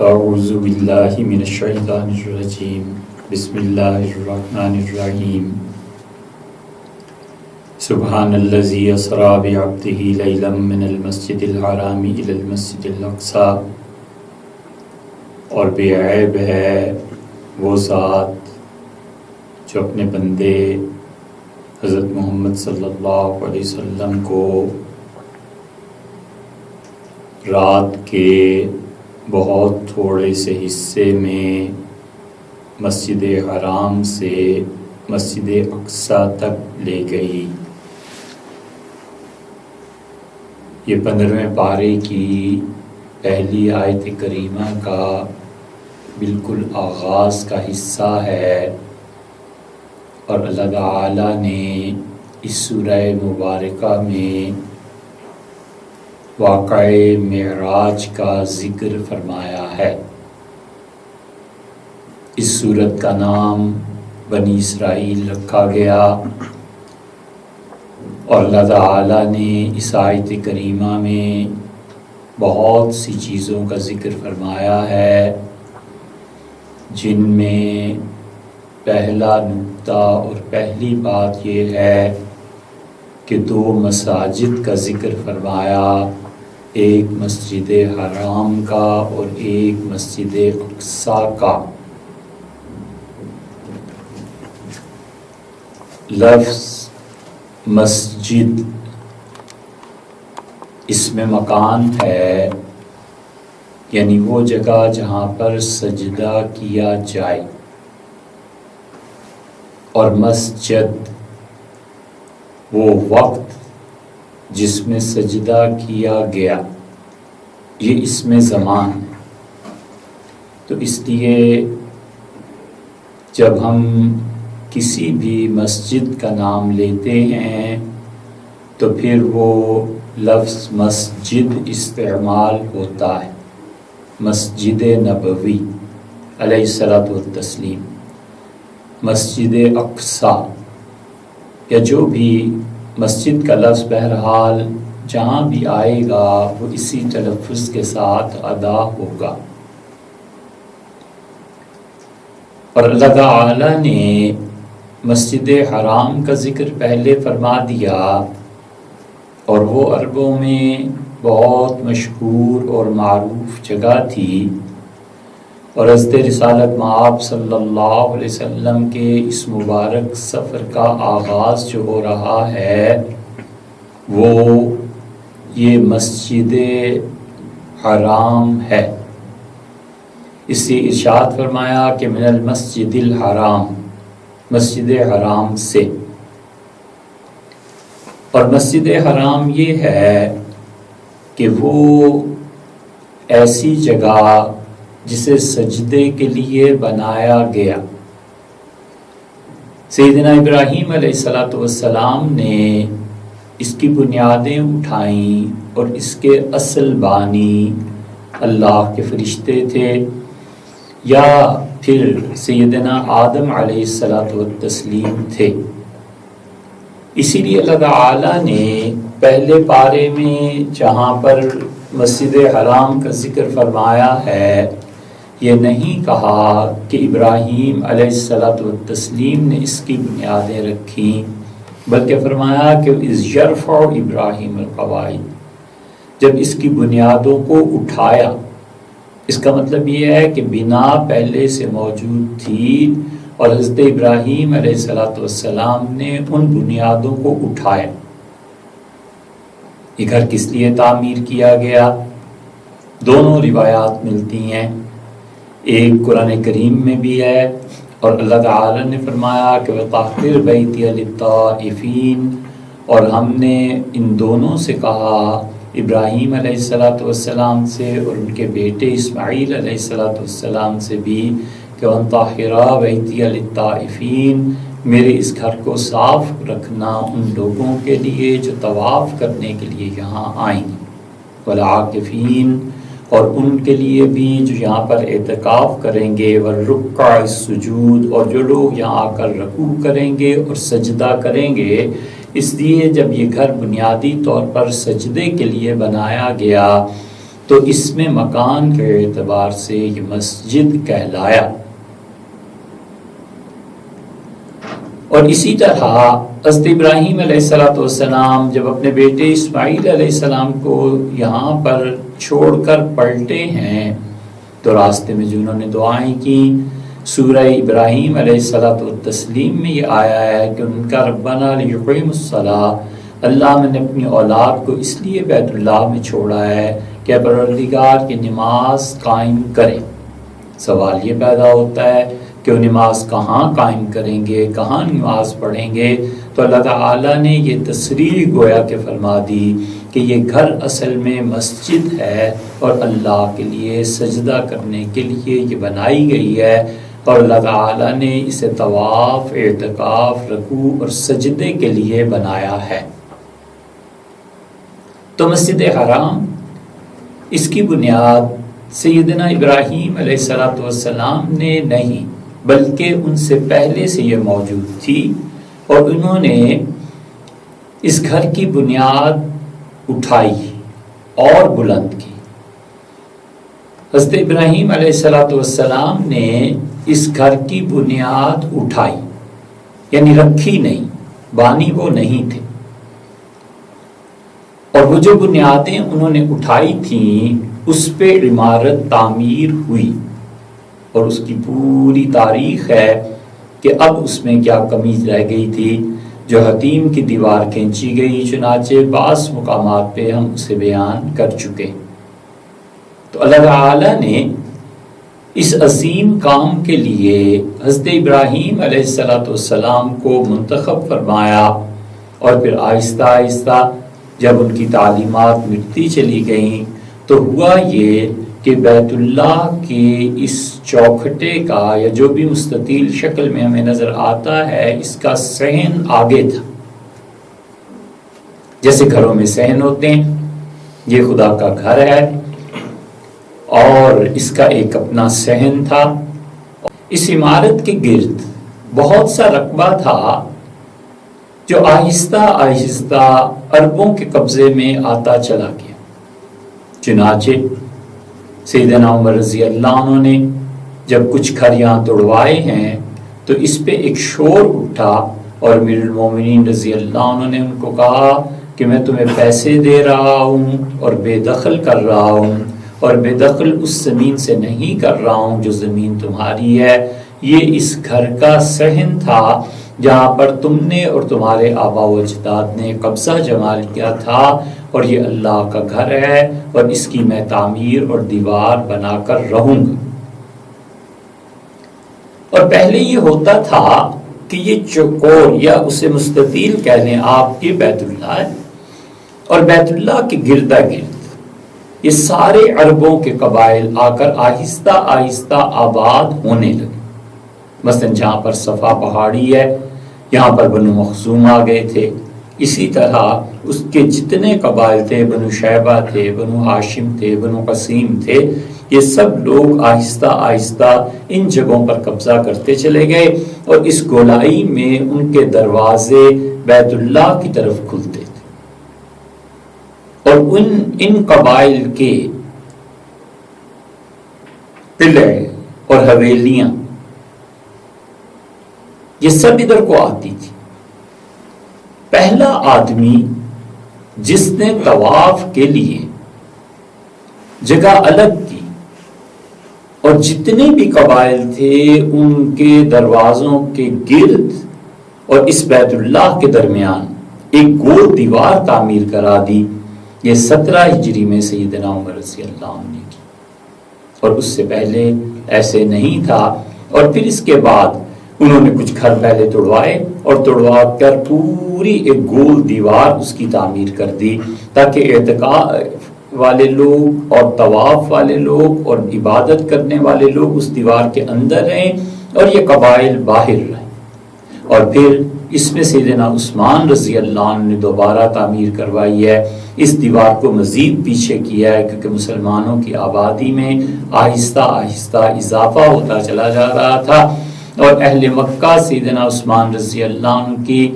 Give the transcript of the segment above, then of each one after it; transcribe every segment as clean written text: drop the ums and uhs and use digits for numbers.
اعوذ باللہ من الشیطان الرجیم بسم اللہ الرحمن الرحیم سبحان الذی اسریٰ بعبدہ لیلا من المسجد الحرام الی المسجد الاقصیٰ۔ اور بے عیب ہے وہ ذات جو اپنے بندے حضرت محمد صلی اللہ علیہ وسلم کو رات کے بہت تھوڑے سے حصے میں مسجد حرام سے مسجد اقصیٰ تک لے گئی۔ یہ 15ویں پارے کی پہلی آیت کریمہ کا بالکل آغاز کا حصہ ہے، اور اللہ تعالیٰ نے اس سورہ مبارکہ میں واقعہ معراج کا ذکر فرمایا ہے۔ اس سورت کا نام بنی اسرائیل رکھا گیا، اور اللہ تعالیٰ نے اس آیت کریمہ میں بہت سی چیزوں کا ذکر فرمایا ہے، جن میں پہلا نقطہ اور پہلی بات یہ ہے کہ 2 مساجد کا ذکر فرمایا، ایک مسجد حرام کا اور ایک مسجد اقصیٰ کا۔ لفظ مسجد اس میں مکان ہے، یعنی وہ جگہ جہاں پر سجدہ کیا جائے، اور مسجد وہ وقت جس میں سجدہ کیا گیا، یہ اس میں زمان ہے۔ تو اس لیے جب ہم کسی بھی مسجد کا نام لیتے ہیں تو پھر وہ لفظ مسجد استعمال ہوتا ہے، مسجد نبوی علیہ الصلاۃ والتسلیم، مسجد اقصیٰ، یا جو بھی مسجد کا لفظ بہرحال جہاں بھی آئے گا وہ اسی تلفظ کے ساتھ ادا ہوگا۔ اور اللہ تعالی نے مسجد حرام کا ذکر پہلے فرما دیا، اور وہ عربوں میں بہت مشہور اور معروف جگہ تھی، اور حضرت رسالت مآب صلی اللہ علیہ وسلم کے اس مبارک سفر کا آغاز جو ہو رہا ہے وہ یہ مسجد حرام ہے۔ اس سے ارشاد فرمایا کہ من المسجد الحرام، مسجد حرام سے۔ اور مسجد حرام یہ ہے کہ وہ ایسی جگہ جسے سجدے کے لیے بنایا گیا۔ سیدنا ابراہیم علیہ السلام نے اس کی بنیادیں اٹھائیں، اور اس کے اصل بانی اللہ کے فرشتے تھے، یا پھر سیدنا آدم علیہ السلام تھے۔ اسی لیے اللہ تعالیٰ نے پہلے پارے میں جہاں پر مسجد حرام کا ذکر فرمایا ہے، یہ نہیں کہا کہ ابراہیم علیہ السلام نے اس کی بنیادیں رکھیں، بلکہ فرمایا کہ اذ یرفع ابراہیم القواعد، جب اس کی بنیادوں کو اٹھایا۔ اس کا مطلب یہ ہے کہ بنا پہلے سے موجود تھی، اور حضرت ابراہیم علیہ السلام نے ان بنیادوں کو اٹھایا۔ یہ گھر کس لیے تعمیر کیا گیا؟ دونوں روایات ملتی ہیں، ایک قرآن کریم میں بھی ہے، اور اللہ تعالی نے فرمایا کہ وَطَهِّرْ بَيْتِيَ لِلطَّائِفِينَ، اور ہم نے ان دونوں سے کہا، ابراہیم علیہ السلام سے اور ان کے بیٹے اسماعیل علیہ السلام سے بھی، کہ وَطَهِّرْ بَيْتِيَ لِلطَّائِفِينَ، میرے اس گھر کو صاف رکھنا ان لوگوں کے لیے جو طواف کرنے کے لیے یہاں آئیں، وَالْعَاكِفِينَ، اور ان کے لیے بھی جو یہاں پر اعتکاف کریں گے، وَالرُّكَّعِ السُّجُودِ، اور جو لوگ یہاں آ کر رکوع کریں گے اور سجدہ کریں گے۔ اس لیے جب یہ گھر بنیادی طور پر سجدے کے لیے بنایا گیا تو اس میں مکان کے اعتبار سے یہ مسجد کہلایا۔ اور اسی طرح حضرت ابراہیم علیہ السلام جب اپنے بیٹے اسماعیل علیہ السلام کو یہاں پر چھوڑ کر پلٹے ہیں تو راستے میں جنہوں نے دعائیں کی، سورہ ابراہیم علیہ التسلیم میں یہ آیا ہے کہ ان کا ربنا لیقیموا الصلاۃ، اللہ میں نے اپنی اولاد کو اس لیے بیت اللہ میں چھوڑا ہے کہ پروردگار کی نماز قائم کرے۔ سوال یہ پیدا ہوتا ہے کہ وہ نماز کہاں قائم کریں گے، کہاں نماز پڑھیں گے؟ تو اللہ تعالیٰ نے یہ تصریح گویا کہ فرما دی کہ یہ گھر اصل میں مسجد ہے اور اللہ کے لیے سجدہ کرنے کے لیے یہ بنائی گئی ہے، اور اللہ تعالیٰ نے اسے طواف، اعتکاف، رکوع اور سجدے کے لیے بنایا ہے۔ تو مسجد حرام اس کی بنیاد سیدنا ابراہیم علیہ السلام نے نہیں بلکہ ان سے پہلے سے یہ موجود تھی، اور انہوں نے اس گھر کی بنیاد اٹھائی اور بلند کی۔ حضرت ابراہیم علیہ السلام نے اس گھر کی بنیاد اٹھائی، یعنی رکھی نہیں، بانی وہ نہیں تھے، اور وہ جو بنیادیں انہوں نے اٹھائی تھیں اس پہ عمارت تعمیر ہوئی، اور اس کی پوری تاریخ ہے کہ اب اس میں کیا کمی رہ گئی تھی جو حتیم کی دیوار کھینچی گئی، چنانچہ بعض مقامات پہ ہم اسے بیان کر چکے۔ تو اللہ تعالیٰ نے اس عظیم کام کے لیے حضرت ابراہیم علیہ السلام کو منتخب فرمایا، اور پھر آہستہ آہستہ جب ان کی تعلیمات مٹتی چلی گئیں تو ہوا یہ کہ بیت اللہ کے اس چوکھٹے کا یا جو بھی مستطیل شکل میں ہمیں نظر آتا ہے اس کا صحن آگے تھا، جیسے گھروں میں صحن ہوتے ہیں، یہ خدا کا گھر ہے اور اس کا ایک اپنا صحن تھا۔ اس عمارت کے گرد بہت سا رقبہ تھا جو آہستہ آہستہ عربوں کے قبضے میں آتا چلا گیا۔ چنانچہ سیدنا عمر رضی اللہ عنہ نے جب کچھ گھر یہاں توڑوائے ہیں تو اس پہ ایک شور اٹھا، اور امیر المومنین رضی اللہ عنہ نے ان کو کہا کہ میں تمہیں پیسے دے رہا ہوں اور بے دخل کر رہا ہوں، اور بے دخل اس زمین سے نہیں کر رہا ہوں جو زمین تمہاری ہے، یہ اس گھر کا صحن تھا جہاں پر تم نے اور تمہارے آبا و اجداد نے قبضہ جمال کیا تھا، اور یہ اللہ کا گھر ہے اور اس کی میں تعمیر اور دیوار بنا کر رہوں گا۔ اور پہلے یہ ہوتا تھا کہ یہ چوکور یا اسے مستطیل کہہ لیں آپ کی بیت اللہ ہے، اور بیت اللہ کے گردا گرد یہ سارے عربوں کے قبائل آ کر آہستہ آہستہ آباد ہونے لگے۔ مثلا جہاں پر صفا پہاڑی ہے یہاں پر بنو مخزوم آ گئے تھے، اسی طرح اس کے جتنے قبائل تھے، بنو شیبہ تھے، بنو ہاشم تھے، بنو قسیم تھے، یہ سب لوگ آہستہ آہستہ ان جگہوں پر قبضہ کرتے چلے گئے، اور اس گولائی میں ان کے دروازے بیت اللہ کی طرف کھلتے تھے، اور ان قبائل کے قلعے اور حویلیاں یہ سب ادھر کو آتی تھی۔ پہلا آدمی جس نے طواف کے لیے جگہ الگ کی اور جتنے بھی قبائل تھے ان کے دروازوں کے گرد اور اس بیت اللہ کے درمیان ایک گول دیوار تعمیر کرا دی، یہ 17 ہجری میں سیدنا عمر رضی اللہ عنہ نے کی، اور اس سے پہلے ایسے نہیں تھا۔ اور پھر اس کے بعد انہوں نے کچھ گھر پہلے توڑوائے اور توڑوا کر پوری ایک گول دیوار اس کی تعمیر کر دی، تاکہ اعتکاف والے لوگ اور طواف والے لوگ اور عبادت کرنے والے لوگ اس دیوار کے اندر رہیں اور یہ قبائل باہر رہیں۔ اور پھر اس میں سیدنا عثمان رضی اللہ عنہ نے دوبارہ تعمیر کروائی ہے، اس دیوار کو مزید پیچھے کیا ہے، کیونکہ مسلمانوں کی آبادی میں آہستہ آہستہ اضافہ ہوتا چلا جا رہا تھا، اور اہل مکہ سیدنا عثمان رضی اللہ عنہ کی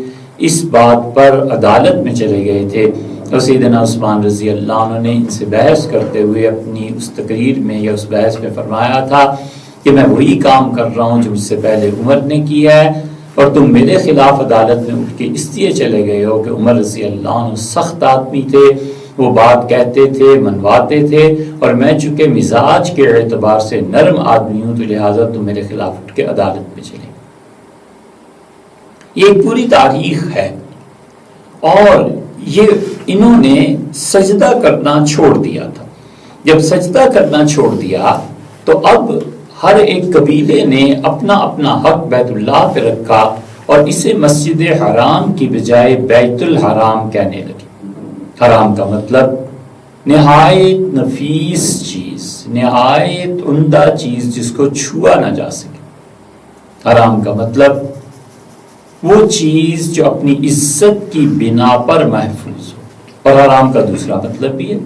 اس بات پر عدالت میں چلے گئے تھے، اور سیدنا عثمان رضی اللہ عنہ نے ان سے بحث کرتے ہوئے اپنی اس تقریر میں یا اس بحث میں فرمایا تھا کہ میں وہی کام کر رہا ہوں جو مجھ سے پہلے عمر نے کیا ہے، اور تم میرے خلاف عدالت میں اٹھ کے اس لیے چلے گئے ہو کہ عمر رضی اللہ عنہ سخت آدمی تھے، وہ بات کہتے تھے، منواتے تھے، اور میں چونکہ مزاج کے اعتبار سے نرم آدمی ہوں تو لہٰذا تم میرے خلاف اٹھ کے عدالت میں چلے۔ یہ ایک پوری تاریخ ہے، اور یہ انہوں نے سجدہ کرنا چھوڑ دیا تھا۔ جب سجدہ کرنا چھوڑ دیا تو اب ہر ایک قبیلے نے اپنا اپنا حق بیت اللہ پہ رکھا، اور اسے مسجد حرام کی بجائے بیت الحرام کہنے لگے۔ حرام کا مطلب نہایت نفیس چیز، نہایت عمدہ چیز جس کو چھوا نہ جا سکے۔ حرام کا مطلب وہ چیز جو اپنی عزت کی بنا پر محفوظ ہو، اور حرام کا دوسرا مطلب بھی ہے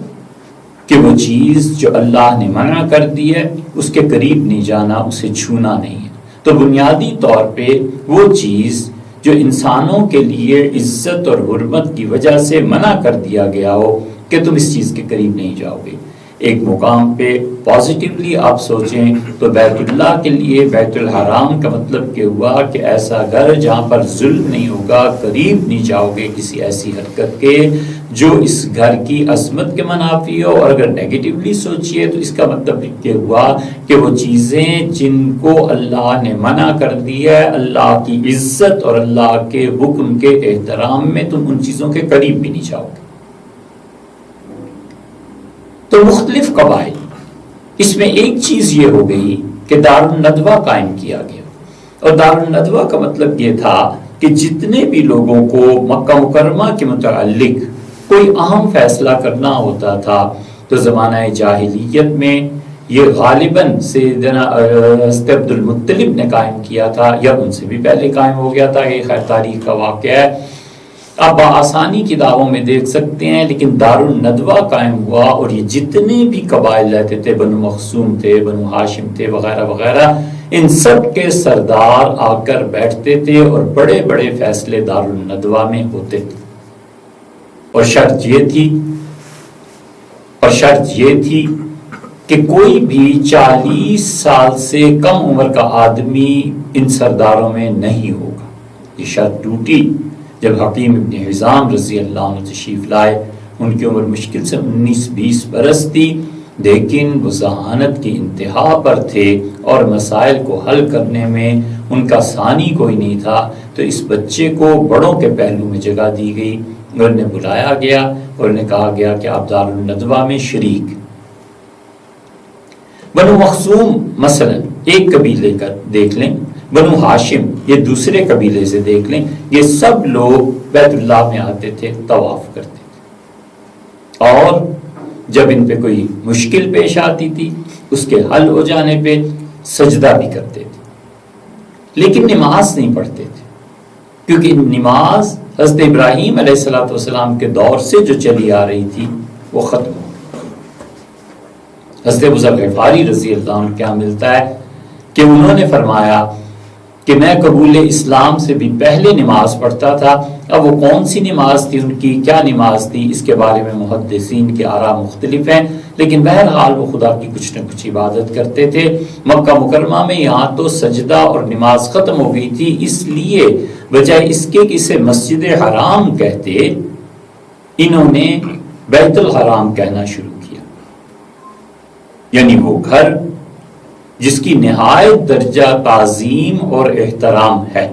کہ وہ چیز جو اللہ نے منع کر دی ہے اس کے قریب نہیں جانا، اسے چھونا نہیں ہے۔ تو بنیادی طور پہ وہ چیز جو انسانوں کے لیے عزت اور حرمت کی وجہ سے منع کر دیا گیا ہو کہ تم اس چیز کے قریب نہیں جاؤ گے۔ ایک مقام پہ پازیٹیولی آپ سوچیں تو بیت اللہ کے لیے بیت الحرام کا مطلب کہ ہوا کہ ایسا گھر جہاں پر ظلم نہیں ہوگا، قریب نہیں جاؤ گے کسی ایسی حرکت کے جو اس گھر کی عظمت کے منافی ہو۔ اور اگر نیگیٹیولی سوچئے تو اس کا مطلب یہ ہوا کہ وہ چیزیں جن کو اللہ نے منع کر دی ہے، اللہ کی عزت اور اللہ کے حکم کے احترام میں، تم ان چیزوں کے قریب بھی نہیں جاؤ گے۔ تو مختلف قبائل، اس میں ایک چیز یہ ہو گئی کہ دار الندوہ قائم کیا گیا، اور دار الندوہ کا مطلب یہ تھا کہ جتنے بھی لوگوں کو مکہ مکرمہ کے متعلق کوئی اہم فیصلہ کرنا ہوتا تھا تو زمانہ جاہلیت میں یہ غالباً سیدنا حضرت عبد المطلب نے قائم کیا تھا، یا ان سے بھی پہلے قائم ہو گیا تھا، یہ خیر تاریخ کا واقعہ ہے، آپ بآسانی کتابوں میں دیکھ سکتے ہیں۔ لیکن دار الندوہ قائم ہوا، اور یہ جتنے بھی قبائل رہتے تھے، بنو مخزوم تھے، بنو ہاشم تھے، وغیرہ وغیرہ، ان سب کے سردار آ کر بیٹھتے تھے، اور بڑے بڑے فیصلے دار الندوہ میں ہوتے تھے۔ اور شرط یہ تھی کہ کوئی بھی 40 سال سے کم عمر کا آدمی ان سرداروں میں نہیں ہوگا۔ یہ شرط ٹوٹی جب حکیم ابن حزام رضی اللہ عنہ تشریف لائے۔ ان کی عمر مشکل سے 19-20 برس تھی، لیکن وہ ذہانت کی انتہا پر تھے، اور مسائل کو حل کرنے میں ان کا ثانی کوئی نہیں تھا۔ تو اس بچے کو بڑوں کے پہلو میں جگہ دی گئی، اور انہیں بلایا گیا، اور انہیں کہا گیا کہ آپ دار الندوہ میں شریک۔ بنو مخزوم مثلا ایک قبیلے کا دیکھ لیں، بنو ہاشم یہ دوسرے قبیلے سے دیکھ لیں، یہ سب لوگ بیت اللہ میں آتے تھے، طواف کرتے تھے، اور جب ان پہ کوئی مشکل پیش آتی تھی اس کے حل ہو جانے پہ سجدہ بھی کرتے تھے، لیکن نماز نہیں پڑھتے تھے، کیونکہ نماز حضرت ابراہیم علیہ السلام کے دور سے جو چلی آ رہی تھی وہ ختم ہو۔ حضرت ابو ذر غفاری رضی اللہ عنہ کیا ملتا ہے کہ انہوں نے فرمایا کہ میں قبول اسلام سے بھی پہلے نماز پڑھتا تھا۔ اب وہ کون سی نماز تھی، ان کی کیا نماز تھی، اس کے بارے میں محدثین کی آراء مختلف ہیں، لیکن بہرحال وہ خدا کی کچھ نہ کچھ عبادت کرتے تھے۔ مکہ مکرمہ میں یہاں تو سجدہ اور نماز ختم ہو گئی تھی، اس لیے بجائے اس کے کہ اسے مسجد حرام کہتے، انہوں نے بیت الحرام کہنا شروع کیا، یعنی وہ گھر جس کی نہایت درجہ تعظیم اور احترام ہے۔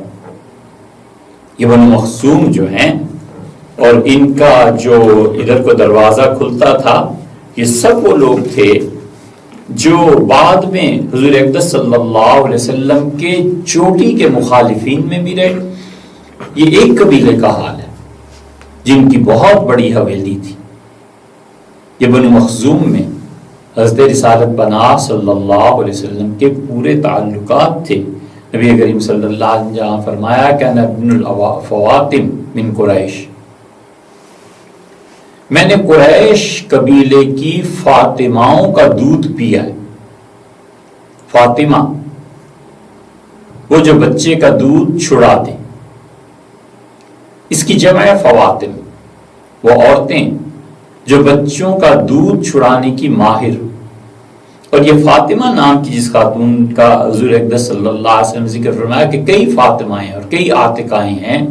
یہ بنو مخزوم جو ہیں، اور ان کا جو ادھر کو دروازہ کھلتا تھا، یہ سب وہ لوگ تھے جو بعد میں حضور اقدس صلی اللہ علیہ وسلم کے چوٹی کے مخالفین میں بھی رہے۔ یہ ایک قبیلے کا حال ہے جن کی بہت بڑی حویلی تھی۔ یہ بنو مخزوم میں حضرت رسالت پناہ صلی اللہ علیہ وسلم کے پورے تعلقات تھے۔ نبی کریم صلی اللہ علیہ وسلم جہاں فرمایا کہ انا ابن الفواتم من قریش، میں نے قریش قبیلے کی فاطماؤں کا دودھ پیا ہے۔ فاطمہ وہ جو بچے کا دودھ چھڑا دے، اس کی جمع ہے فواتم، وہ عورتیں جو بچوں کا دودھ چھڑانے کی ماہر. اور یہ فاطمہ نام کی جس خاتون کا حضور اقدس صلی اللہ علیہ وسلم ذکر فرمایا کہ کئی فاطمائیں اور کئی عاتقائیں ہیں،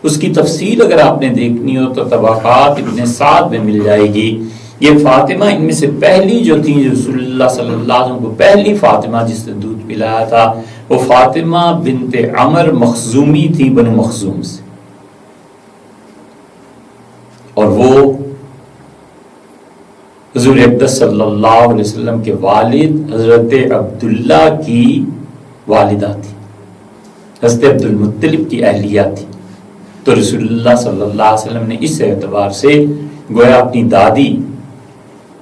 اس کی تفصیل اگر آپ نے دیکھنی ہو تو طبقات ابن سعد میں مل جائے گی. یہ فاطمہ ان میں سے پہلی جو تھی، رسول اللہ صلی اللہ علیہ وسلم کو پہلی فاطمہ جس نے دودھ پلایا تھا، وہ فاطمہ بنت عمر مخزومی تھی، بنو مخزوم سے. اور وہ حضور اقدس صلی اللہ علیہ وسلم کے والد حضرت عبداللہ کی والدہ تھی، حضرت عبد المطلب کی اہلیہ تھی. تو رسول اللہ صلی اللہ علیہ وسلم نے اس اعتبار سے گویا اپنی دادی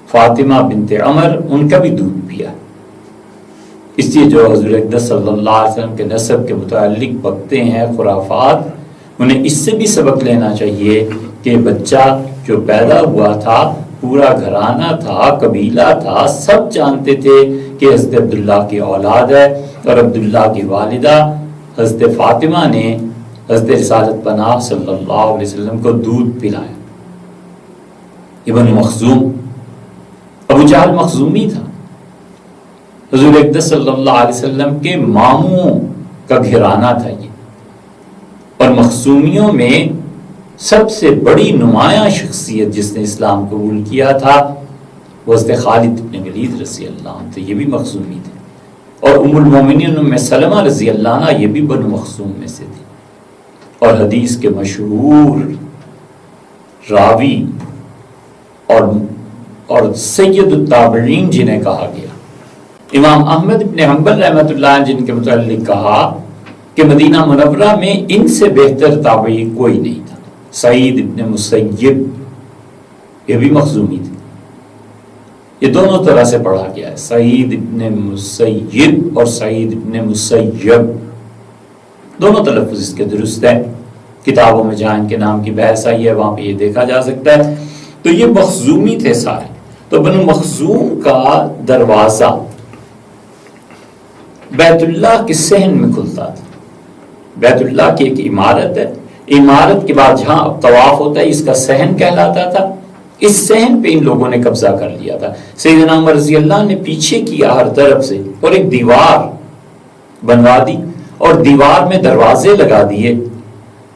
فاطمہ بنت عمر ان کا بھی دودھ پیا. اس لیے جو حضور اقدس صلی اللہ علیہ وسلم کے نسب کے متعلق بکتے ہیں خرافات، انہیں اس سے بھی سبق لینا چاہیے کہ بچہ جو پیدا ہوا تھا، پورا گھرانہ تھا، قبیلہ تھا، سب جانتے تھے کہ حضرت عبداللہ کی اولاد ہے. اور عبداللہ کی والدہ حضرت فاطمہ نے حضرت رسالت پناہ صلی اللہ علیہ وسلم کو دودھ پلایا. ابن مخزوم، ابو جہل مخزومی تھا، حضور اقدس صلی اللہ علیہ وسلم کے ماموں کا گھرانہ تھا یہ. اور مخزومیوں میں سب سے بڑی نمایاں شخصیت جس نے اسلام قبول کیا تھا وہ حضرت خالد بن ولید رضی اللہ عنہ تھے، یہ بھی مخزومی تھے. اور ام المومنین ام سلمہ رضی اللہ عنہ یہ بھی بنو مخزوم میں سے تھی. اور حدیث کے مشہور راوی اور سید التابعین جنہیں کہا گیا، امام احمد بن حنبل رحمۃ اللہ عنہ جن کے متعلق کہا کہ مدینہ منورہ میں ان سے بہتر تابعی کوئی نہیں تھا. سعید ابن مسیب یہ بھی مخزومی تھے. یہ دونوں طرح سے پڑھا گیا ہے، سعید ابن مسیب اور سعید ابن مسیب، دونوں تلفظ اس کے درست ہیں. کتابوں میں جہاں ان کے نام کی بحث آئی ہے وہاں پہ یہ دیکھا جا سکتا ہے. تو یہ مخزومی تھے سارے. تو بنو مخزوم کا دروازہ بیت اللہ کے صحن میں کھلتا تھا. بیت اللہ کی ایک عمارت ہے، عمارت کے بعد جہاں اب طواف ہوتا ہے اس کا صحن کہلاتا تھا. اس صحن پہ ان لوگوں نے قبضہ کر لیا تھا. سیدنا عمر رضی اللہ نے پیچھے کیا ہر طرف سے اور ایک دیوار بنوا دی اور دیوار میں دروازے لگا دیے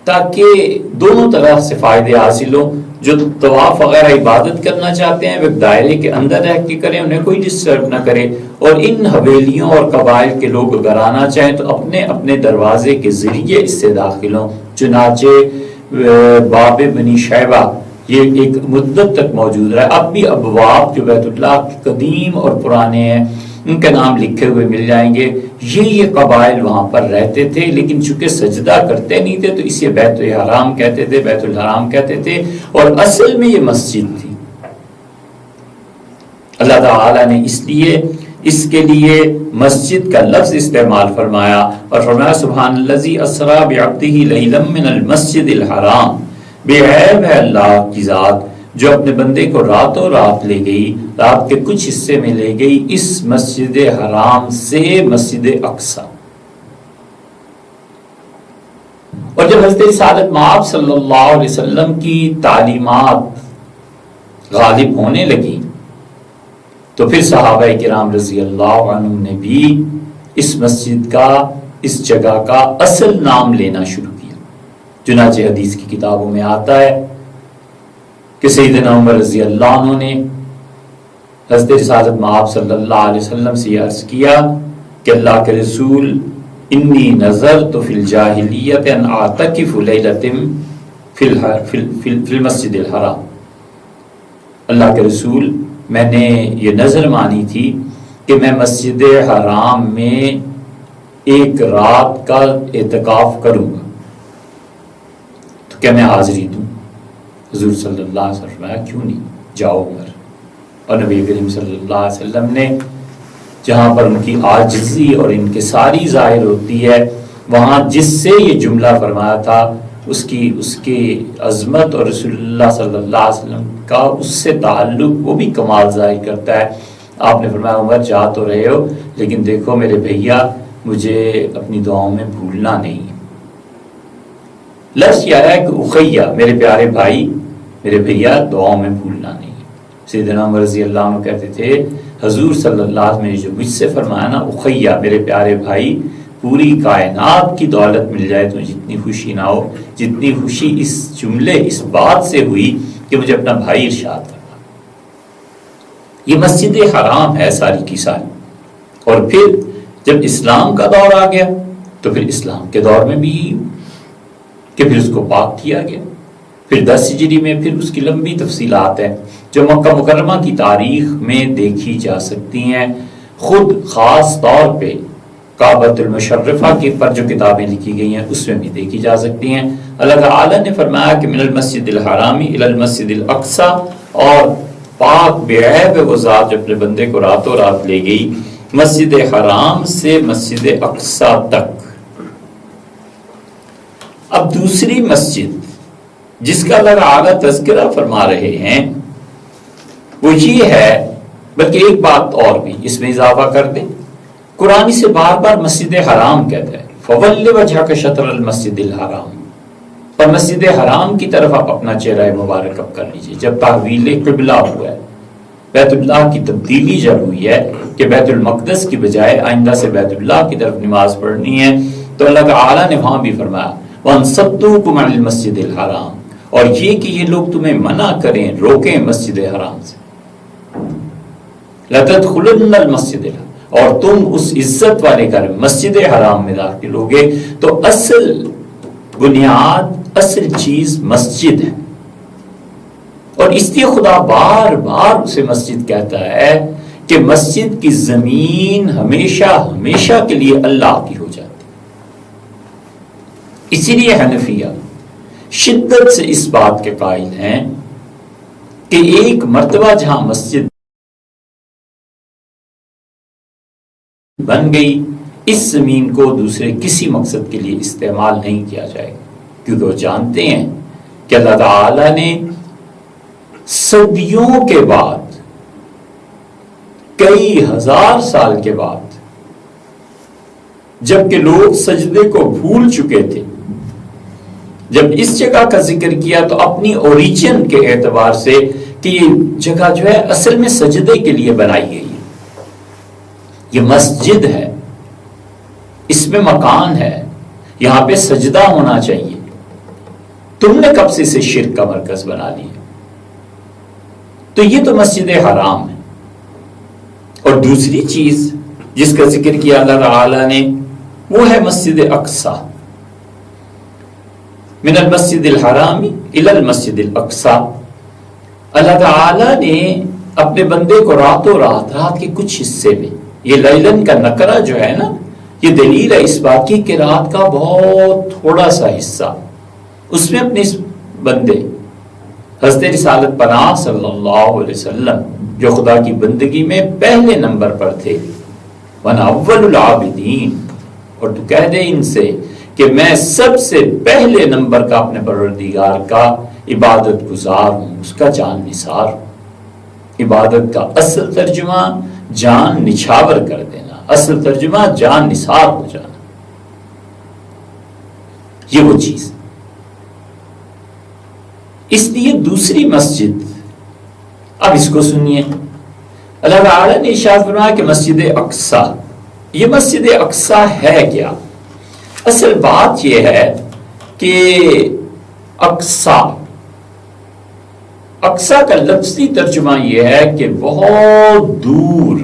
تاکہ دونوں طرف سے فائدے حاصل ہوں. جو طواف وغیرہ عبادت کرنا چاہتے ہیں وہ دائرے کے اندر رہ کے کریں، انہیں کوئی ڈسٹرب نہ کرے. اور ان حویلیوں اور قبائل کے لوگ اگر آنا چاہیں تو اپنے اپنے دروازے کے ذریعے اس سے داخل ہوں. چنانچہ باب بنی شیبہ یہ ایک مدت تک موجود رہا. اب بھی ابواب جو بیت اللہ کے قدیم اور پرانے ہیں ان کے نام لکھے ہوئے مل جائیں گے. یہ قبائل وہاں پر رہتے تھے، لیکن چونکہ سجدہ کرتے نہیں تھے تو اسے بیت الحرام کہتے تھے، بیت الحرام کہتے تھے. اور اصل میں یہ مسجد تھی. اللہ تعالیٰ نے اس لیے اس کے لیے مسجد کا لفظ استعمال فرمایا اور فرمایا سبحان الذی اسری بعبدہ لیلا من المسجد الحرام. بے عیب ہے اللہ کی ذات جو اپنے بندے کو راتوں رات لے گئی، رات کے کچھ حصے میں لے گئی اس مسجد حرام سے مسجد اقصی. اور جب حضرت رسالت مآب صلی اللہ علیہ وسلم کی تعلیمات غالب ہونے لگی تو پھر صحابہ کرام رضی اللہ عنہم نے بھی اس مسجد کا، اس جگہ کا اصل نام لینا شروع کیا. چنانچہ حدیث کی کتابوں میں آتا ہے کہ سیدنا عمر رضی اللہ عنہ نے حضرت رسالت مآب صلی اللہ علیہ وسلم سے یہ عرض کیا کہ اللہ کے رسول انی نظرت فی الجاہلیت ان اعتکف لیلۃ فی المسجد الحرام. اللہ کے رسول میں نے یہ نظر مانی تھی کہ میں مسجد حرام میں ایک رات کا اعتکاف کروں گا، تو کیا میں حاضری دوں؟ حضور صلی اللہ علیہ وسلم نے فرمایا کیوں نہیں، جاؤ عمر. اور نبی کریم صلی اللہ علیہ وسلم نے جہاں پر ان کی عاجزی اور انکساری ظاہر ہوتی ہے وہاں جس سے یہ جملہ فرمایا تھا اس کی عظمت اور رسول اللہ صلی اللہ علیہ وسلم کا اس سے تعلق وہ بھی کمال ظاہر کرتا ہے. آپ نے فرمایا عمر جا تو رہے ہو لیکن دیکھو میرے بھیا مجھے اپنی دعاؤں میں بھولنا نہیں. لفظ یہ آیا کہ اخیہ میرے پیارے بھائی، میرے بھیا دعاؤں میں بھولنا نہیں۔ سیدنا عمر رضی اللہ عنہ کہتے تھے حضور صلی اللہ علیہ وسلم نے جو مجھ سے فرمایا نا، اخیا میرے پیارے بھائی، پوری کائنات کی دولت مل جائے تو جتنی خوشی نہ ہو جتنی خوشی اس جملے اس بات سے ہوئی کہ مجھے اپنا بھائی ارشاد کرنا۔ یہ مسجد حرام ہے ساری کی ساری، اور پھر جب اسلام کا دور آ گیا تو پھر اسلام کے دور میں بھی کہ پھر اس کو پاک کیا گیا۔ پھر 10 ہجری میں پھر اس کی لمبی تفصیلات ہیں جو مکہ مکرمہ کی تاریخ میں دیکھی جا سکتی ہیں۔ خود خاص طور پہ کعبۃ المشرفہ کے پر جو کتابیں لکھی گئی ہیں اس میں بھی دیکھی جا سکتی ہیں۔ اللہ تعالیٰ نے فرمایا کہ من المسجد الحرام الی المسجد الاقصی، اور پاک بے عیب وہ ذات جو اپنے بندے کو راتوں رات لے گئی مسجد حرام سے مسجد اقصی تک۔ اب دوسری مسجد جس کا اللہ تعالیٰ تذکرہ فرما رہے ہیں وہ یہ ہے، بلکہ ایک بات اور بھی اس میں اضافہ کر دیں، قرآن سے بار بار مسجد حرام کہتا ہے، فَوَلِّ وَجْهَكَ شَطْرَ الْمَسْجِدِ الْحَرَامِ، اور مسجد حرام کی طرف آپ اپنا چہرہ مبارک اب کر لیجئے۔ جب تحویل قبلہ ہوا ہے، بیت اللہ کی تبدیلی جب ہوئی ہے کہ بیت المقدس کی بجائے آئندہ سے بیت اللہ کی طرف نماز پڑھنی ہے، تو اللہ تعالیٰ نے وہاں بھی فرمایا وَأَنْ صَدُّوكُمْ عَنِ الْمَسْجِدِ الْحَرَامِ، اور یہ کہ یہ لوگ تمہیں منع کریں، روکیں مسجد حرام سے، لَتَدْخُلُنَّ الْمَسْجِدَ، اور تم اس عزت والے گھر مسجد حرام میں داخل ہوگے۔ تو اصل بنیاد، اصل چیز مسجد ہے، اور اس لیے خدا بار بار اسے مسجد کہتا ہے کہ مسجد کی زمین ہمیشہ ہمیشہ کے لیے اللہ کی ہو جاتی۔ اسی لیے حنفیہ شدت سے اس بات کے قائل ہیں کہ ایک مرتبہ جہاں مسجد بن گئی، اس زمین کو دوسرے کسی مقصد کے لیے استعمال نہیں کیا جائے گا، کیونکہ وہ جانتے ہیں کہ اللہ تعالی نے صدیوں کے بعد، کئی ہزار سال کے بعد، جب کہ لوگ سجدے کو بھول چکے تھے، جب اس جگہ کا ذکر کیا تو اپنی اوریجن کے اعتبار سے کہ یہ جگہ جو ہے اصل میں سجدے کے لیے بنائی گئی ہے، یہ مسجد ہے، اس میں مکان ہے، یہاں پہ سجدہ ہونا چاہیے، تم نے کب سے اسے شرک کا مرکز بنا لیا؟ تو یہ تو مسجد حرام ہے۔ اور دوسری چیز جس کا ذکر کیا اللہ تعالی نے وہ ہے مسجد اقصی، من المسجد الحرام الی المسجد الاقصی۔ اللہ تعالی نے اپنے بندے کو راتوں رات کے کچھ حصے میں، یہ لیلن کا نکرہ جو ہے نا، یہ دلیل ہے اس بات کی کہ رات کا بہت تھوڑا سا حصہ اس میں اپنے اس بندے حضرت رسالت پناہ صلی اللہ علیہ وسلم جو خدا کی بندگی میں پہلے نمبر پر تھے، وَأَنَا أَوَّلُ الْعَابِدِينَ، اور تو کہہ دے ان سے کہ میں سب سے پہلے نمبر کا اپنے پروردگار کا عبادت گزار ہوں، اس کا جان نثار ہوں۔ عبادت کا اصل ترجمہ جان نچھاور کر دینا، اصل ترجمہ جان نثار ہو جانا، یہ وہ چیز۔ اس لیے دوسری مسجد، اب اس کو سنیے، اللہ تعالی نے ارشاد فرمایا کہ مسجد اقصی، یہ مسجد اقصی ہے کیا؟ اصل بات یہ ہے کہ اقصی کا لفظی ترجمہ یہ ہے کہ بہت دور،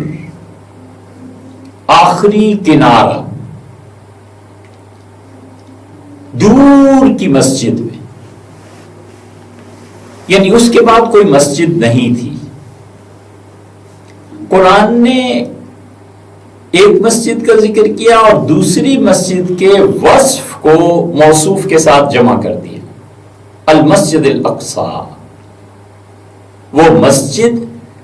آخری کنارہ، دور کی مسجد میں، یعنی اس کے بعد کوئی مسجد نہیں تھی۔ قرآن نے ایک مسجد کا ذکر کیا اور دوسری مسجد کے وصف کو موصوف کے ساتھ جمع کر دیا، المسجد الاقصی، وہ مسجد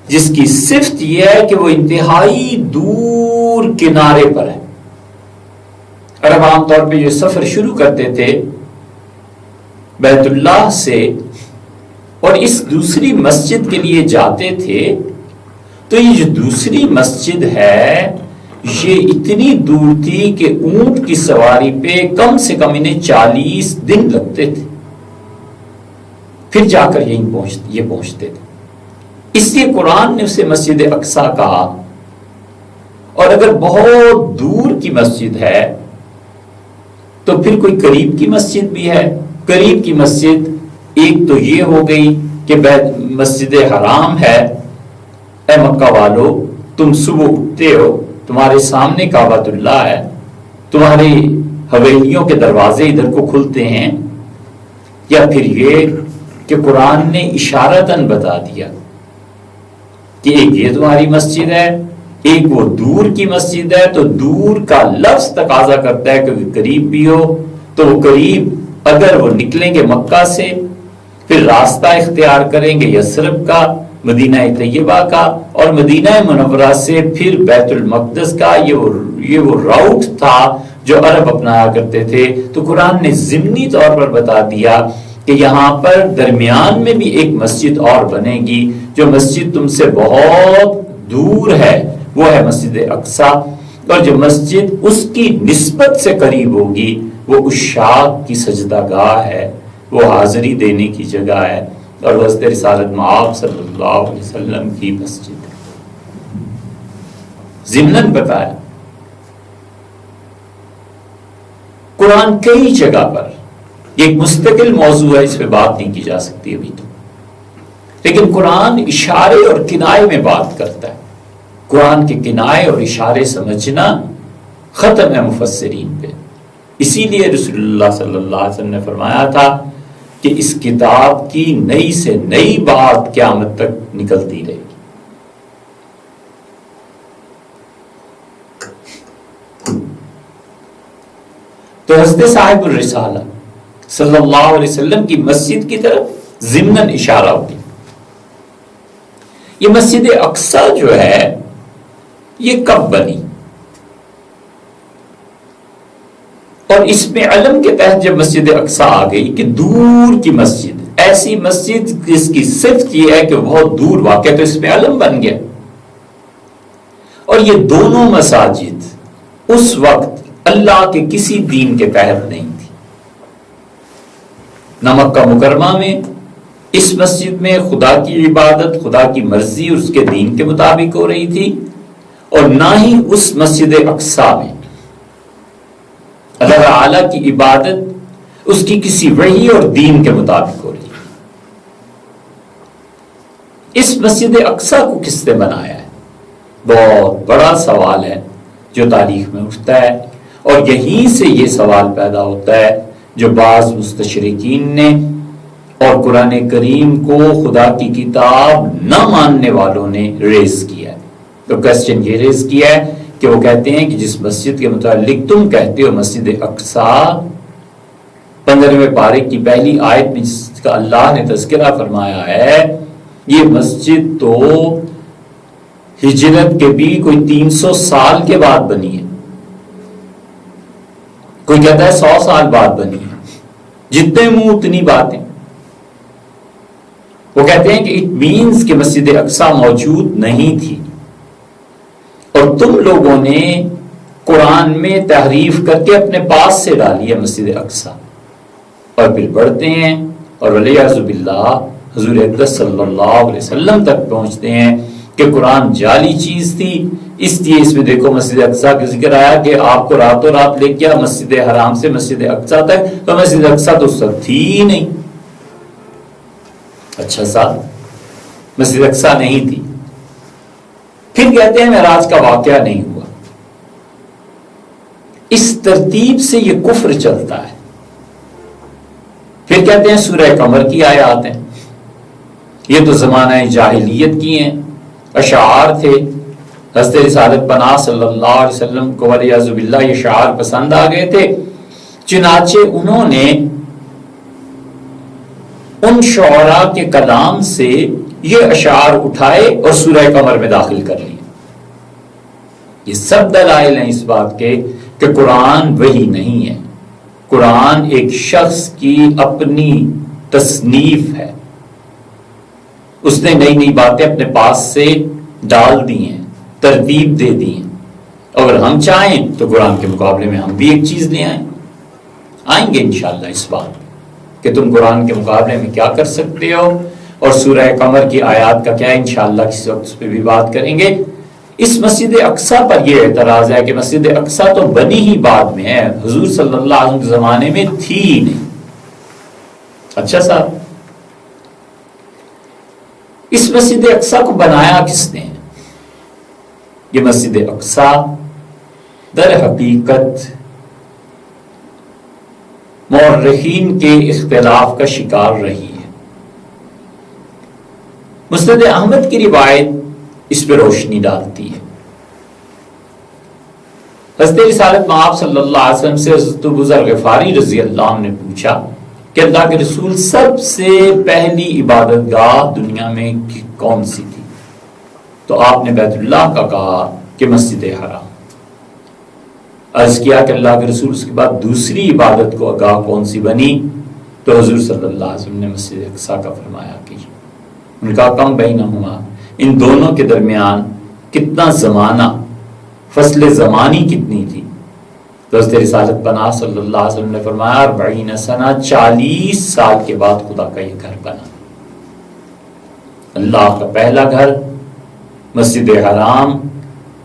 جس کی صفت یہ ہے کہ وہ انتہائی دور کنارے پر ہے۔ عرب عام طور پہ یہ سفر شروع کرتے تھے بیت اللہ سے اور اس دوسری مسجد کے لیے جاتے تھے، تو یہ جو دوسری مسجد ہے یہ اتنی دور تھی کہ اونٹ کی سواری پہ کم سے کم انہیں 40 دن لگتے تھے، پھر جا کر یہ پہنچتے تھے. اس لیے قرآن نے اسے مسجد اقصیٰ کہا. اور اگر بہت دور کی مسجد ہے تو پھر کوئی قریب کی مسجد بھی ہے. قریب کی مسجد ایک تو یہ ہو گئی کہ مسجد حرام ہے. اے مکہ والو، تم صبح اٹھتے ہو، تمہارے سامنے کعبۃ اللہ ہے، تمہاری حویلیوں کے دروازے ادھر کو کھلتے ہیں. یا پھر یہ کہ قرآن نے اشارتاً بتا دیا کہ ایک یہ تمہاری مسجد ہے، ایک وہ دور کی مسجد ہے. تو دور کا لفظ تقاضا کرتا ہے کہ قریب بھی ہو. تو وہ قریب اگر وہ نکلیں گے مکہ سے، پھر راستہ اختیار کریں گے یثرب کا، مدینہ طیبہ کا، اور مدینہ منورہ سے پھر بیت المقدس کا. یہ وہ راؤٹ تھا جو عرب اپنایا کرتے تھے. تو قرآن نے ضمنی طور پر بتا دیا کہ یہاں پر درمیان میں بھی ایک مسجد اور بنے گی. جو مسجد تم سے بہت دور ہے وہ ہے مسجد اقصیٰ. اور جو مسجد اس کی نسبت سے قریب ہوگی وہ عشاق کی سجدہ گاہ ہے، وہ حاضری دینے کی جگہ ہے، اور وہ حضرت رسالت مآب صلی اللہ علیہ وسلم کی مسجد ہے. ضمناً بتایا. قرآن کئی جگہ پر، یہ ایک مستقل موضوع ہے، اس پہ بات نہیں کی جا سکتی ابھی تو، لیکن قرآن اشارے اور کنائے میں بات کرتا ہے. قرآن کے کنائے اور اشارے سمجھنا ختم ہے مفسرین پہ. اسی لیے رسول اللہ صلی اللہ علیہ وسلم نے فرمایا تھا کہ اس کتاب کی نئی سے نئی بات قیامت تک نکلتی رہے گی. تو حضرت صاحب الرسالہ صلی اللہ علیہ وسلم کی مسجد کی طرف ضمناً اشارہ ہوگی. یہ مسجد اقصیٰ جو ہے یہ کب بنی، اور اس میں علم کے تحت جب مسجد اقصیٰ آ گئی کہ دور کی مسجد، ایسی مسجد جس کی صفت یہ ہے کہ بہت دور واقع، تو اس میں علم بن گیا. اور یہ دونوں مساجد اس وقت اللہ کے کسی دین کے تحت نہیں تھی. نہ مکہ مکرمہ میں اس مسجد میں خدا کی عبادت، خدا کی مرضی اور اس کے دین کے مطابق ہو رہی تھی، اور نہ ہی اس مسجد اقصیٰ میں اللہ تعالی کی عبادت اس کی کسی وحی اور دین کے مطابق ہو رہی ہے. اس مسجد اقصیٰ کو کس نے بنایا ہے؟ بہت بڑا سوال ہے جو تاریخ میں اٹھتا ہے، اور یہیں سے یہ سوال پیدا ہوتا ہے جو بعض مستشرقین نے اور قرآن کریم کو خدا کی کتاب نہ ماننے والوں نے ریز کیا ہے. تو کوسچن یہ ریز کیا ہے کہ وہ کہتے ہیں کہ جس مسجد کے متعلق تم کہتے ہو مسجد اقصیٰ، 15ویں پارے کی پہلی آیت میں جس کا اللہ نے تذکرہ فرمایا ہے، یہ مسجد تو ہجرت کے بھی کوئی 300 سال کے بعد بنی ہے، کوئی کہتا ہے 100 سال بعد بنی ہے. جتنے منہ اتنی باتیں. وہ کہتے ہیں کہ اٹ مینز کہ مسجد اقصیٰ موجود نہیں تھی، اور تم لوگوں نے قرآن میں تحریف کر کے اپنے پاس سے ڈالی ہے مسجد اقصیٰ. اور پھر بڑھتے ہیں اور والعیاذ باللہ حضور اقدس صلی اللہ علیہ وسلم تک پہنچتے ہیں کہ قرآن جعلی چیز تھی. اس لیے اس میں دیکھو مسجد اقصیٰ کا ذکر آیا کہ آپ کو راتوں رات لے گیا مسجد حرام سے مسجد اقصیٰ تک، تو مسجد اقصیٰ تو سب تھی ہی نہیں. اچھا صاحب، مسجد اقصیٰ نہیں تھی. پھر کہتے ہیں معراج کا واقعہ نہیں ہوا. اس ترتیب سے یہ کفر چلتا ہے. پھر کہتے ہیں سورہ قمر کی آیات ہیں، یہ تو زمانہ جاہلیت کی ہیں، اشعار تھے. حضرت رسالت پناہ صلی اللہ علیہ وسلم کو والعیاذ باللہ یہ اشعار پسند آ گئے تھے، چنانچہ انہوں نے ان شعراء کے کلام سے یہ اشعار اٹھائے اور سورہ قمر میں داخل کر لیے. یہ سب دلائل ہیں اس بات کے کہ قرآن وحی نہیں ہے. قرآن ایک شخص کی اپنی تصنیف ہے، اس نے نئی نئی باتیں اپنے پاس سے ڈال دی ہیں، ترتیب دے دی ہیں. اگر ہم چاہیں تو قرآن کے مقابلے میں ہم بھی ایک چیز لے آئیں گے انشاءاللہ اس بات کہ تم قرآن کے مقابلے میں کیا کر سکتے ہو، اور سورہ قمر کی آیات کا کیا انشاءاللہ کسی وقت اس پہ بھی بات کریں گے۔ اس مسجد اقصیٰ پر یہ اعتراض ہے کہ مسجد اقصیٰ تو بنی ہی بعد میں ہے، حضور صلی اللہ علیہ وسلم کے زمانے میں تھی ہی نہیں۔ اچھا صاحب، اس مسجد اقصیٰ کو بنایا کس نے؟ یہ مسجد اقصیٰ در حقیقت مورخین کے اختلاف کا شکار رہی ہے۔ مسند احمد کی روایت اس پہ روشنی ڈالتی ہے۔ حضرت رسالت مآب صلی اللہ علیہ وسلم سے حضرت ابو ذر غفاری رضی اللہ عنہ نے پوچھا کہ اللہ کے رسول سب سے پہلی عبادت گاہ دنیا میں کون سی تھی؟ تو آپ نے بیت اللہ کا کہا کہ مسجد حرام۔ عرض کیا کہ اللہ کے رسول اس کے بعد دوسری عبادت کو گاہ کون سی بنی؟ تو حضور صلی اللہ علیہ وسلم نے مسجد اقصیٰ کا فرمایا کہ ان کا کم بینہما، ان دونوں کے درمیان کتنا زمانہ، فصل زمانی کتنی تھی؟ تو حضرت رسالت پناہ صلی اللہ علیہ وسلم نے فرمایا 40 سنہ، 40 سال کے بعد خدا کا یہ گھر بنا۔ اللہ کا پہلا گھر مسجد حرام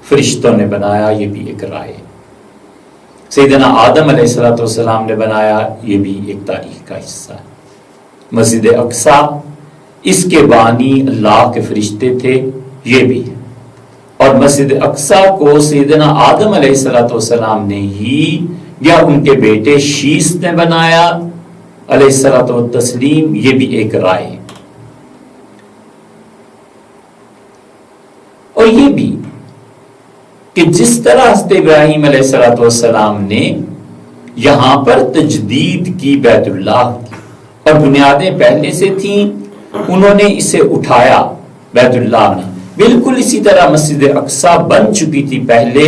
فرشتوں نے بنایا، یہ بھی ایک رائے۔ سیدنا آدم علیہ السلام نے بنایا، یہ بھی ایک تاریخ کا حصہ ہے۔ مسجد اقصیٰ، اس کے بانی اللہ کے فرشتے تھے، یہ بھی ہے۔ اور مسجد اقصیٰ کو سیدنا آدم علیہ السلام نے ہی یا ان کے بیٹے شیس نے بنایا علیہ الصلوۃ والتسلیم، یہ بھی ایک رائے۔ اور یہ بھی کہ جس طرح حضرت ابراہیم علیہ السلام نے یہاں پر تجدید کی بیت اللہ کی، اور بنیادیں پہلے سے تھیں، انہوں نے اسے اٹھایا بیت اللہ میں، بالکل اسی طرح مسجد اقصیٰ بن چکی تھی پہلے،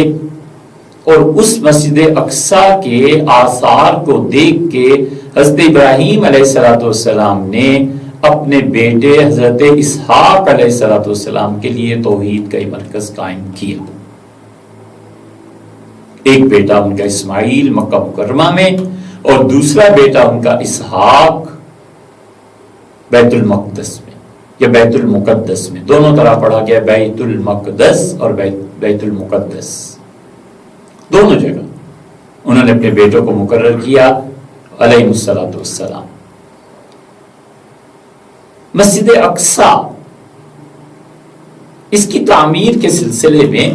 اور اس مسجد اقصیٰ کے آثار کو دیکھ کے حضرت ابراہیم علیہ السلام نے اپنے بیٹے حضرت اسحاق علیہ السلام کے لیے توحید کا مرکز قائم کیا۔ ایک بیٹا ان کا اسماعیل مکہ مکرمہ میں، اور دوسرا بیٹا ان کا اسحاق بیت المقدس میں یا بیت المقدس میں، دونوں طرح پڑھا گیا، بیت المقدس اور بیت المقدس، دونوں جگہ انہوں نے اپنے بیٹوں کو مقرر کیا علیہ السلام۔ مسجد اقصیٰ، اس کی تعمیر کے سلسلے میں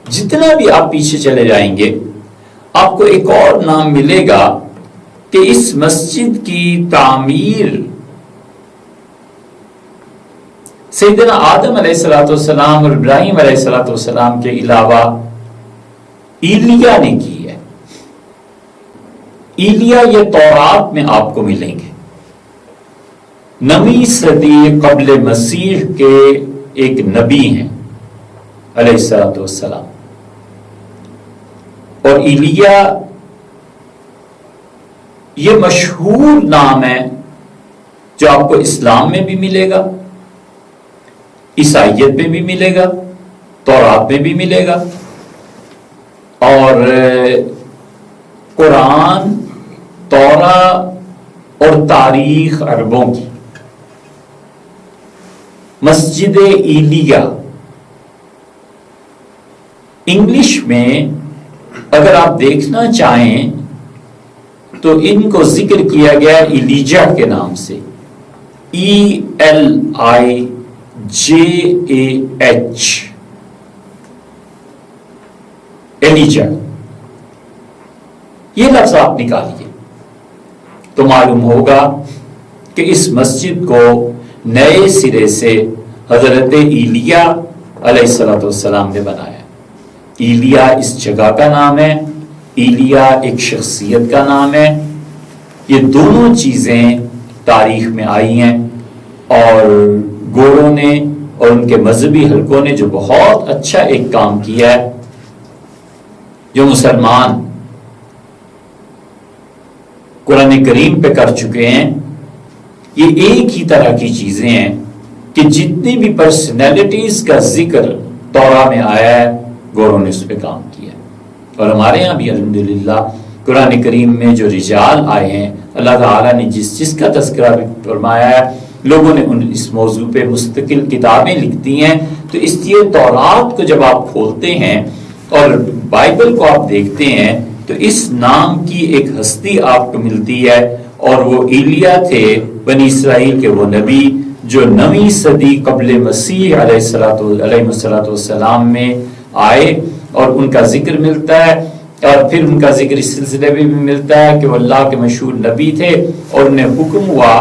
جتنا بھی آپ پیچھے چلے جائیں گے، آپ کو ایک اور نام ملے گا کہ اس مسجد کی تعمیر سیدنا آدم علیہ السلام اور ابراہیم علیہ السلام کے علاوہ ایلیا نے کی ہے۔ ایلیا یہ تورات میں آپ کو ملیں گے، 9ویں صدی قبل مسیح کے ایک نبی ہیں علیہ السلام، اور ایلیا یہ مشہور نام ہے جو آپ کو اسلام میں بھی ملے گا، عیسائیت میں بھی ملے گا، تورات میں بھی ملے گا، اور قرآن، تورات اور تاریخ عربوں کی مسجد ایلیا۔ انگلش میں اگر آپ دیکھنا چاہیں تو ان کو ذکر کیا گیا ایلیجا کے نام سے، ELIJAH، ایلیجا۔ یہ لفظ آپ نکالیے تو معلوم ہوگا کہ اس مسجد کو نئے سرے سے حضرت ایلیا علیہ السلام نے بنایا۔ ایلیا اس جگہ کا نام ہے، ایلیا ایک شخصیت کا نام ہے۔ یہ دونوں چیزیں تاریخ میں آئی ہیں، اور گوروں نے اور ان کے مذہبی حلقوں نے جو بہت اچھا ایک کام کیا ہے، جو مسلمان قرآن کریم پہ کر چکے ہیں، یہ ایک ہی طرح کی چیزیں ہیں کہ جتنی بھی پرسنالٹیز کا ذکر تورا میں آیا ہے، گوروں نے اس پہ کام کیا، اور ہمارے ہاں بھی الحمدللہ قرآن کریم میں جو رجال آئے ہیں اللہ تعالیٰ نے جس کا تذکرہ بھی فرمایا ہے، لوگوں نے اس موضوع پہ مستقل کتابیں لکھتی ہیں. تو اس لیے تورات کو جب آپ کھولتے ہیں اور بائبل کو آپ دیکھتے ہیں تو اس نام کی ایک ہستی آپ کو ملتی ہے، اور وہ ایلیا تھے، بنی اسرائیل کے وہ نبی جو 9ویں صدی قبل مسیح علیہ السلام میں آئے، اور ان کا ذکر ملتا ہے. اور پھر ان کا ذکر اس سلسلے میں بھی ملتا ہے کہ وہ اللہ کے مشہور نبی تھے، اور انہیں حکم ہوا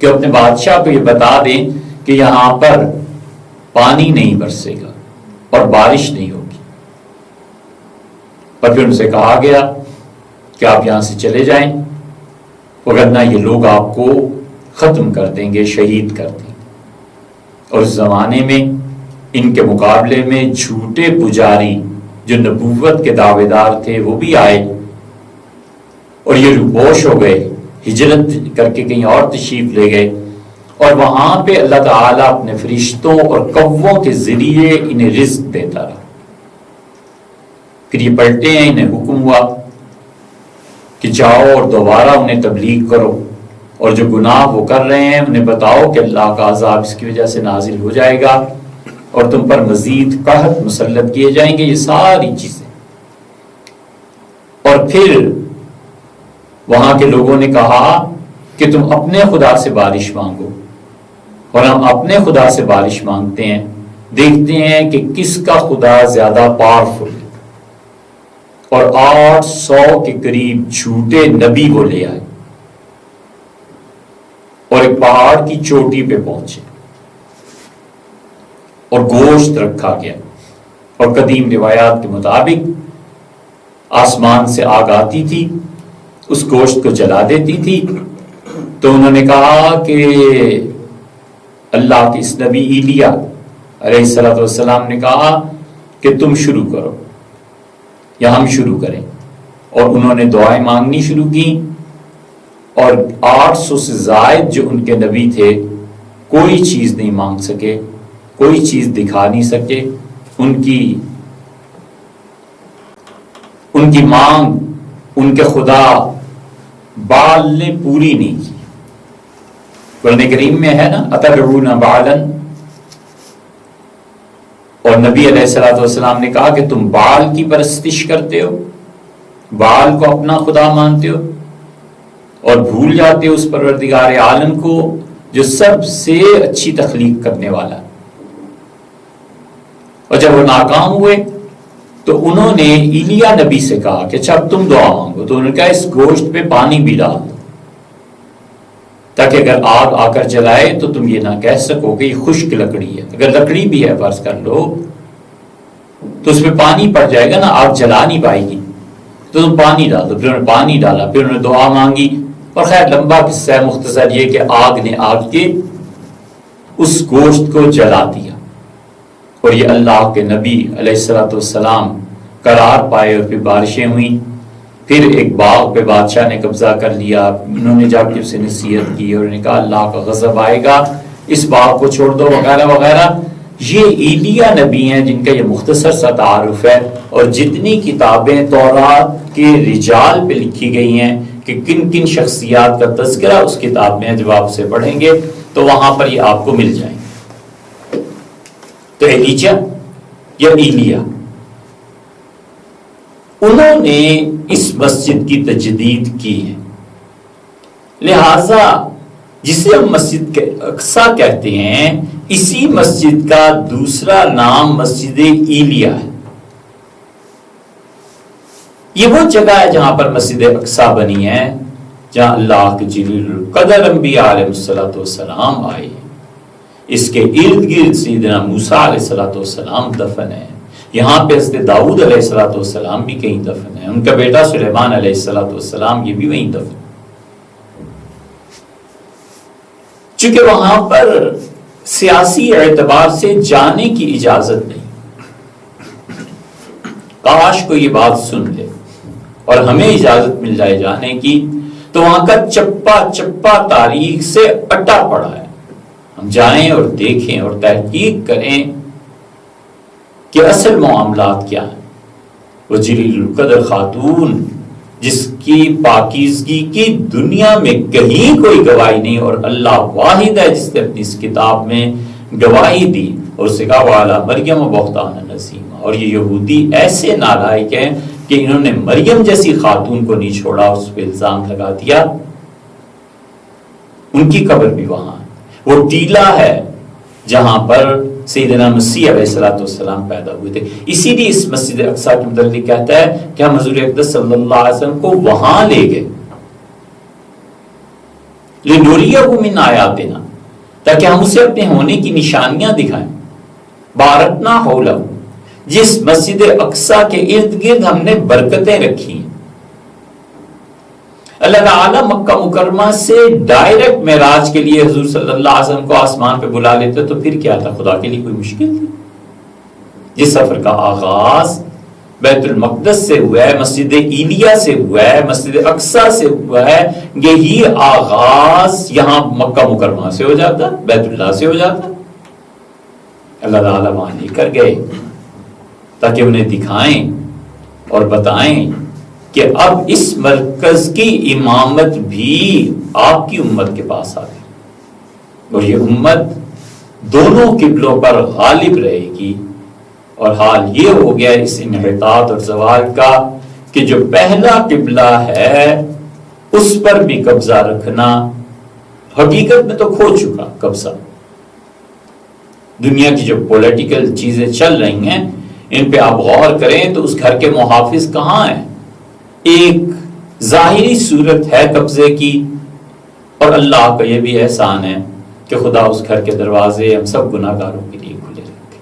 کہ اپنے بادشاہ کو یہ بتا دیں کہ یہاں پر پانی نہیں برسے گا اور بارش نہیں ہوگی. اور پھر ان سے کہا گیا کہ آپ یہاں سے چلے جائیں، وگرنہ یہ لوگ آپ کو ختم کر دیں گے، شہید کر دیں گے. اور اس زمانے میں ان کے مقابلے میں جھوٹے پجاری جو نبوت کے دعوے دار تھے وہ بھی آئے، اور یہ روپوش ہو گئے، ہجرت کر کے کہیں اور تشریف لے گئے. اور وہاں پہ اللہ تعالیٰ اپنے فرشتوں اور کووں کے ذریعے انہیں رزق دیتا رہا. پھر یہ پلٹے ہیں، انہیں حکم ہوا کہ جاؤ اور دوبارہ انہیں تبلیغ کرو، اور جو گناہ وہ کر رہے ہیں انہیں بتاؤ کہ اللہ کا عذاب اس کی وجہ سے نازل ہو جائے گا اور تم پر مزید قحط مسلط کیے جائیں گے. یہ ساری چیزیں. اور پھر وہاں کے لوگوں نے کہا کہ تم اپنے خدا سے بارش مانگو، اور ہم اپنے خدا سے بارش مانگتے ہیں، دیکھتے ہیں کہ کس کا خدا زیادہ پاورفل ہے. اور 800 کے قریب جھوٹے نبی وہ لے آئے اور ایک پہاڑ کی چوٹی پہ پہنچے، اور گوشت رکھا گیا. اور قدیم روایات کے مطابق آسمان سے آگ آتی تھی، اس گوشت کو جلا دیتی تھی. تو انہوں نے کہا کہ اللہ کے اس نبی ایلیا علیہ السلام نے کہا کہ تم شروع کرو یا ہم شروع کریں. اور انہوں نے دعائیں مانگنی شروع کی، اور 800 سے زائد جو ان کے نبی تھے کوئی چیز نہیں مانگ سکے، کوئی چیز دکھا نہیں سکے. ان کی مانگ ان کے خدا بال نے پوری نہیں کی. قرآن کریم میں ہے نا اتدعون بالا، اور نبی علیہ السلام نے کہا کہ تم بال کی پرستش کرتے ہو، بال کو اپنا خدا مانتے ہو، اور بھول جاتے ہو اس پروردگار عالم کو جو سب سے اچھی تخلیق کرنے والا. اور جب وہ ناکام ہوئے تو انہوں نے ایلیا نبی سے کہا کہ اچھا اب تم دعا مانگو. تو انہوں نے کہا اس گوشت پہ پانی بھی ڈال دو تاکہ اگر آگ آ کر جلائے تو تم یہ نہ کہہ سکو کہ یہ خشک لکڑی ہے. اگر لکڑی بھی ہے فرض کر لو تو اس پہ پانی پڑ جائے گا نا، آگ جلا نہیں پائے گی، تو تم پانی ڈال دو. پھر انہوں نے پانی ڈالا، پھر انہوں نے دعا مانگی. اور خیر لمبا قصہ ہے، مختصر یہ کہ آگ نے آگ کے اس گوشت کو جلا دیا. اور یہ اللہ کے نبی علیہ السلام قرار پائے، اور پھر بارشیں ہوئیں. پھر ایک باغ پہ بادشاہ نے قبضہ کر لیا. انہوں نے جا کے اسے نصیحت کی اور انہوں نے کہا اللہ کا غضب آئے گا، اس باغ کو چھوڑ دو وغیرہ وغیرہ. یہ ایلیا نبی ہیں جن کا یہ مختصر سا تعارف ہے. اور جتنی کتابیں تورات کے رجال پہ لکھی گئی ہیں کہ کن کن شخصیات کا تذکرہ اس کتاب میں ہے، جب آپ اسے پڑھیں گے تو وہاں پر یہ آپ کو مل جائیں گے. تو ایلیجا یا ایلیا انہوں نے اس مسجد کی تجدید کی ہے، لہذا جسے ہم مسجد کے اقصی کہتے ہیں اسی مسجد کا دوسرا نام مسجد ایلیا ہے. یہ وہ جگہ ہے جہاں پر مسجد اقصی بنی ہے، جہاں اللہ کے جلیل القدر انبیاء علیہ السلام آئے. اس کے ارد گرد سیدنا موسیٰ علیہ السلام دفن ہے. یہاں پہ حضرت داؤد علیہ السلام بھی کہیں دفن ہے، ان کا بیٹا سلیمان علیہ السلام یہ بھی وہیں دفن. چونکہ وہاں پر سیاسی اعتبار سے جانے کی اجازت نہیں. کاش کو یہ بات سن لے اور ہمیں اجازت مل جائے جانے کی، تو وہاں کا چپا چپا تاریخ سے اٹا پڑا ہے. ہم جائیں اور دیکھیں اور تحقیق کریں کہ اصل معاملات کیا ہیں. وہ جلیل القدر خاتون جس کی پاکیزگی کی دنیا میں کہیں کوئی گواہی نہیں، اور اللہ واحد ہے جس نے اپنی اس کتاب میں گواہی دی اور اسے کہا وَعَلَىٰ مَرْيَمَ بُهْتَانًا عَظِيمًا۔ اور یہ یہودی ایسے نالائق ہیں کہ انہوں نے مریم جیسی خاتون کو نہیں چھوڑا، اس پہ الزام لگا دیا۔ ان کی قبر بھی وہاں ہے، وہ ٹیلا ہے جہاں پر سیدنا مسیح علیہ السلام پیدا ہوئے تھے۔ اسی لیے اس مسجد اقصی کے متعلق کہتا ہے کہ ہم حضور اقدس صلی اللہ علیہ وسلم کو وہاں لے گئے لِنُرِيَهُ مِنْ آیاتنا، تاکہ ہم اسے اپنے ہونے کی نشانیاں دکھائیں۔ بارکنا حولہ، جس مسجد اقصی کے ارد گرد ہم نے برکتیں رکھی ہیں۔ اللہ تعالیٰ مکہ مکرمہ سے ڈائریکٹ معراج کے لیے حضور صلی اللہ علیہ وسلم کو آسمان پہ بلا لیتے تو پھر کیا تھا؟ خدا کے لیے کوئی مشکل تھی؟ جس سفر کا آغاز بیت المقدس سے ہوا ہے، مسجد ایلیا سے ہوا ہے، مسجد اقصی سے ہوا ہے، یہی آغاز یہاں مکہ مکرمہ سے ہو جاتا، بیت اللہ سے ہو جاتا۔ اللہ تعالیٰ وہاں لے کر گئے تاکہ انہیں دکھائیں اور بتائیں کہ اب اس مرکز کی امامت بھی آپ کی امت کے پاس آ گئی، اور یہ امت دونوں قبلوں پر غالب رہے گی۔ اور حال یہ ہو گیا اس انحطاط اور زوال کا کہ جو پہلا قبلہ ہے اس پر بھی قبضہ رکھنا حقیقت میں تو کھو چکا قبضہ۔ دنیا کی جو پولیٹیکل چیزیں چل رہی ہیں ان پہ آپ غور کریں تو اس گھر کے محافظ کہاں ہیں؟ ایک ظاہری صورت ہے قبضے کی، اور اللہ کا یہ بھی احسان ہے کہ خدا اس گھر کے دروازے ہم سب گناہ گاروں کے لیے کھلے رکھے۔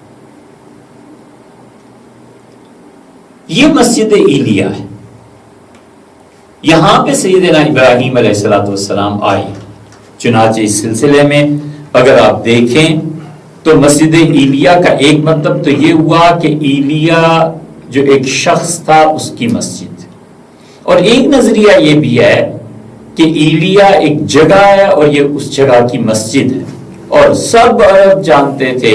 یہ مسجد ایلیا ہے، یہاں پہ سیدنا ابراہیم علیہ السلام آئے۔ چنانچہ اس سلسلے میں اگر آپ دیکھیں تو مسجد ایلیا کا ایک مطلب تو یہ ہوا کہ ایلیا جو ایک شخص تھا اس کی مسجد، اور ایک نظریہ یہ بھی ہے کہ ایلیا ایک جگہ ہے اور یہ اس جگہ کی مسجد ہے، اور سب عرب جانتے تھے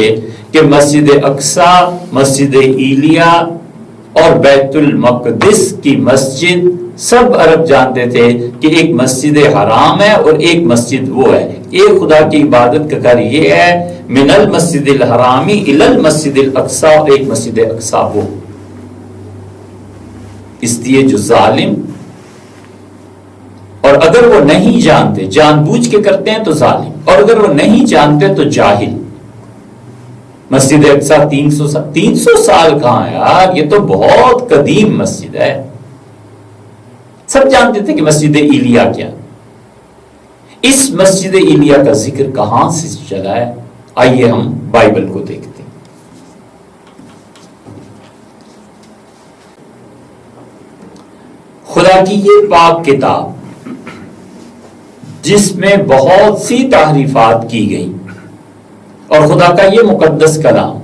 کہ مسجد اقصی، مسجد ایلیا اور بیت المقدس کی مسجد، سب عرب جانتے تھے کہ ایک مسجد حرام ہے اور ایک مسجد وہ ہے۔ ایک خدا کی عبادت کا گھر یہ ہے، من المسجد الحرامی الی المسجد الاقصی، اور ایک مسجد اقصی وہ۔ اس لیے جو ظالم، اور اگر وہ نہیں جانتے، جان بوجھ کے کرتے ہیں تو ظالم، اور اگر وہ نہیں جانتے تو جاہل۔ مسجد اقصی 300 سال کہاں ہے یار، یہ تو بہت قدیم مسجد ہے۔ سب جانتے تھے کہ مسجد ایلیا کیا، اس مسجد ایلیا کا ذکر کہاں سے چلا ہے؟ آئیے ہم بائبل کو دیکھتے ہیں۔ خدا کی یہ پاک کتاب جس میں بہت سی تحریفات کی گئی، اور خدا کا یہ مقدس کلام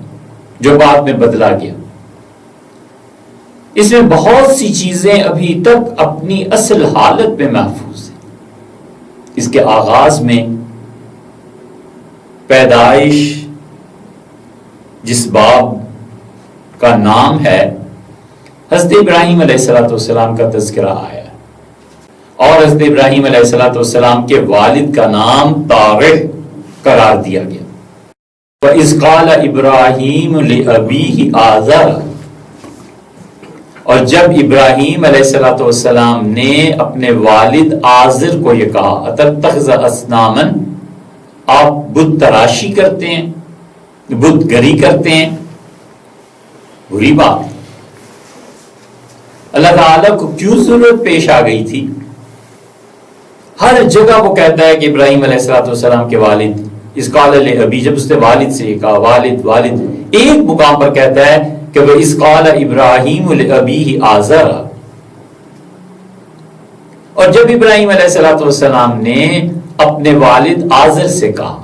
جو بعد میں بدلا گیا، اس میں بہت سی چیزیں ابھی تک اپنی اصل حالت میں محفوظ ہیں۔ اس کے آغاز میں پیدائش جس باب کا نام ہے، حضرت ابراہیم علیہ السلام کا تذکرہ آیا، اور حضرت ابراہیم علیہ السلام کے والد کا نام طارح قرار دیا گیا۔ وَإِذْ قَالَ إِبْرَاهِيمُ لِأَبِيهِ آزَرَ، اور جب ابراہیم علیہ السلام نے اپنے والد آزر کو یہ کہا، أَتَتَّخِذُ أَصْنَامًا، آپ بت تراشی کرتے ہیں، بت گری کرتے ہیں، بری بات۔ اللہ تعالیٰ کو کیوں ضرورت پیش آ گئی تھی؟ ہر جگہ وہ کہتا ہے کہ ابراہیم علیہ السلام کے والد، اس قال لأبی، جب اس نے والد سے کہا والد والد، ایک مقام پر کہتا ہے کہ وہ اس قال ابراہیم لأبیہ آزر، اور جب ابراہیم علیہ السلام نے اپنے والد آزر سے کہا،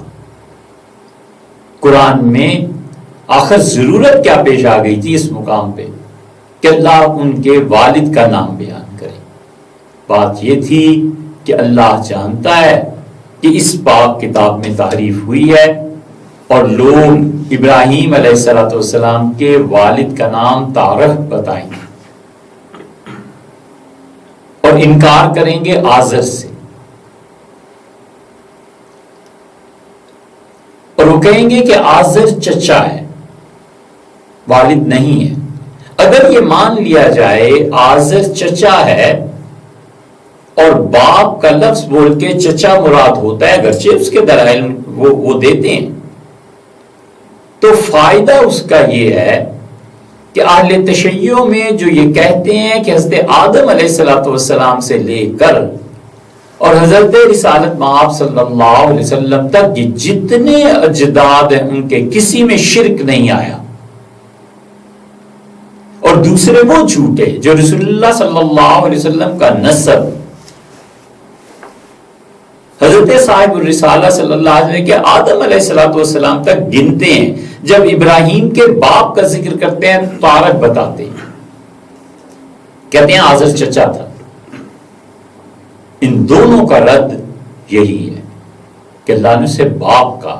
قرآن میں آخر ضرورت کیا پیش آ گئی تھی اس مقام پہ کہ اللہ ان کے والد کا نام بیان کرے؟ بات یہ تھی کہ اللہ جانتا ہے کہ اس پاک کتاب میں تحریف ہوئی ہے، اور لوگ ابراہیم علیہ السلام کے والد کا نام طارح بتائیں گے، اور اور انکار کریں گے آزر سے، اور وہ کہیں گے کہ آزر چچا ہے، والد نہیں ہے۔ اگر یہ مان لیا جائے آزر چچا ہے اور باپ کا لفظ بول کے چچا مراد ہوتا ہے، اگرچہ اس کے دلائل وہ دیتے ہیں، تو فائدہ اس کا یہ ہے کہ اہل تشیع میں جو یہ کہتے ہیں کہ حضرت آدم علیہ السلام سے لے کر اور حضرت رسالت مآب صلی اللہ علیہ وسلم تک یہ جتنے اجداد ہیں ان کے کسی میں شرک نہیں آیا، اور دوسرے وہ جھوٹے جو رسول اللہ صلی اللہ علیہ وسلم کا نسب حضرت صاحب الرسالہ صلی اللہ علیہ وسلم کے آدم علیہ السلام تک گنتے ہیں۔ جب ابراہیم کے باپ کا ذکر کرتے ہیں تو تارک بتاتے ہیں، کہتے ہیں آزر چچا تھا۔ ان دونوں کا رد یہی ہے کہ اللہ نے اسے باپ کا،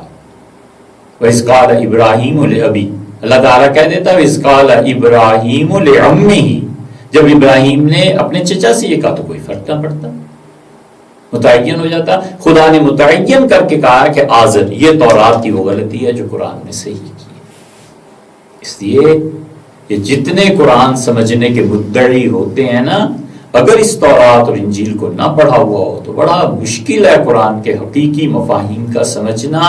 وَإِذْ قَالَ إِبْرَاهِيمُ لِأَبِيهِ، اللہ تعالیٰ کہہ دیتا ہے وَإِذْ قَالَ إِبْرَاهِيمُ لِعَمِّهِ، جب ابراہیم نے اپنے چچا سے یہ کہا تو کوئی فرق نہ پڑتا، متعین ہو جاتا۔ خدا نے متعین کر کے کہا کہ آزر، یہ تورات کی وہ غلطی ہے جو قرآن میں صحیح کی ہے۔ اس لیے یہ جتنے قرآن سمجھنے کے مدعی ہوتے ہیں نا، اگر اس تورات اور انجیل کو نہ پڑھا ہوا ہو تو بڑا مشکل ہے قرآن کے حقیقی مفاہیم کا سمجھنا۔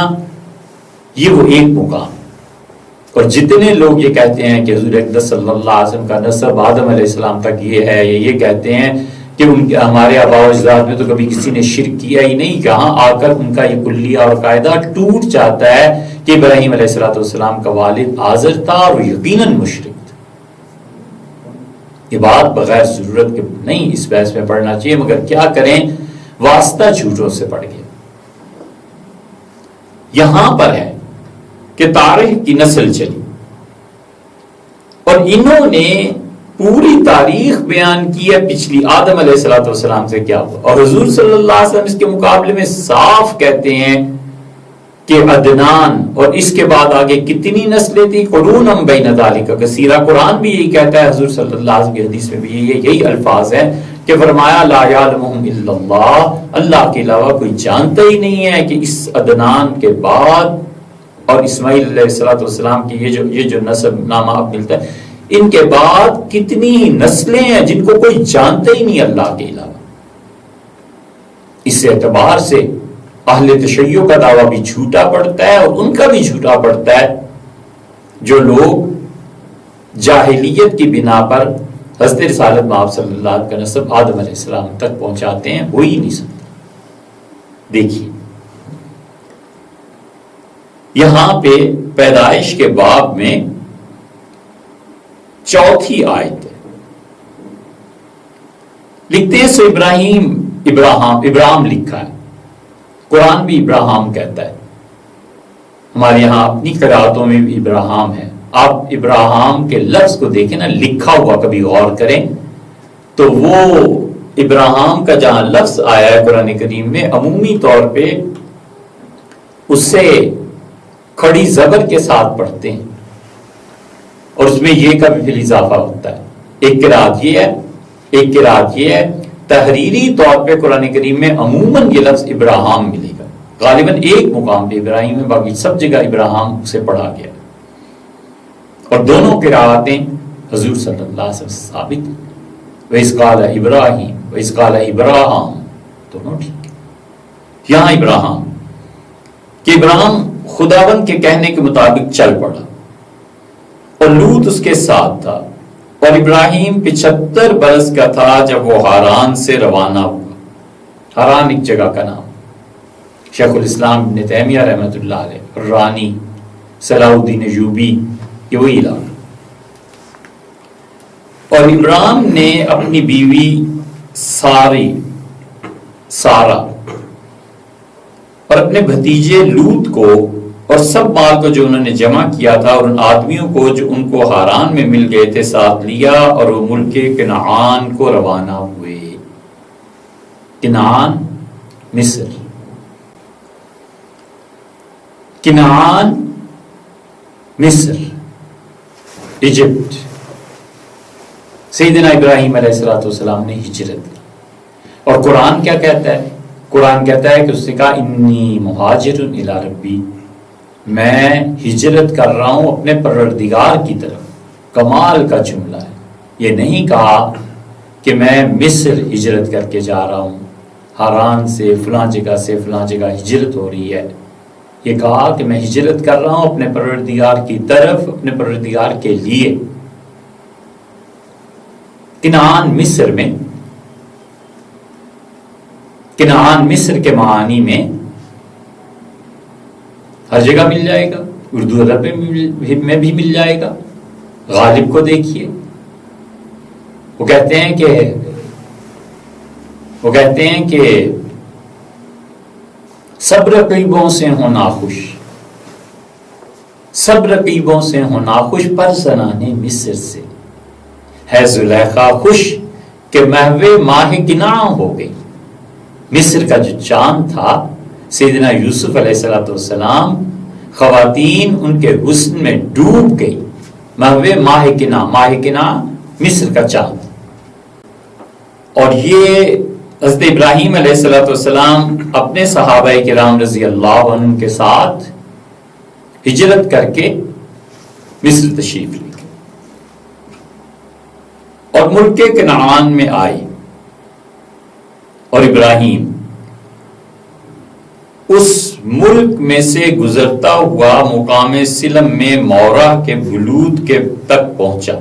یہ وہ ایک مقام، اور جتنے لوگ یہ کہتے ہیں کہ حضور اقدس صلی اللہ علیہ وسلم کا نسب آدم علیہ السلام تک یہ ہے، یہ کہتے ہیں کہ ہمارے آباء و اجداد میں تو کبھی کسی نے شرک کیا ہی نہیں، کہاں آ کر ان کا یہ کلیہ اور قاعدہ ٹوٹ جاتا ہے کہ ابراہیم علیہ السلام کا والد آزر تھا اور وہ یقیناً مشرک تھا۔ یہ بات بغیر ضرورت کے نہیں اس بحث میں پڑھنا چاہیے، مگر کیا کریں، واسطہ جھوٹوں سے پڑ گیا۔ یہاں پر ہے کہ تاریخ کی نسل چلی اور انہوں نے پوری تاریخ بیان کی ہے پچھلی، آدم علیہ السلام سے کیا ہوا، اور حضور صلی اللہ علیہ وسلم اس کے مقابلے میں صاف کہتے ہیں کہ عدنان اور اس کے بعد آگے کتنی نسلیں تھی، قرونم بین ذالک کثیرہ۔ قرآن بھی یہی کہتا ہے، حضور صلی اللہ علیہ وسلم کی حدیث میں بھی یہی الفاظ ہیں کہ فرمایا لا یعلمہم الا اللہ، اللہ کے علاوہ کوئی جانتا ہی نہیں ہے کہ اس عدنان کے بعد اور اسماعیل علیہ السلام کی یہ جو نسب نامہ اب ملتا ہے، ان کے بعد کتنی نسلیں ہیں جن کو کوئی جانتا ہی نہیں اللہ کے علاوہ۔ اس اعتبار سے اہل تشیع کا دعویٰ بھی جھوٹا پڑتا ہے اور ان کا بھی جھوٹا پڑتا ہے جو لوگ جاہلیت کی بنا پر حضرت رسالت مآب صلی اللہ علیہ وسلم کا نسب آدم علیہ السلام تک پہنچاتے ہیں، ہو ہی نہیں سکتا۔ دیکھیے یہاں پہ پیدائش کے باب میں چوتھی آیت ہے، لکھتے ہیں سو ابراہم لکھا ہے، قرآن بھی ابراہم کہتا ہے، ہمارے یہاں اپنی قرآتوں میں بھی ابراہم ہے۔ آپ ابراہم کے لفظ کو دیکھیں نا، لکھا ہوا کبھی غور کریں تو وہ ابراہم کا جہاں لفظ آیا ہے قرآن کریم میں، عمومی طور پہ اس سے کھڑی زبر کے ساتھ پڑھتے ہیں اور اس میں یہ کا بھی پھر اضافہ ہوتا ہے۔ ایک قرات یہ ہے، ایک قرات یہ ہے، تحریری طور پہ قرآن کریم میں عموماً یہ لفظ ابراہم ملے گا، غالباً ایک مقام پہ ابراہیم ہے، باقی سب جگہ ابراہم سے پڑھا گیا، اور دونوں قراتیں حضور صلی اللہ علیہ وسلم سے ثابت ہیں۔ وَإِذْ قَالَ إِبْرَاهِيمُ وَإِذْ قَالَ إِبْرَاهَامُ، دونوں ٹھیک ہے۔ یہاں ابراہم کہ ابراہم خداوند کے کہنے کے مطابق چل پڑا اور لوط اس کے ساتھ تھا، اور ابراہیم 75 برس کا تھا جب وہ ہاران سے روانہ ہوا۔ ہاران ایک جگہ کا نام، شیخ الاسلام ابن تیمیہ رحمۃ اللہ علیہ، رانی صلاح الدین ایوبی، یہ وہی علاقہ۔ اور ابراہیم نے اپنی بیوی سارا اور اپنے بھتیجے لوط کو اور سب مال کو جو انہوں نے جمع کیا تھا اور ان آدمیوں کو جو ان کو ہاران میں مل گئے تھے ساتھ لیا، اور وہ ملک کنعان کو روانہ ہوئے۔ کنعان مصر، کنعان مصر، ایجپٹ۔ سیدنا ابراہیم علیہ السلام نے ہجرت کی اور قرآن کیا کہتا ہے؟ قرآن کہتا ہے کہ اس نے کہا انی مہاجر الی ربی، میں ہجرت کر رہا ہوں اپنے پروردگار کی طرف۔ کمال کا جملہ ہے۔ یہ نہیں کہا کہ میں مصر ہجرت کر کے جا رہا ہوں، ہاران سے فلاں جگہ سے فلاں جگہ ہجرت ہو رہی ہے۔ یہ کہا کہ میں ہجرت کر رہا ہوں اپنے پروردگار کی طرف، اپنے پروردگار کے لیے۔ کنعان مصر میں، کنعان مصر کے معانی میں ہر جگہ مل جائے گا، اردو ادب میں بھی مل جائے گا۔ غالب کو دیکھیے، وہ کہتے ہیں کہ سب رقیبوں سے ہوں ناخوش، سب رقیبوں سے ہوں ناخوش، پر زنانے مصر سے ہے زلیخا خوش کہ محو ماہ کنعان ہو گئی۔ مصر کا جو چاند تھا سیدنا یوسف علیہ السلام، خواتین ان کے حسن میں ڈوب گئی۔ محو ماہ کنعان، ماہ کنعان مصر کا چاند۔ اور یہ حضرت ابراہیم علیہ السلام اپنے صحابہ کرام رضی اللہ عنہ کے ساتھ ہجرت کر کے مصر تشریف لے گئے اور ملک کنعان میں آئے، اور ابراہیم اس ملک میں سے گزرتا ہوا مقام سلم میں مورہ کے بلود کے تک پہنچا۔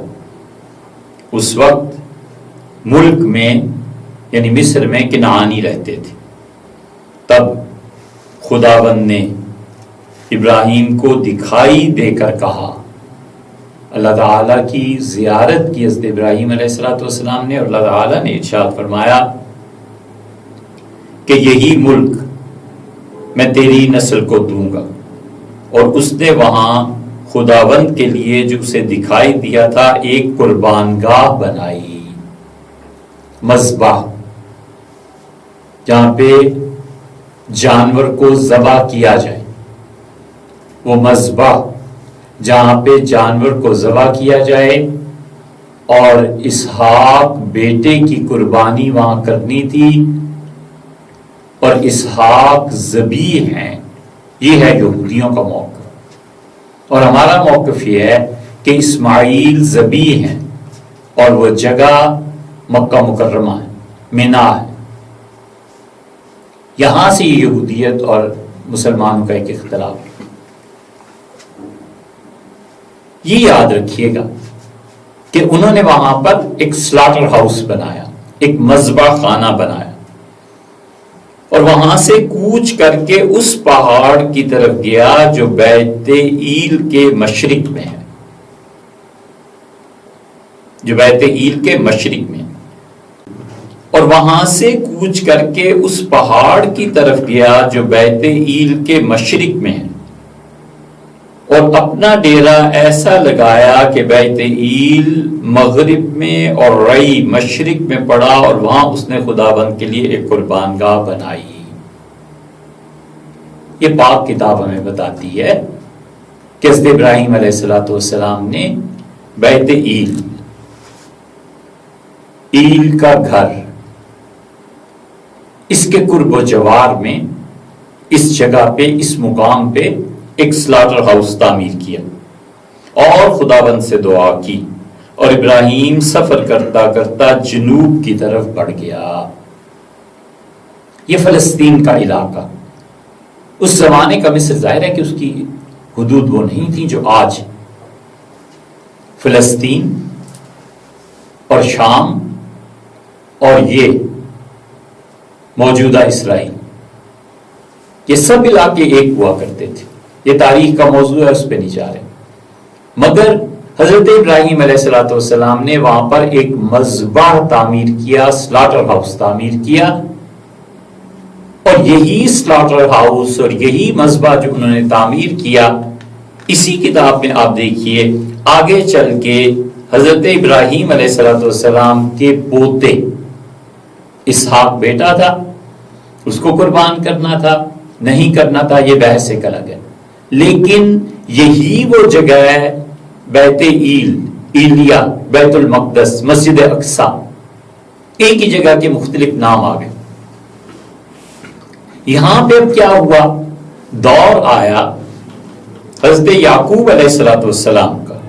اس وقت ملک میں یعنی مصر میں کنعانی رہتے تھے۔ تب خداوند نے ابراہیم کو دکھائی دے کر کہا، اللہ تعالیٰ کی زیارت کی حضرت ابراہیم علیہ السلام نے، اور اللہ تعالیٰ نے ارشاد فرمایا کہ یہی ملک میں تیری نسل کو دوں گا۔ اور اس نے وہاں خداوند کے لیے جو اسے دکھائی دیا تھا ایک قربان گاہ بنائی، مذبح، جہاں پہ جانور کو ذبح کیا جائے۔ وہ مذبح جہاں پہ جانور کو ذبح کیا جائے، اور اسحاق بیٹے کی قربانی وہاں کرنی تھی، اور اسحاق ذبیح ہیں۔ یہ ہے یہودیوں کا موقف، اور ہمارا موقف یہ ہے کہ اسماعیل ذبیح ہیں، اور وہ جگہ مکہ مکرمہ ہے، مینا ہے۔ یہاں سے یہودیت اور مسلمانوں کا ایک اختلاف ہے۔ یہ یاد رکھیے گا کہ انہوں نے وہاں پر ایک سلاٹر ہاؤس بنایا، ایک مذبح خانہ بنایا، اور وہاں سے کوچ کر کے اس پہاڑ کی طرف گیا جو بیت ایل کے مشرق میں ہے، جو بیت ایل کے مشرق میں، اور وہاں سے کوچ کر کے اس پہاڑ کی طرف گیا جو بیت ایل کے مشرق میں ہے، اور اپنا ڈیرا ایسا لگایا کہ بیت ایل مغرب میں اور رئی مشرق میں پڑا، اور وہاں اس نے خداوند کے لیے ایک قربان گاہ بنائی۔ یہ پاک کتاب ہمیں بتاتی ہے کہ حضرت ابراہیم علیہ السلام نے بیت ایل کا گھر اس کے قرب و جوار میں، اس جگہ پہ، اس مقام پہ ایک سلاٹر ہاؤس تعمیر کیا، اور خداوند سے دعا کی، اور ابراہیم سفر کرتا کرتا جنوب کی طرف بڑھ گیا۔ یہ فلسطین کا علاقہ، اس زمانے کا مصر، ظاہر ہے کہ اس کی حدود وہ نہیں تھی جو آج۔ فلسطین اور شام اور یہ موجودہ اسرائیل، یہ سب علاقے ایک ہوا کرتے تھے۔ یہ تاریخ کا موضوع ہے، اس پہ نہیں جا رہے، مگر حضرت ابراہیم علیہ السلام نے وہاں پر ایک مذبح تعمیر کیا، سلاٹر ہاؤس تعمیر کیا، اور یہی سلاٹر ہاؤس اور یہی مذبح جو انہوں نے تعمیر کیا، اسی کتاب میں آپ دیکھیے آگے چل کے حضرت ابراہیم علیہ السلام کے پوتے، اسحاق بیٹا تھا، اس کو قربان کرنا تھا نہیں کرنا تھا، یہ بحث ایک الگ ہے، لیکن یہی وہ جگہ ہے بیت ایل، ایلیا، بیت المقدس، مسجد اقصی، ایک ہی جگہ کے مختلف نام آ گئے۔ یہاں پہ اب کیا ہوا، دور آیا حضرت یعقوب علیہ السلام کا،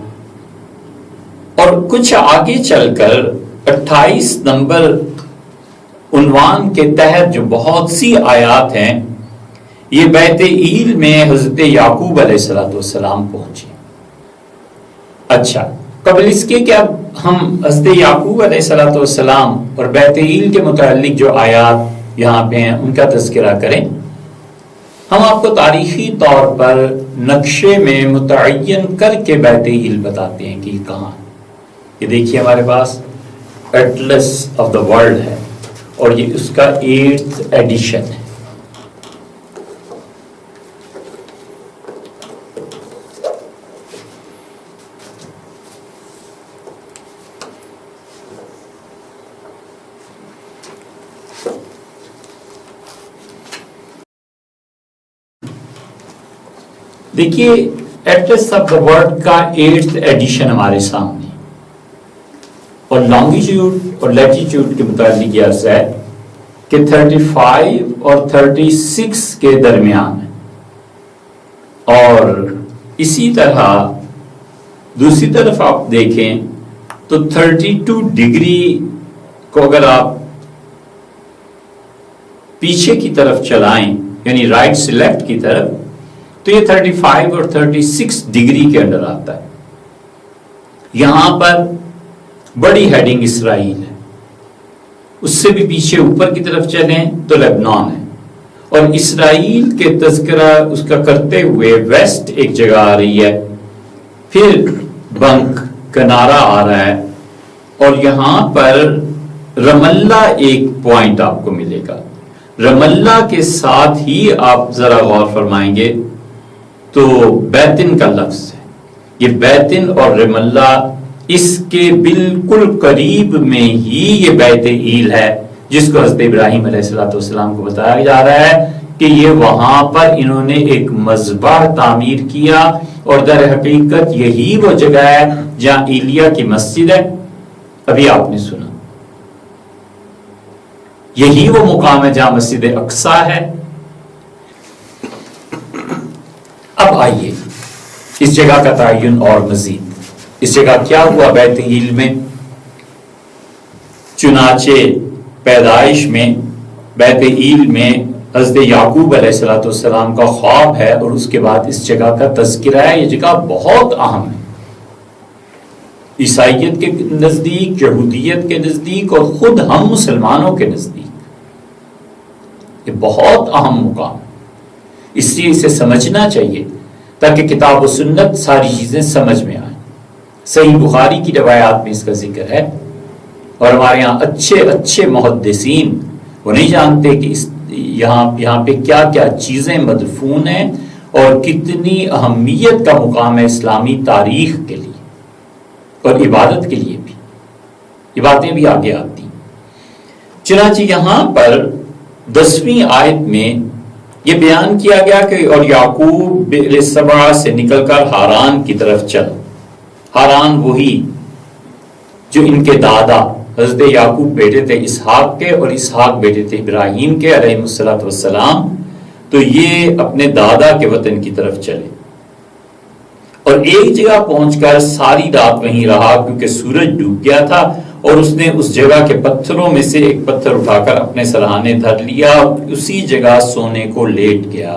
اور کچھ آگے چل کر 28 نمبر عنوان کے تحت جو بہت سی آیات ہیں، یہ بیت ایل میں حضرت یعقوب علیہ السلام پہنچے۔ اچھا، قبل اس کے کیا ہم حضرت یعقوب علیہ السلام اور بیت ایل کے متعلق جو آیات یہاں پہ ہیں ان کا تذکرہ کریں؟ ہم آپ کو تاریخی طور پر نقشے میں متعین کر کے بیت ایل بتاتے ہیں کہ یہ کہاں ہے۔ یہ دیکھیے ہمارے پاس ایٹلس آف دا ورلڈ ہے، اور یہ اس کا 8th ایڈیشن ہے۔ دیکھیے ایٹلس آف دا ورلڈ کا 8th ایڈیشن ہمارے سامنے، اور لانگیٹیوڈ اور لیٹیٹیوڈ کے متعلق یہ عرض ہے کہ 35 اور 36 کے درمیان ہے، اور اسی طرح دوسری طرف آپ دیکھیں تو 32 ڈگری کو اگر آپ پیچھے کی طرف چلائیں، یعنی رائٹ سے لیفٹ کی طرف، تو یہ 35 اور 36 ڈگری کے اندر آتا ہے۔ یہاں پر بڑی ہیڈنگ اسرائیل ہے، اس سے بھی پیچھے اوپر کی طرف چلیں تو لبنان ہے، اور اسرائیل کے تذکرہ اس کا کرتے ہوئے ویسٹ ایک جگہ آ رہی ہے، پھر بنک کنارہ آ رہا ہے، اور یہاں پر رم اللہ ایک پوائنٹ آپ کو ملے گا۔ رم اللہ کے ساتھ ہی آپ ذرا غور فرمائیں گے تو بیتن کا لفظ ہے، یہ بیتن اور رم اللہ اس کے بالکل قریب میں ہی یہ بیت ایل ہے، جس کو حضرت ابراہیم علیہ السلام کو بتایا جا رہا ہے کہ یہ وہاں پر انہوں نے ایک مذبح تعمیر کیا، اور در حقیقت یہی وہ جگہ ہے جہاں ایلیا کی مسجد ہے، ابھی آپ نے سنا، یہی وہ مقام ہے جہاں مسجد اقصی ہے۔ اب آئیے اس جگہ کا تعین اور مزید، اس جگہ کیا ہوا بیت ایل میں؟ چنانچہ پیدائش میں بیت ایل میں حضرت یعقوب علیہ السلام کا خواب ہے، اور اس کے بعد اس جگہ کا تذکرہ ہے۔ یہ جگہ بہت اہم ہے عیسائیت کے نزدیک، یہودیت کے نزدیک، اور خود ہم مسلمانوں کے نزدیک یہ بہت اہم مقام ہے، اس لیے اسے سمجھنا چاہیے تاکہ کتاب و سنت ساری چیزیں سمجھ میں آئیں۔ صحیح بخاری کی روایات میں اس کا ذکر ہے، اور ہمارے یہاں اچھے اچھے محدثین وہ نہیں جانتے کہ یہاں پہ کیا کیا چیزیں مدفون ہیں اور کتنی اہمیت کا مقام ہے اسلامی تاریخ کے لیے اور عبادت کے لیے بھی، یہ باتیں بھی آگے آتی ہیں۔ چنانچہ یہاں پر 10ویں آیت میں یہ بیان کیا گیا کہ اور یعقوب بئر سبع سے نکل کر ہاران کی طرف چل۔ ہاران وہی جو ان کے دادا حضرت یعقوب بیٹے تھے اسحاق کے، اور اسحاق بیٹے تھے ابراہیم کے علیہ السلام، تو یہ اپنے دادا کے وطن کی طرف چلے، اور ایک جگہ پہنچ کر ساری رات وہیں رہا کیونکہ سورج ڈوب گیا تھا، اور اس نے اس جگہ کے پتھروں میں سے ایک پتھر اٹھا کر اپنے سرہانے دھر لیا، اسی جگہ سونے کو لیٹ گیا،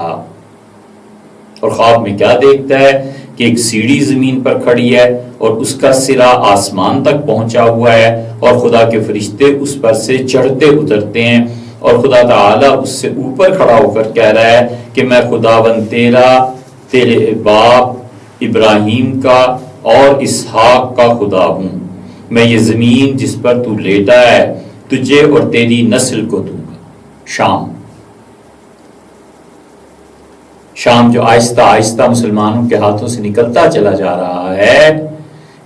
اور خواب میں کیا دیکھتا ہے کہ ایک سیڑھی زمین پر کھڑی ہے، اور اس کا سرا آسمان تک پہنچا ہوا ہے، اور خدا کے فرشتے اس پر سے چڑھتے اترتے ہیں، اور خدا تعالیٰ اس سے اوپر کھڑا ہو کر کہہ رہا ہے کہ میں خداوند تیرا، تیرے باپ ابراہیم کا اور اسحاق کا خدا ہوں، میں یہ زمین جس پر تو لیٹا ہے تجھے اور تیری نسل کو دوں گا۔ شام جو آہستہ آہستہ مسلمانوں کے ہاتھوں سے نکلتا چلا جا رہا ہے،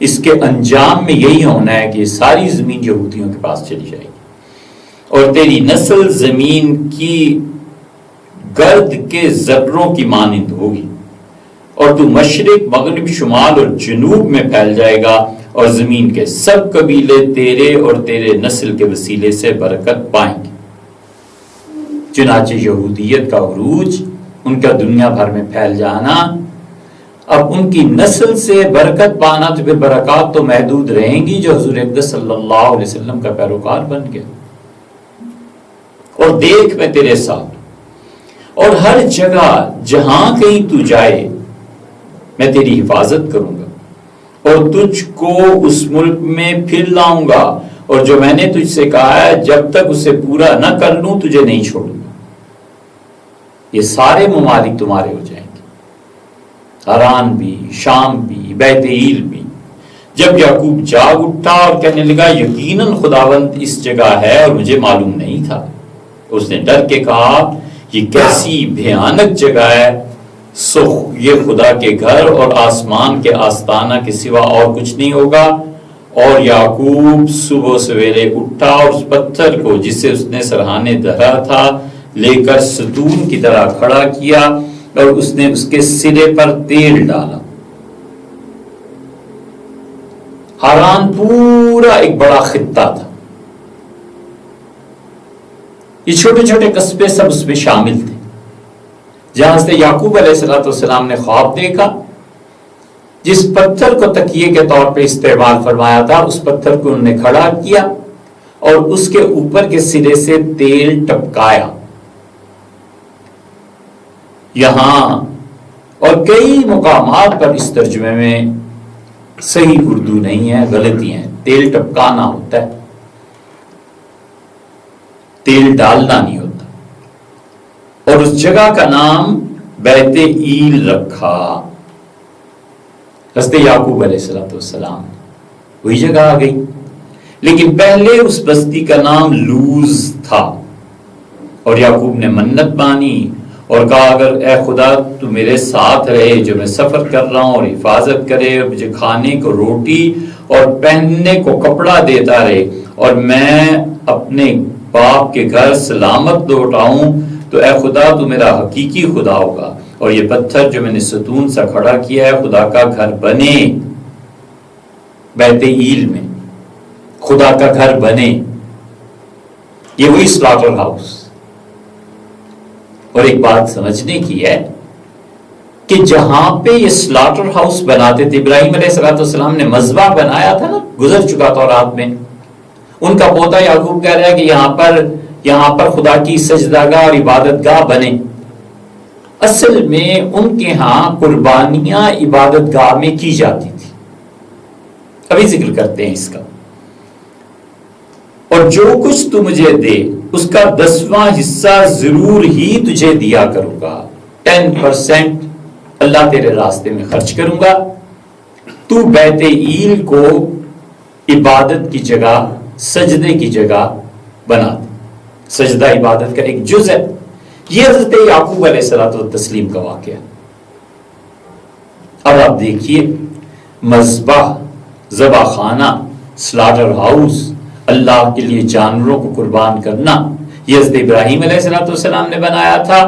اس کے انجام میں یہی ہونا ہے کہ یہ ساری زمین یہودیوں کے پاس چلی جائے گی، اور تیری نسل زمین کی گرد کے ذروں کی مانند ہوگی، اور تو مشرق، مغرب، شمال اور جنوب میں پھیل جائے گا، اور زمین کے سب قبیلے تیرے اور تیرے نسل کے وسیلے سے برکت پائیں گے۔ چنانچہ یہودیت کا عروج، ان کا دنیا بھر میں پھیل جانا، اب ان کی نسل سے برکت پانا، تو پھر برکات تو محدود رہیں گی جو حضور اقدس صلی اللہ علیہ وسلم کا پیروکار بن گیا۔ اور دیکھ میں تیرے ساتھ، اور ہر جگہ جہاں کہیں تو جائے میں تیری حفاظت کروں گا، اور تجھ کو اس ملک میں پھر لاؤں گا، اور جو میں نے تجھ سے کہا ہے جب تک اسے پورا نہ کر لوں تجھے نہیں چھوڑوں گا۔ یہ سارے ممالک تمہارے ہو جائیں گے، حران بھی، شام بھی، بیت ایل بھی۔ جب یعقوب جاگ اٹھا اور کہنے لگا یقیناً خداوند اس جگہ ہے اور مجھے معلوم نہیں تھا، اس نے ڈر کے کہا یہ کیسی بھیانک جگہ ہے، سو یہ خدا کے گھر اور آسمان کے آستانہ کے سوا اور کچھ نہیں ہوگا۔ اور یعقوب صبح سویرے اٹھا اور اس پتھر کو جسے اس نے سرہانے دھرا تھا لے کر ستون کی طرح کھڑا کیا، اور اس نے اس کے سرے پر تیل ڈالا۔ حران پورا ایک بڑا خطہ تھا، یہ چھوٹے چھوٹے قصبے سب اس میں شامل تھے، جہاں سے یعقوب علیہ السلام نے خواب دیکھا، جس پتھر کو تکیے کے طور پہ استعمال فرمایا تھا اس پتھر کو انہوں نے کھڑا کیا اور اس کے اوپر کے سرے سے تیل ٹپکایا۔ یہاں اور کئی مقامات پر اس ترجمے میں صحیح اردو نہیں ہے، غلطی ہے، تیل ٹپکانا ہوتا ہے، تیل ڈالنا نہیں ہوتا۔ اور اس جگہ کا نام بیت ایل رکھا۔ حضرت یعقوب علیہ السلام وہی جگہ آ گئی، لیکن پہلے اس بستی کا نام لوز تھا، اور یعقوب نے منت مانی اور کہا اگر اے خدا تو میرے ساتھ رہے جو میں سفر کر رہا ہوں، اور حفاظت کرے، اور مجھے کھانے کو روٹی اور پہننے کو کپڑا دیتا رہے، اور میں اپنے باپ کے گھر سلامت لوٹ آؤں، تو اے خدا تو میرا حقیقی خدا ہوگا، اور یہ پتھر جو میں نے ستون سا کھڑا کیا ہے خدا کا گھر بنے، بیت ایل میں خدا کا گھر بنے۔ یہ وہی سلاٹر ہاؤس۔ اور ایک بات سمجھنے کی ہے کہ جہاں پہ یہ سلاٹر ہاؤس بناتے تھے، ابراہیم علیہ السلام نے مذبح بنایا تھا نا، گزر چکا تورات میں، ان کا پوتا یعقوب کہہ رہا ہے کہ یہاں پر خدا کی سجدہ گاہ اور عبادت گاہ بنے۔ اصل میں ان کے ہاں قربانیاں عبادت گاہ میں کی جاتی تھی، ابھی ذکر کرتے ہیں اس کا۔ اور جو کچھ تو مجھے دے اس کا 10واں حصہ ضرور ہی تجھے دیا کروں گا، 10% اللہ تیرے راستے میں خرچ کروں گا۔ تو بیت ایل کو عبادت کی جگہ، سجدے کی جگہ بنا دے، سجدہ عبادت کا ایک جز ہے۔ یہ حضرت یعقوب علیہ الصلوۃ والتسلیم کا واقعہ۔ اب آپ دیکھیے، مذبح، ذبح خانہ، سلاٹر ہاؤس، اللہ کے لیے جانوروں کو قربان کرنا، یہ حضرت ابراہیم علیہ السلام نے بنایا تھا۔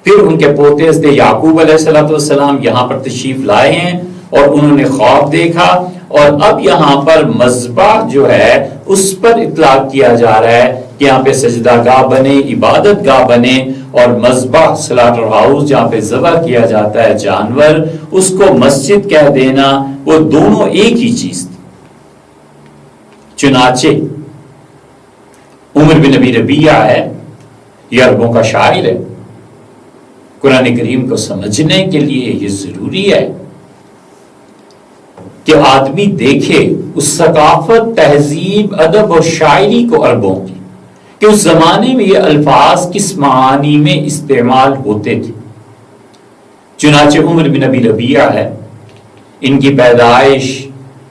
پھر ان کے پوتے حضرت یعقوب علیہ السلام یہاں پر تشریف لائے ہیں اور انہوں نے خواب دیکھا، اور اب یہاں پر مذبح جو ہے اس پر اطلاق کیا جا رہا ہے کہ یہاں پہ سجدہ گاہ بنے، عبادت گاہ بنے، اور مذبح سلاٹر ہاؤس جہاں پہ ذبح کیا جاتا ہے جانور، اس کو مسجد کہہ دینا، وہ دونوں ایک ہی چیز تھی۔ چنانچہ عمر بن ابی ربیعہ ہے، یہ عربوں کا شاعر ہے، قرآن کریم کو سمجھنے کے لیے یہ ضروری ہے کہ آدمی دیکھے اس ثقافت، تہذیب، ادب اور شاعری کو عربوں کی، کہ اس زمانے میں یہ الفاظ کس معانی میں استعمال ہوتے تھے۔ چنانچہ عمر بن ابی ربیعہ ہے، ان کی پیدائش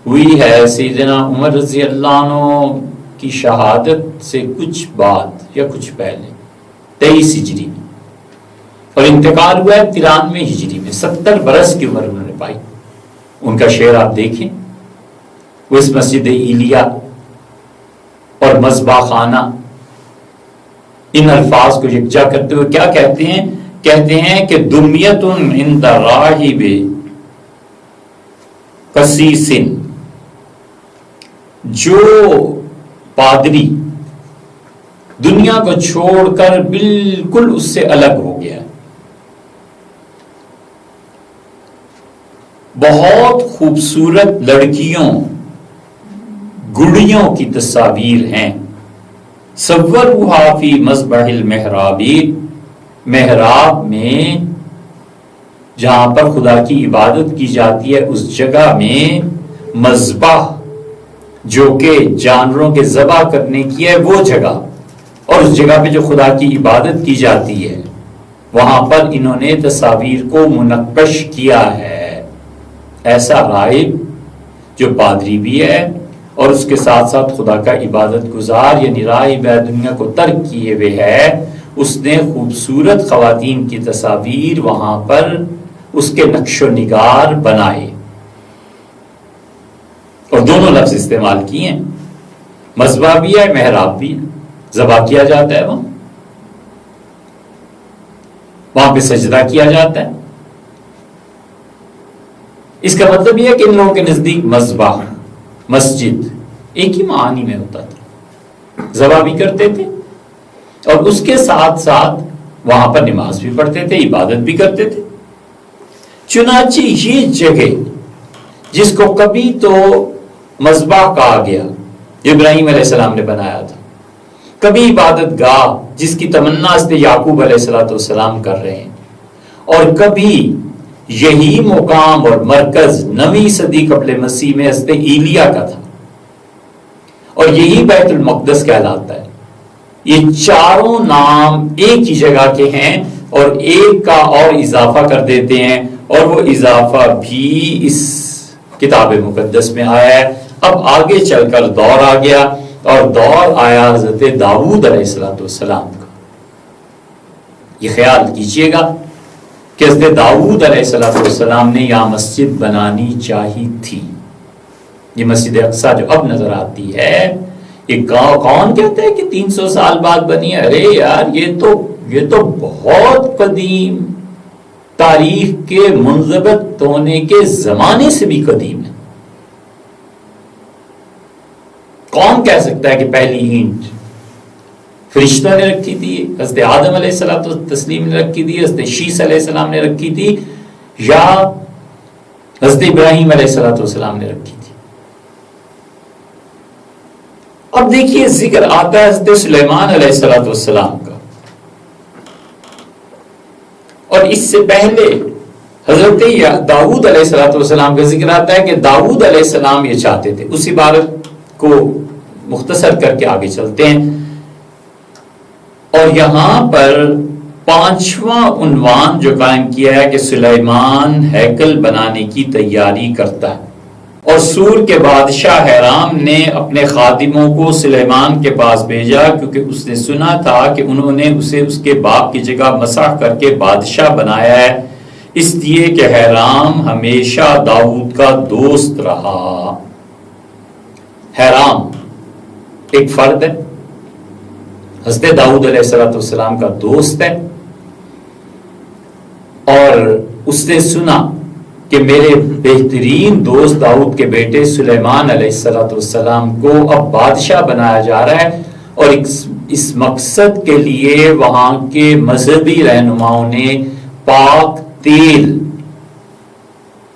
ہوئی ہے سیدنا عمر رضی اللہ عنہ کی شہادت سے کچھ بعد یا کچھ پہلے، 23 ہجری میں، اور انتقال ہوا ہے 93 ہجری میں، 70 برس کی عمر انہوں نے پائی۔ ان کا شعر آپ دیکھیں، وہ اس مسجد ایلیا اور مذبح خانہ، ان الفاظ کو یکجا کرتے ہوئے کیا کہتے ہیں؟ کہتے ہیں کہ دمیت عند راہب قسیس، جو پادری دنیا کو چھوڑ کر بالکل اس سے الگ ہو گیا. بہت خوبصورت لڑکیوں گڑیوں کی تصاویر ہیں. صوروہا فی مذبح المحراب، محراب میں جہاں پر خدا کی عبادت کی جاتی ہے اس جگہ میں مذبح جو کہ جانوروں کے ذبح کرنے کی ہے وہ جگہ، اور اس جگہ پہ جو خدا کی عبادت کی جاتی ہے وہاں پر انہوں نے تصاویر کو منقش کیا ہے. ایسا راہب جو پادری بھی ہے اور اس کے ساتھ ساتھ خدا کا عبادت گزار یعنی راہب ہے، دنیا کو ترک کیے ہوئے ہے، اس نے خوبصورت خواتین کی تصاویر وہاں پر اس کے نقش و نگار بنائے اور دونوں لفظ استعمال کیے ہیں. مذبح بھی ہے، محراب بھی ہے، ذبح کیا جاتا ہے، وہاں پہ سجدہ کیا جاتا ہے. اس کا مطلب یہ ہے کہ ان لوگوں کے نزدیک مذبح مسجد ایک ہی معنی میں ہوتا تھا. ذبح بھی کرتے تھے اور اس کے ساتھ ساتھ وہاں پر نماز بھی پڑھتے تھے، عبادت بھی کرتے تھے. چنانچہ یہ جگہ جس کو کبھی تو مذبح کہا گیا جو ابراہیم علیہ السلام نے بنایا تھا، کبھی عبادت گاہ جس کی تمنا حضرت یعقوب علیہ السلام کر رہے ہیں، اور کبھی یہی مقام اور مرکز 9ویں صدی قبل مسیح میں حضرت ایلیا کا تھا اور یہی بیت المقدس کہلاتا ہے. یہ چاروں نام ایک ہی جگہ کے ہیں اور ایک کا اور اضافہ کر دیتے ہیں، اور وہ اضافہ بھی اس کتاب مقدس میں آیا ہے. اب آگے چل کر دور آ گیا اور دور آیا حضرت داؤد علیہ السلام کا. یہ خیال کیجئے گا کہ حضرت داؤد علیہ السلام نے یہاں مسجد بنانی چاہی تھی. یہ مسجد اقصی جو اب نظر آتی ہے، یہ کون کہتا ہے کہ 300 سال بعد بنی ہے؟ ارے یار یہ تو بہت قدیم، تاریخ کے منضبط ہونے کے زمانے سے بھی قدیم ہے. کون کہہ سکتا ہے کہ پہلی اینٹ فرشتہ نے رکھی تھی، حضرت آدم علیہ السلام نے رکھی تھی، حضرت شیس علیہ السلام نے رکھی تھی، یا حضرت ابراہیم علیہ السلام نے رکھی تھی؟ اب دیکھیے ذکر آتا ہے حضرت سلیمان علیہ السلام کا، اور اس سے پہلے حضرت داؤد علیہ السلام کا ذکر آتا ہے کہ داؤد علیہ السلام یہ چاہتے تھے. اس عبارت کو مختصر کر کے آگے چلتے ہیں، اور یہاں پر 5واں عنوان جو قائم کیا ہے کہ سلیمان ہیکل بنانے کی تیاری کرتا ہے. اور سور کے بادشاہ حرام نے اپنے خادموں کو سلیمان کے پاس بھیجا کیونکہ اس نے سنا تھا کہ انہوں نے اسے اس کے باپ کی جگہ مسح کر کے بادشاہ بنایا ہے، اس لیے کہ حرام ہمیشہ داؤد کا دوست رہا. حرام ایک فرد ہے، حضرت داؤد علیہ السلام کا دوست ہے، اور اس نے سنا کہ میرے بہترین دوست داؤد کے بیٹے سلیمان علیہ السلام کو اب بادشاہ بنایا جا رہا ہے، اور اس مقصد کے لیے وہاں کے مذہبی رہنماؤں نے پاک تیل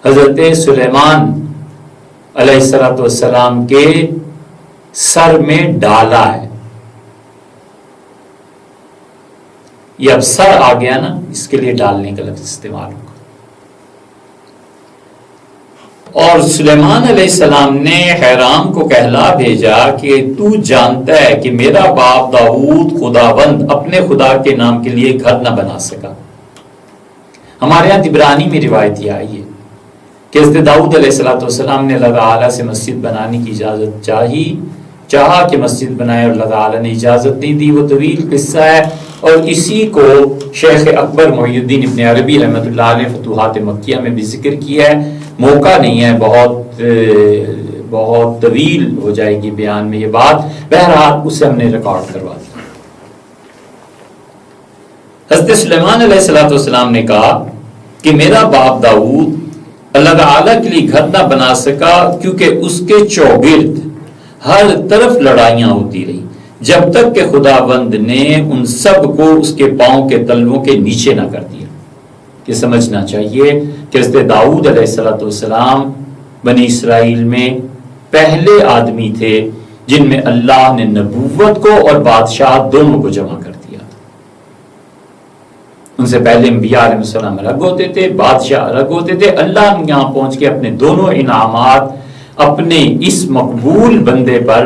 حضرت سلیمان علیہ السلام کے سر میں ڈالا ہے. یہ اب سر آ گیا نا، اس کے لیے ڈالنے کا لفظ استعمال ہوگا. اور سلیمان علیہ السلام نے حرام کو کہلا بھیجا کہ تو جانتا ہے کہ میرا باپ داؤد خداوند اپنے خدا کے نام کے لیے گھر نہ بنا سکا. ہمارے یہاں عبرانی میں روایت یہ آئی ہے کہ حضرت داؤد علیہ السلام نے اللہ تعالیٰ سے مسجد بنانے کی اجازت چاہا کہ مسجد بنائے، اور اللہ تعالیٰ نے اجازت نہیں دی. وہ طویل قصہ ہے، اور اسی کو شیخ اکبر محی الدین ابن عربی رحمۃ اللہ علیہ فتوحات مکیہ میں بھی ذکر کیا ہے. موقع نہیں ہے، بہت طویل ہو جائے گی بیان میں یہ بات. بہرحال اسے ہم نے ریکارڈ کروا دیا. حضرت سلیمان علیہ السلام نے کہا کہ میرا باپ داؤد اللہ تعالیٰ کے لیے گھر نہ بنا سکا کیونکہ اس کے چوگرد ہر طرف لڑائیاں ہوتی رہی. جب تک کہ خداوند نے ان سب کو اس کے پاؤں کے تلووں کے نیچے نہ کر دیا۔ یہ سمجھنا چاہیے کہ حضرت داؤد علیہ السلام بنی اسرائیل میں پہلے آدمی تھے جن میں اللہ نے نبوت کو اور بادشاہ دونوں کو جمع کر دیا۔ ان سے پہلے انبیاء علیہ السلام الگ ہوتے تھے، بادشاہ الگ ہوتے تھے۔ اللہ نے یہاں پہنچ کے اپنے دونوں انعامات اپنے اس مقبول بندے پر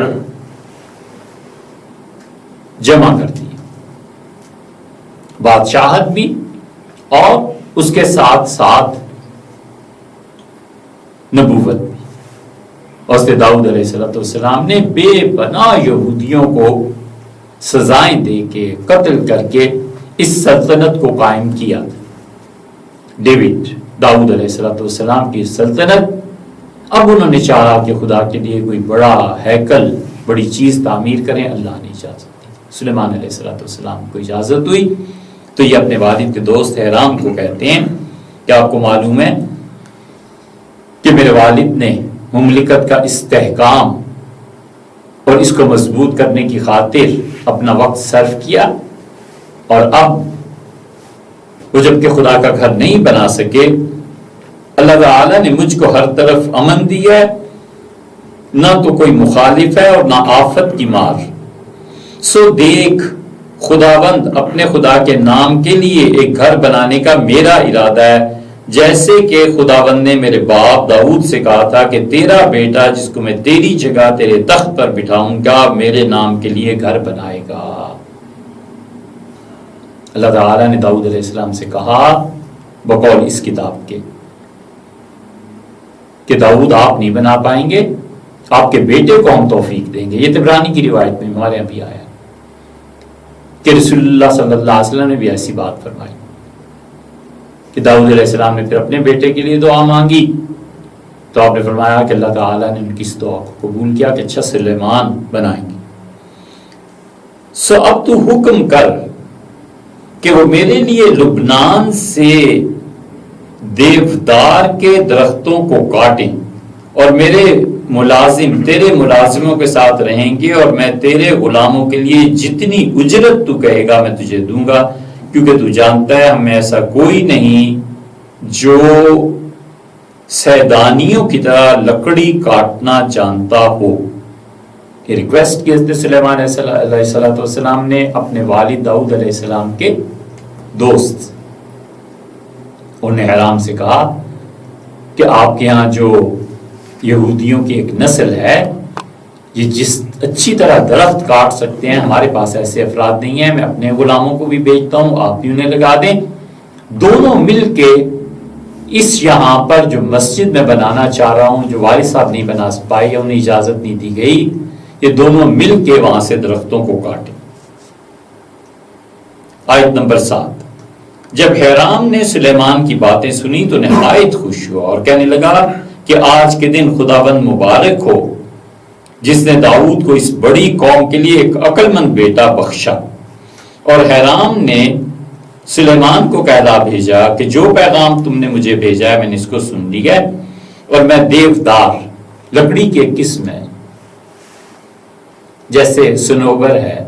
جمع کر دی، بادشاہت بھی اور اس کے ساتھ ساتھ نبوت بھی۔ اور حضرت داؤد علیہ السلام نے بے پناہ یہودیوں کو سزائیں دے کے قتل کر کے اس سلطنت کو قائم کیا۔ داؤد علیہ السلام کی سلطنت، اب انہوں نے چاہا کہ خدا کے لیے کوئی بڑا ہیکل، بڑی چیز تعمیر کریں، اللہ نے اجازت دی۔ سلیمان علیہ السلام کو اجازت ہوئی تو یہ اپنے والد کے دوست حرام کو کہتے ہیں کہ آپ کو معلوم ہے کہ میرے والد نے مملکت کا استحکام اور اس کو مضبوط کرنے کی خاطر اپنا وقت صرف کیا، اور اب وہ جب کہ خدا کا گھر نہیں بنا سکے، اللہ تعالیٰ نے مجھ کو ہر طرف امن دیا ہے، نہ تو کوئی مخالف ہے اور نہ آفت کی مار۔ سو دیکھ، خداوند اپنے خدا کے نام کے لیے ایک گھر بنانے کا میرا ارادہ ہے، جیسے کہ خداوند نے میرے باپ داؤد سے کہا تھا کہ تیرا بیٹا جس کو میں تیری جگہ تیرے تخت پر بٹھاؤں گا میرے نام کے لیے گھر بنائے گا۔ اللہ تعالیٰ نے داؤد علیہ السلام سے کہا بقول اس کتاب کے کہ داؤد آپ نہیں بنا پائیں گے، آپ کے بیٹے کو ہم توفیق دیں گے۔ یہ طبرانی کی روایت میں ہمارے یہاں بھی آیا کہ رسول اللہ صلی اللہ علیہ وسلم نے بھی ایسی بات فرمائی کہ داؤد علیہ السلام نے پھر اپنے بیٹے کے لیے دعا مانگی تو آپ نے فرمایا کہ اللہ تعالیٰ نے ان کی اس دعا کو قبول کیا کہ اچھا سلیمان بنائیں گے۔ سو اب تو حکم کر کہ وہ میرے لیے لبنان سے دیودار کے درختوں کو کاٹیں اور میرے ملازم تیرے ملازموں کے ساتھ رہیں گے، اور میں تیرے غلاموں کے لیے جتنی اجرت تو کہے گا میں تجھے دوں گا، کیونکہ تو جانتا ہے ہمیں ایسا کوئی نہیں جو سیدانیوں کی طرح لکڑی کاٹنا جانتا ہو۔ یہ ریکویسٹ کی حضرت سلیمان علیہ السلام نے اپنے والد داؤد علیہ السلام کے دوست، انہوں نے حرام سے کہا کہ آپ کے یہاں جو یہودیوں کی ایک نسل ہے یہ جس اچھی طرح درخت کاٹ سکتے ہیں، ہمارے پاس ایسے افراد نہیں ہیں، میں اپنے غلاموں کو بھی بیچتا ہوں، آپ بھی انہیں لگا دیں، دونوں مل کے اس یہاں پر جو مسجد میں بنانا چاہ رہا ہوں، جو والد صاحب نہیں بنا پائے، انہیں اجازت نہیں دی گئی، یہ دونوں مل کے وہاں سے درختوں کو کاٹیں۔ آیت نمبر 7، جب حرام نے سلیمان کی باتیں سنی تو نہایت خوش ہوا اور کہنے لگا کہ آج کے دن خداوند مبارک ہو جس نے داؤد کو اس بڑی قوم کے لیے ایک عقل مند بیٹا بخشا۔ اور حرام نے سلیمان کو کہلا بھیجا کہ جو پیغام تم نے مجھے بھیجا ہے میں نے اس کو سن لیا ہے، اور میں دیودار لکڑی کی ایک قسم ہے، جیسے سنوبر ہے،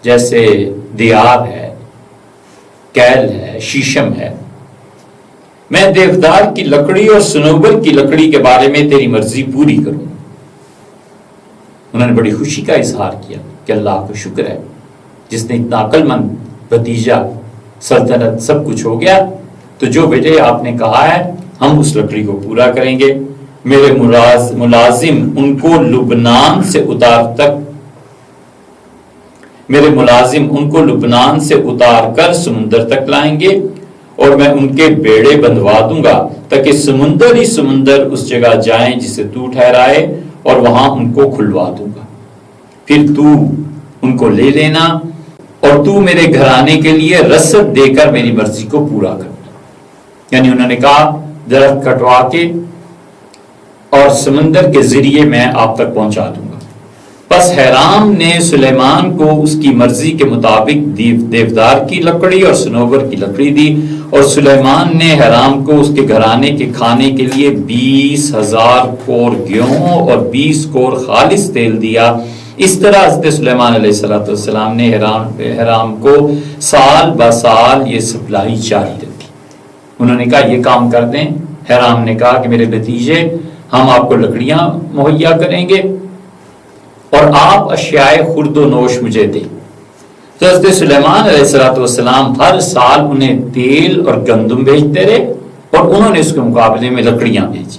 جیسے دیار ہے، کیل ہے، شیشم ہے، میں دیودار کی لکڑی اور سنوبر کی لکڑی کے بارے میں تیری مرضی پوری کروں۔ انہوں نے بڑی خوشی کا اظہار کیا کہ اللہ کو شکر ہے جس نے اتنا عقل مند بھتیجا، سلطنت سب کچھ ہو گیا، تو جو بیٹے آپ نے کہا ہے ہم اس لکڑی کو پورا کریں گے۔ میرے ملازم ان کو لبنان سے اتار کر سمندر تک لائیں گے، اور میں ان کے بیڑے بندھوا دوں گا تاکہ سمندر ہی سمندر اس جگہ جائیں جسے تو ٹھہرائے، اور وہاں ان کو کھلوا دوں گا، پھر تو ان کو لے لینا، اور تو میرے گھرانے کے لیے رسد دے کر میری مرضی کو پورا کرنا۔ یعنی انہوں نے کہا درخت کٹوا کے اور سمندر کے ذریعے میں آپ تک پہنچا دوں گا۔ پس حرام نے سلیمان کو اس کی مرضی کے مطابق دیودار کی لکڑی اور سنوبر کی لکڑی دی، اور سلیمان نے حرام کو اس کے گھرانے کے کھانے کے لیے 20,000 کور گیہوں اور 20 کور خالص تیل دیا، اس طرح حضرت سلیمان علیہ السلام نے حرام کو سال با سال یہ سپلائی جاری رکھی. انہوں نے کہا یہ کام کر دیں. حرام نے کہا کہ میرے بھتیجے ہم آپ کو لکڑیاں مہیا کریں گے اور آپ اشیاء خرد و نوش مجھے دیں. تو حضرت سلیمان علیہ السلام ہر سال انہیں تیل اور گندم بھیجتے رہے اور انہوں نے اس کے مقابلے میں لکڑیاں بھیجی.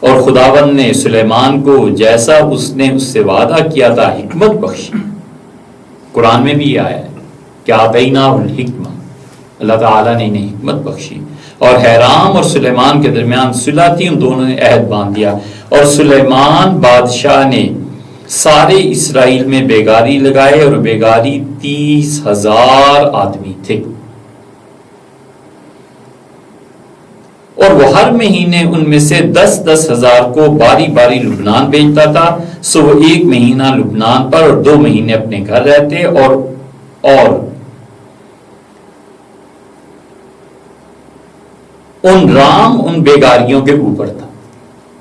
اور خداوند نے سلیمان کو جیسا اس نے اس سے وعدہ کیا تھا حکمت بخشی. قرآن میں بھی آیا ہے کہ آتیناہ الحکمہ، اللہ تعالیٰ نے انہیں حکمت بخشی. اور حرام اور سلیمان کے درمیان صلح تھی، ان دونوں نے عہد باندھ دیا. اور سلیمان بادشاہ نے سارے اسرائیل میں بیگاری لگائے اور بیگاری 30,000 آدمی تھے. اور وہ ہر مہینے ان میں سے 10,000 کو باری باری لبنان بھیجتا تھا. سو وہ 1 مہینہ لبنان پر اور 2 مہینے اپنے گھر رہتے. اور ان رام ان بیگاریوں کے اوپر تھا.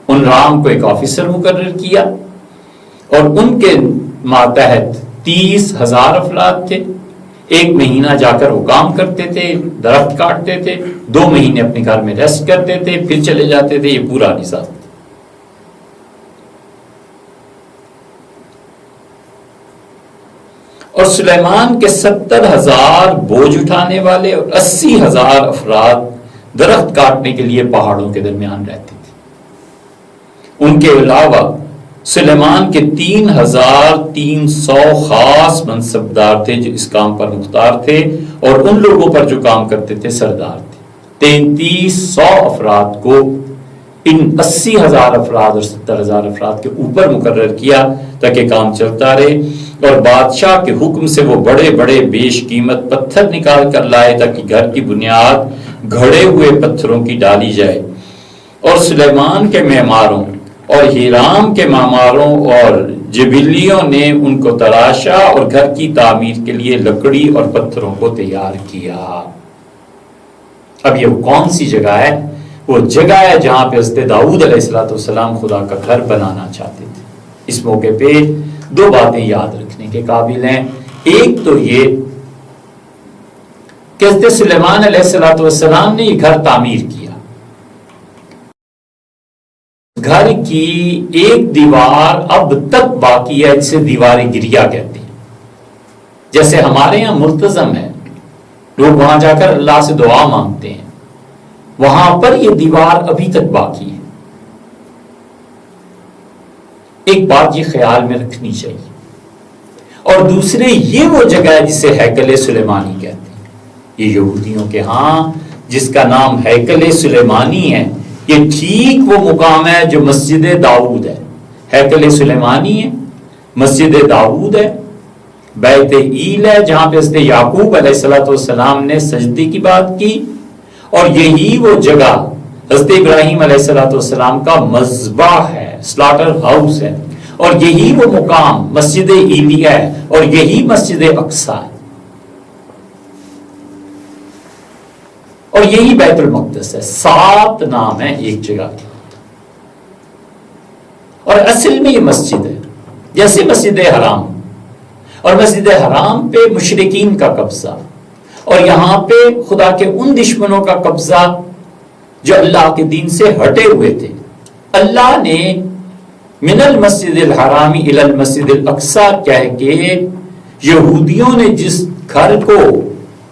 ان رام کو ایک آفیسر مقرر کیا اور ان کے ماتحت 30,000 افراد تھے. 1 مہینہ جا کر وہ کام کرتے تھے، درخت کاٹتے تھے، 2 مہینے اپنے گھر میں ریسٹ کرتے تھے، پھر چلے جاتے تھے. یہ پورا نظام تھا. اور سلیمان کے 70,000 بوجھ اٹھانے والے اور 80,000 افراد درخت کاٹنے کے لیے پہاڑوں کے درمیان رہتے تھے. ان کے علاوہ سلیمان کے 3,300 خاص منصبدار تھے جو اس کام پر مختار تھے اور ان لوگوں پر جو کام کرتے تھے سردار تھے. 3,300 افراد کو ان 80,000 افراد اور 70,000 افراد کے اوپر مقرر کیا تاکہ کام چلتا رہے. اور بادشاہ کے حکم سے وہ بڑے بڑے بیش قیمت پتھر نکال کر لائے تاکہ گھر کی بنیاد گھڑے ہوئے پتھروں کی ڈالی جائے. اور سلیمان کے معماروں اور ہیرام کے معماروں اور جبلیوں نے ان کو تراشا اور گھر کی تعمیر کے لیے لکڑی اور پتھروں کو تیار کیا. اب یہ کون سی جگہ ہے؟ وہ جگہ ہے جہاں پہ حضرت داؤد علیہ السلام خدا کا گھر بنانا چاہتے تھے. اس موقع پہ 2 باتیں یاد رکھنے کے قابل ہیں. ایک تو یہ کہ حضرت سلیمان علیہ السلام نے یہ گھر تعمیر کیا. گھر کی ایک دیوار اب تک باقی ہے جسے دیوار گریا کہتے ہیں. جیسے ہمارے یہاں ملتزم ہے، لوگ وہاں جا کر اللہ سے دعا مانگتے ہیں، وہاں پر یہ دیوار ابھی تک باقی ہے. ایک بات یہ خیال میں رکھنی چاہیے. اور دوسرے یہ وہ جگہ ہے جسے ہیکل سلیمانی کہتے ہیں. یہ یہودیوں کے ہاں جس کا نام ہیکل سلیمانی ہے، یہ ٹھیک وہ مقام ہے جو مسجد داؤد ہے. ہیکل سلیمانی ہے، مسجد داؤد ہے، بیت ایل ہے جہاں پہ حضرت یعقوب علیہ السلام نے سجدے کی بات کی. اور یہی وہ جگہ حضرت ابراہیم علیہ السلام کا مذبح ہے، سلاٹر ہاؤس ہے. اور یہی وہ مقام مسجد ایلیہ ہے اور یہی مسجد اقصی ہے اور یہی بیت المقدس ہے. 7 نام ہے ایک جگہ کے. اور اصل میں یہ مسجد ہے جیسے مسجد حرام. اور مسجد حرام پہ مشرکین کا قبضہ اور یہاں پہ خدا کے ان دشمنوں کا قبضہ جو اللہ کے دین سے ہٹے ہوئے تھے. اللہ نے من المسجد الحرامی الی المسجد الاقصی کہہ کے یہودیوں نے جس گھر کو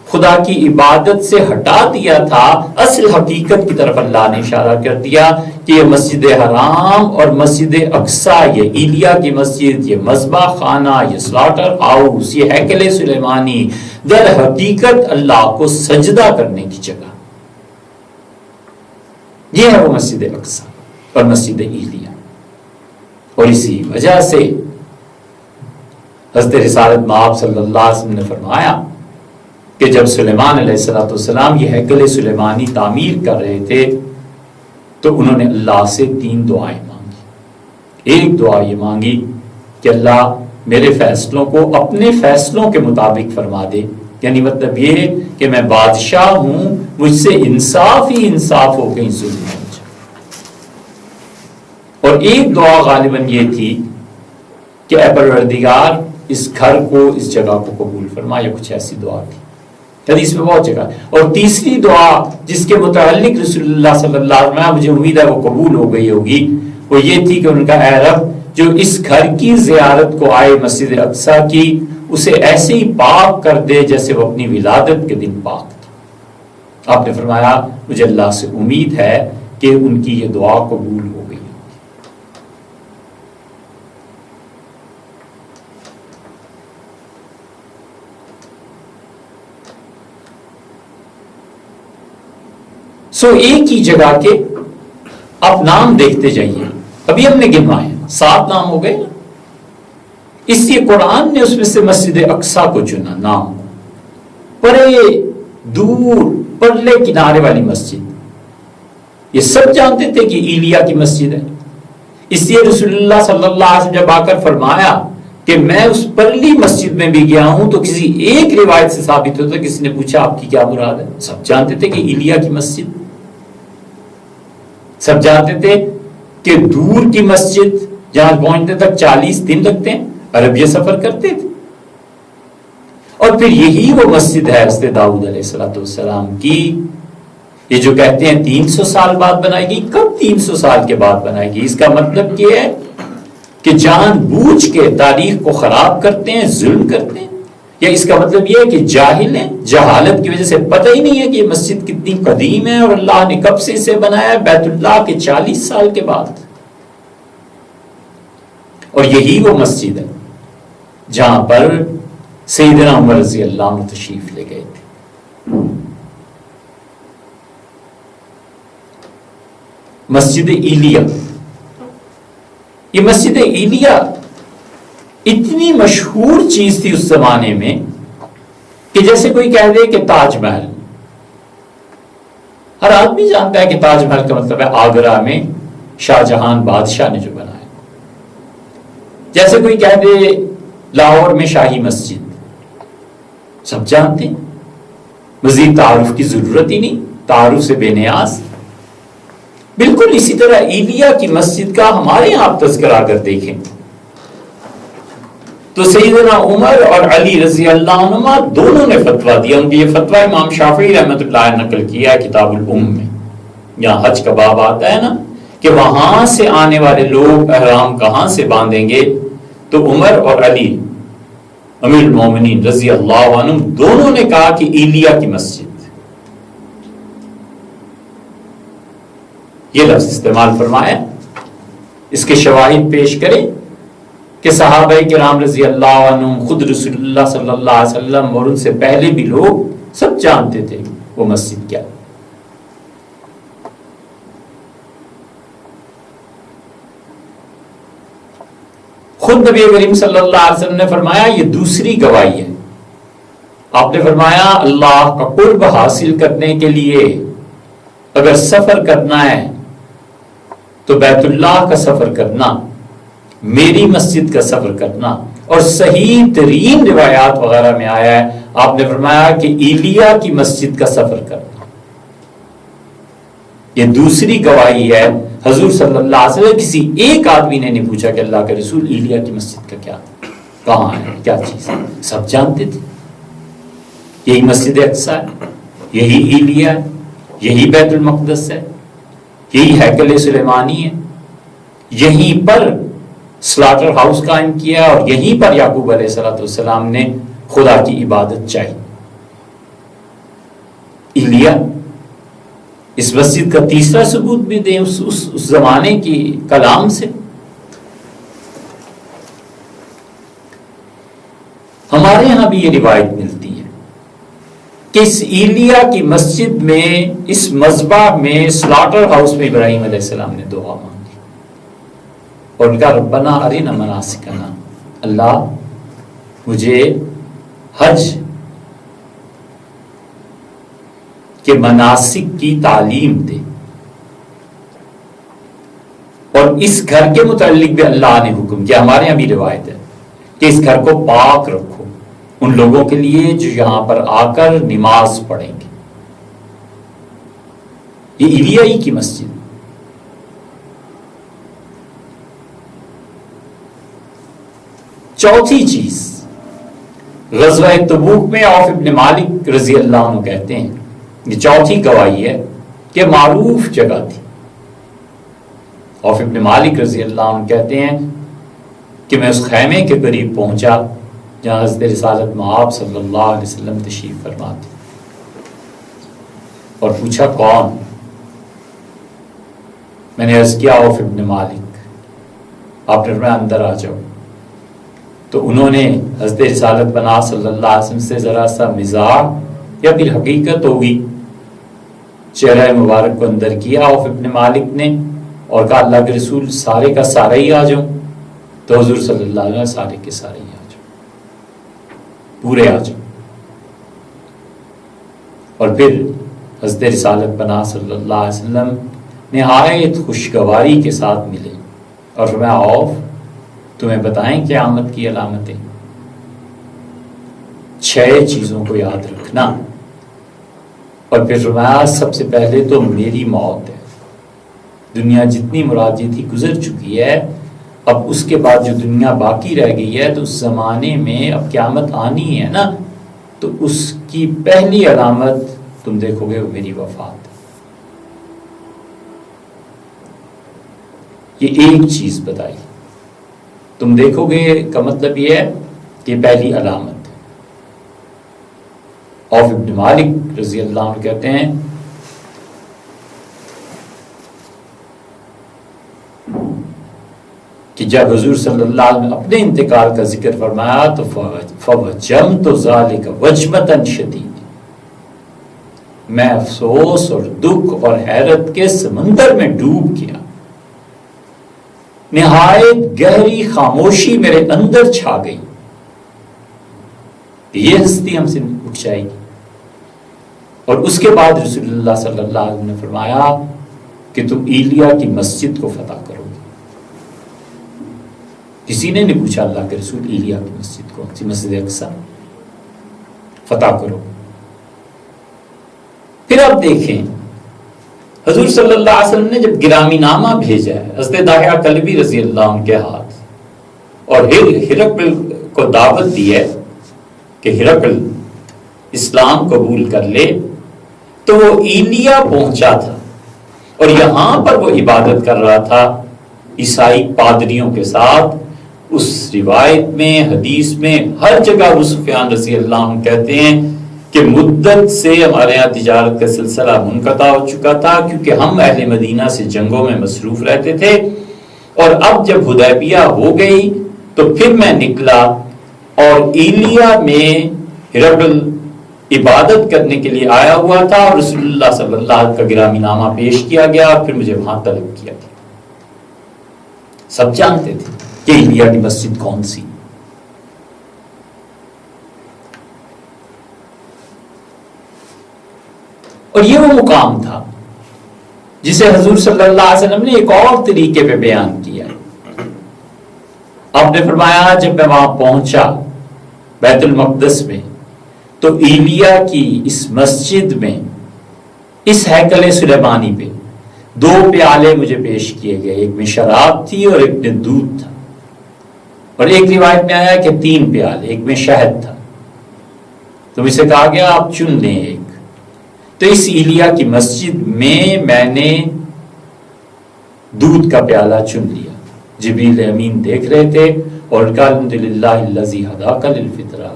خدا کی عبادت سے ہٹا دیا تھا، اصل حقیقت کی طرف اللہ نے اشارہ کر دیا کہ یہ مسجد حرام اور مسجد اقصی، یہ ایلیا کی مسجد، یہ مذبح خانہ، یہ سلاٹر ہاؤس، یہ ہیکل سلیمانی در حقیقت اللہ کو سجدہ کرنے کی جگہ. یہ ہے وہ مسجد اقصی اور مسجد ایلیا. اور اسی وجہ سے حضرت رسالت مآب صلی اللہ علیہ وسلم نے فرمایا کہ جب سلیمان علیہ السلام یہ ہیکل سلیمانی تعمیر کر رہے تھے تو انہوں نے اللہ سے 3 دعائیں مانگی. ایک دعا یہ مانگی کہ اللہ میرے فیصلوں کو اپنے فیصلوں کے مطابق فرما دے، یعنی مطلب یہ کہ میں بادشاہ ہوں، مجھ سے انصاف ہی انصاف ہو، کہیں ظلم ہو جائے. اور ایک دعا غالباً یہ تھی کہ اے پروردگار اس گھر کو اس جگہ کو قبول فرما، یا کچھ ایسی دعا تھی حدیث میں بہت جگہ. اور تیسری دعا جس کے متعلق رسول اللہ صلی اللہ علیہ وسلم مجھے امید ہے وہ قبول ہو گئی ہوگی، وہ یہ تھی کہ ان کا اے رب جو اس گھر کی زیارت کو آئے مسجد اقصیٰ کی، اسے ایسے ہی پاک کر دے جیسے وہ اپنی ولادت کے دن پاک تھی. آپ نے فرمایا مجھے اللہ سے امید ہے کہ ان کی یہ دعا قبول ہو گئی. ایک ہی جگہ کے آپ نام دیکھتے جائیے. ابھی ہم نے گنوائے 7 نام ہو گئے. اس لیے قرآن نے اس میں سے مسجد اقصیٰ کو چنا نام. پرے دور پرلے کنارے والی مسجد، یہ سب جانتے تھے کہ ایلیا کی مسجد ہے. اس لیے رسول اللہ صلی اللہ علیہ وسلم جب آ کر فرمایا کہ میں اس پرلی مسجد میں بھی گیا ہوں، تو کسی ایک روایت سے ثابت ہوتا، کسی نے پوچھا آپ کی کیا مراد ہے؟ سب جانتے تھے کہ ایلیا کی مسجد. سب جانتے تھے کہ دور کی مسجد جہاں پہنچنے تک 40 دن لگتے ہیں، عرب یہ سفر کرتے تھے. اور پھر یہی وہ مسجد ہے حضرت داؤد علیہ السلام کی، یہ جو کہتے ہیں 300 سال بعد بنائے گی. کب 300 سال کے بعد بنائے گی؟ اس کا مطلب یہ ہے کہ جان بوجھ کے تاریخ کو خراب کرتے ہیں، ظلم کرتے ہیں، یا اس کا مطلب یہ ہے کہ جاہل ہیں، جہالت کی وجہ سے پتہ ہی نہیں ہے کہ یہ مسجد کتنی قدیم ہے اور اللہ نے کب سے اسے بنایا ہے؟ بیت اللہ کے 40 سال کے بعد. اور یہی وہ مسجد ہے جہاں پر سیدنا عمر رضی اللہ عنہ تشریف لے گئے تھے. مسجد ایلیا، یہ مسجد ایلیا اتنی مشہور چیز تھی اس زمانے میں کہ جیسے کوئی کہہ دے کہ تاج محل. ہر آدمی جانتا ہے کہ تاج محل کا مطلب ہے آگرہ میں شاہ جہان بادشاہ نے جو بنایا. جیسے کوئی کہہ دے لاہور میں شاہی مسجد، سب جانتے ہیں، مزید تعارف کی ضرورت ہی نہیں، تعارف سے بے نیاز. بالکل اسی طرح ایلیا کی مسجد کا ہمارے یہاں آپ تذکرہ کر دیکھیں تو سیدنا عمر اور علی رضی اللہ عنہما دونوں نے فتویٰ دیا. ان کی یہ فتویٰ امام شافعی رحمۃ اللہ علیہ نقل کیا ہے کتاب الام میں. یہاں حج کا باب آتا ہے نا کہ وہاں سے آنے والے لوگ احرام کہاں سے باندھیں گے، تو عمر اور علی امیر المومنین رضی اللہ عنہ دونوں نے کہا کہ ایلیا کی مسجد. یہ لفظ استعمال فرمایا. اس کے شواہد پیش کریں کہ صحابہ کرام رضی اللہ عنہ، خود رسول اللہ صلی اللہ علیہ وسلم اور ان سے پہلے بھی لوگ سب جانتے تھے وہ مسجد کیا. خود نبی کریم صلی اللہ علیہ وسلم نے فرمایا یہ دوسری گواہی ہے. آپ نے فرمایا اللہ کا قرب حاصل کرنے کے لیے اگر سفر کرنا ہے تو بیت اللہ کا سفر کرنا، میری مسجد کا سفر کرنا. اور صحیح ترین روایات وغیرہ میں آیا ہے آپ نے فرمایا کہ ایلیا کی مسجد کا سفر کرنا. یہ دوسری گواہی ہے. حضور صلی اللہ علیہ وسلم کسی ایک آدمی نے نہیں پوچھا کہ اللہ کے رسول ایلیا کی مسجد کا کیا، کہاں ہے، کیا چیز ہے. سب جانتے تھے یہی مسجد اقصیٰ ہے، یہی ایلیا ہے، یہی بیت المقدس ہے، یہی ہیکل سلیمانی ہے، یہیں پر سلاٹر ہاؤس قائم کیا اور یہیں پر یعقوب علیہ السلام نے خدا کی عبادت چاہی. ایلیا اس مسجد کا تیسرا ثبوت بھی دیں اس زمانے کی کلام سے. ہمارے یہاں بھی یہ روایت ملتی ہے کہ اس ایلیا کی مسجد میں، اس مذبح میں، سلاٹر ہاؤس میں ابراہیم علیہ السلام نے دعا مانگی اور ان کا ربنا ارنا مناسکنا، اللہ مجھے حج کہ مناسک کی تعلیم دے. اور اس گھر کے متعلق بھی اللہ نے حکم کیا. ہمارے یہاں بھی روایت ہے کہ اس گھر کو پاک رکھو ان لوگوں کے لیے جو یہاں پر آ کر نماز پڑھیں گے. یہ ایلیائی کی مسجد. چوتھی چیز، غزوہ تبوک میں عوف ابن مالک رضی اللہ عنہ کہتے ہیں، یہ چوتھی گواہی ہے کہ معروف جگہ تھی۔ عوف ابن مالک رضی اللہ عنہ کہتے ہیں کہ میں اس خیمے کے قریب پہنچا جہاں حضرت رسالت مآب صلی اللہ علیہ وسلم تشریف فرما تھے، اور پوچھا کون؟ میں نے عرض کیا عوف ابن مالک۔ آپ نے فرمایا اندر آ جاؤ۔ تو انہوں نے حضرت رسالت بنا صلی اللہ علیہ وسلم سے ذرا سا مزاح یا پھر حقیقت ہوگی چہرہ مبارک کو اندر کیا عوف ابن مالک نے، اور کہا اللہ کے رسول سارے کا سارا ہی آ جاؤں؟ تو حضور صلی اللہ علیہ وسلم سارے کے سارے ہی آ جاؤ، پورے آ جاؤ۔ اور پھر حضرت رسالت بنا صلی اللہ علیہ وسلم نہایت خوشگواری کے ساتھ ملے اور فرمایا عوف تمہیں بتائیں قیامت کی علامتیں؟ 6 چیزوں کو یاد رکھنا، اور پھر فرمایا سب سے پہلے تو میری موت ہے، دنیا جتنی مرادی تھی گزر چکی ہے، اب اس کے بعد جو دنیا باقی رہ گئی ہے تو اس زمانے میں اب قیامت آنی ہے نا، تو اس کی پہلی علامت تم دیکھو گے وہ میری وفات ہے۔ یہ ایک چیز بتائی تم دیکھو گے کا مطلب یہ ہے کہ پہلی علامت ہے۔ عوف ابن مالک رضی اللہ عنہ کہتے ہیں کہ جب حضور صلی اللہ علیہ وسلم اپنے انتقال کا ذکر فرمایا تو فوجمت ذالک وجمۃ شدید، میں افسوس اور دکھ اور حیرت کے سمندر میں ڈوب گیا، نہایت گہری خاموشی میرے اندر چھا گئی، یہ ہستی ہم سے اٹھ جائے گی۔ اور اس کے بعد رسول اللہ صلی اللہ علیہ وسلم نے فرمایا کہ تم ایلیا کی مسجد کو فتح کرو گے۔ کسی نے نہیں پوچھا اللہ کے رسول ایلیا کی مسجد کو، مسجد اقصی فتح کرو۔ پھر آپ دیکھیں حضور صلی اللہ علیہ وسلم نے جب گرامی نامہ بھیجا ہے حضرت داحیہ کلبی رضی اللہ عنہ کے ہاتھ، اور ہرقل کو دعوت دی ہے کہ ہرقل اسلام قبول کر لے، تو وہ ایلیا پہنچا تھا اور یہاں پر وہ عبادت کر رہا تھا عیسائی پادریوں کے ساتھ۔ اس روایت میں حدیث میں ہر جگہ ابو سفیان رضی اللہ عنہ کہتے ہیں کہ مدت سے ہمارے یہاں تجارت کا سلسلہ منقطع ہو چکا تھا، کیونکہ ہم اہل مدینہ سے جنگوں میں مصروف رہتے تھے، اور اب جب حدیبیہ ہو گئی تو پھر میں نکلا اور ایلیا میں ہرقل عبادت کرنے کے لیے آیا ہوا تھا، اور رسول اللہ صلی اللہ علیہ وسلم کا گرامی نامہ پیش کیا گیا، اور پھر مجھے وہاں طلب کیا گیا۔ سب جانتے تھے کہ ایلیا کی مسجد کون سی۔ اور یہ وہ مقام تھا جسے حضور صلی اللہ علیہ وسلم نے ایک اور طریقے پہ بیان کیا۔ آپ نے فرمایا جب میں وہاں پہنچا بیت المقدس میں تو ایلیا کی اس مسجد میں اس ہیکل سلیمانی پہ 2 پیالے مجھے پیش کیے گئے، ایک میں شراب تھی اور ایک میں دودھ تھا، اور ایک روایت میں آیا کہ 3 پیالے، ایک میں شہد تھا۔ تو مجھ سے کہا گیا آپ چن لیں ایک۔ تو اس ایلیا کی مسجد میں نے دودھ کا پیالہ چن لیا۔ جبریل امین دیکھ رہے تھے اور کہا الحمدللہ الذی ہداک للفطرہ،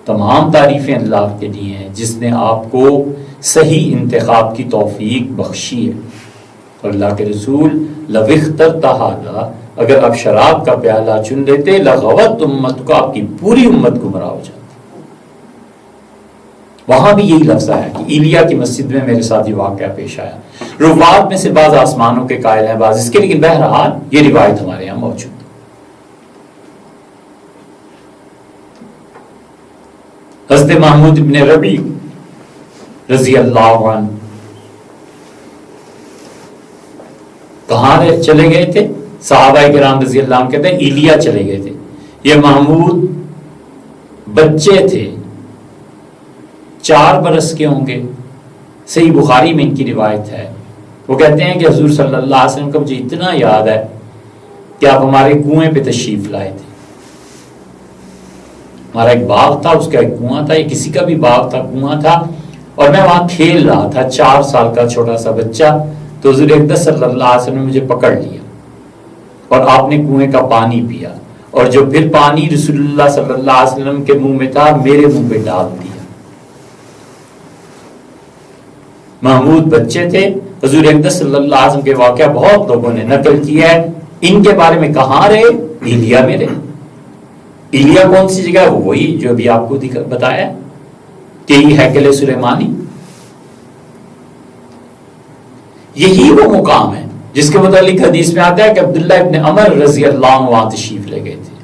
تمام تعریفیں اللہ کے لیے ہیں جس نے آپ کو صحیح انتخاب کی توفیق بخشی ہے۔ اور اللہ کے رسول لو اخترت ھذا، اگر آپ شراب کا پیالہ چن لیتے لغوت امت کو، آپ کی پوری امت گمراہ ہو جاتی۔ وہاں بھی یہی لفظ ہے کہ ایلیا کی مسجد میں میرے ساتھ یہ واقعہ پیش آیا۔ روایت میں سے بعض آسمانوں کے قائل ہیں، بعض اس کے، لیکن بہرحال یہ روایت ہمارے یہاں موجود ہے۔ حضرت محمود ابن ربیع رضی اللہ عنہ کہاں چلے گئے تھے؟ صحابہ کرام رضی اللہ عنہ کہتے ہیں ایلیا چلے گئے تھے۔ یہ محمود بچے تھے، 4 برس کے ہوں گے، صحیح بخاری میں ان کی روایت ہے۔ وہ کہتے ہیں کہ حضور صلی اللہ علیہ وسلم کو مجھے اتنا یاد ہے کہ آپ ہمارے کنویں پہ تشریف لائے تھے، ہمارا ایک باغ تھا، اس کا ایک کنواں تھا، یا کسی کا بھی باغ تھا، کنواں تھا، اور میں وہاں کھیل رہا تھا، 4 سال کا چھوٹا سا بچہ. تو حضور اقدس صلی اللہ علیہ وسلم نے مجھے پکڑ لیا اور آپ نے کنویں کا پانی پیا، اور جو پھر پانی رسول اللہ صلی اللہ علیہ وسلم کے منہ میں تھا میرے منہ پہ ڈال دیا. محمود بچے تھے. حضور اقدس صلی اللہ علیہ وسلم کے واقعہ بہت لوگوں نے نقل کیا ہے. ان کے بارے میں کہاں رہے؟ ایلیا میں رہے. ایلیا کون سی جگہ ہے؟ وہی جو ابھی آپ کو بتایا کہ یہ ہیکل سلیمانی. یہی وہ مقام ہے جس کے متعلق حدیث میں آتا ہے کہ عبداللہ ابن عمر رضی اللہ عنہ وہاں تشریف لے گئے تھے،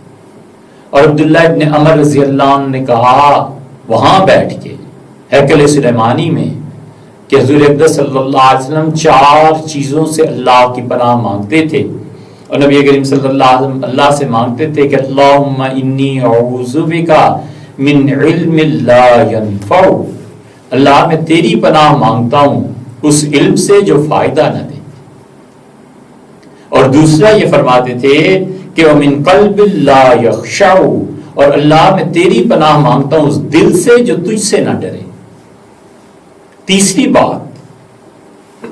اور عبداللہ ابن عمر رضی اللہ عنہ نے کہا وہاں بیٹھ کے ہیکل سلیمانی میں کہ حضور اقدس صلی اللہ علیہ وسلم 4 چیزوں سے اللہ کی پناہ مانگتے تھے، اور نبی کریم صلی اللہ علیہ وسلم اللہ سے مانگتے تھے کہ اللہم انی اعوذ بک من علم لا ینفع. اللہ میں تیری پناہ مانگتا ہوں اس علم سے جو فائدہ نہ دے. اور دوسرا یہ فرماتے تھے کہ ومن قلب لا یخشع، اور اللہ میں تیری پناہ مانگتا ہوں اس دل سے جو تجھ سے نہ ڈرے. تیسری بات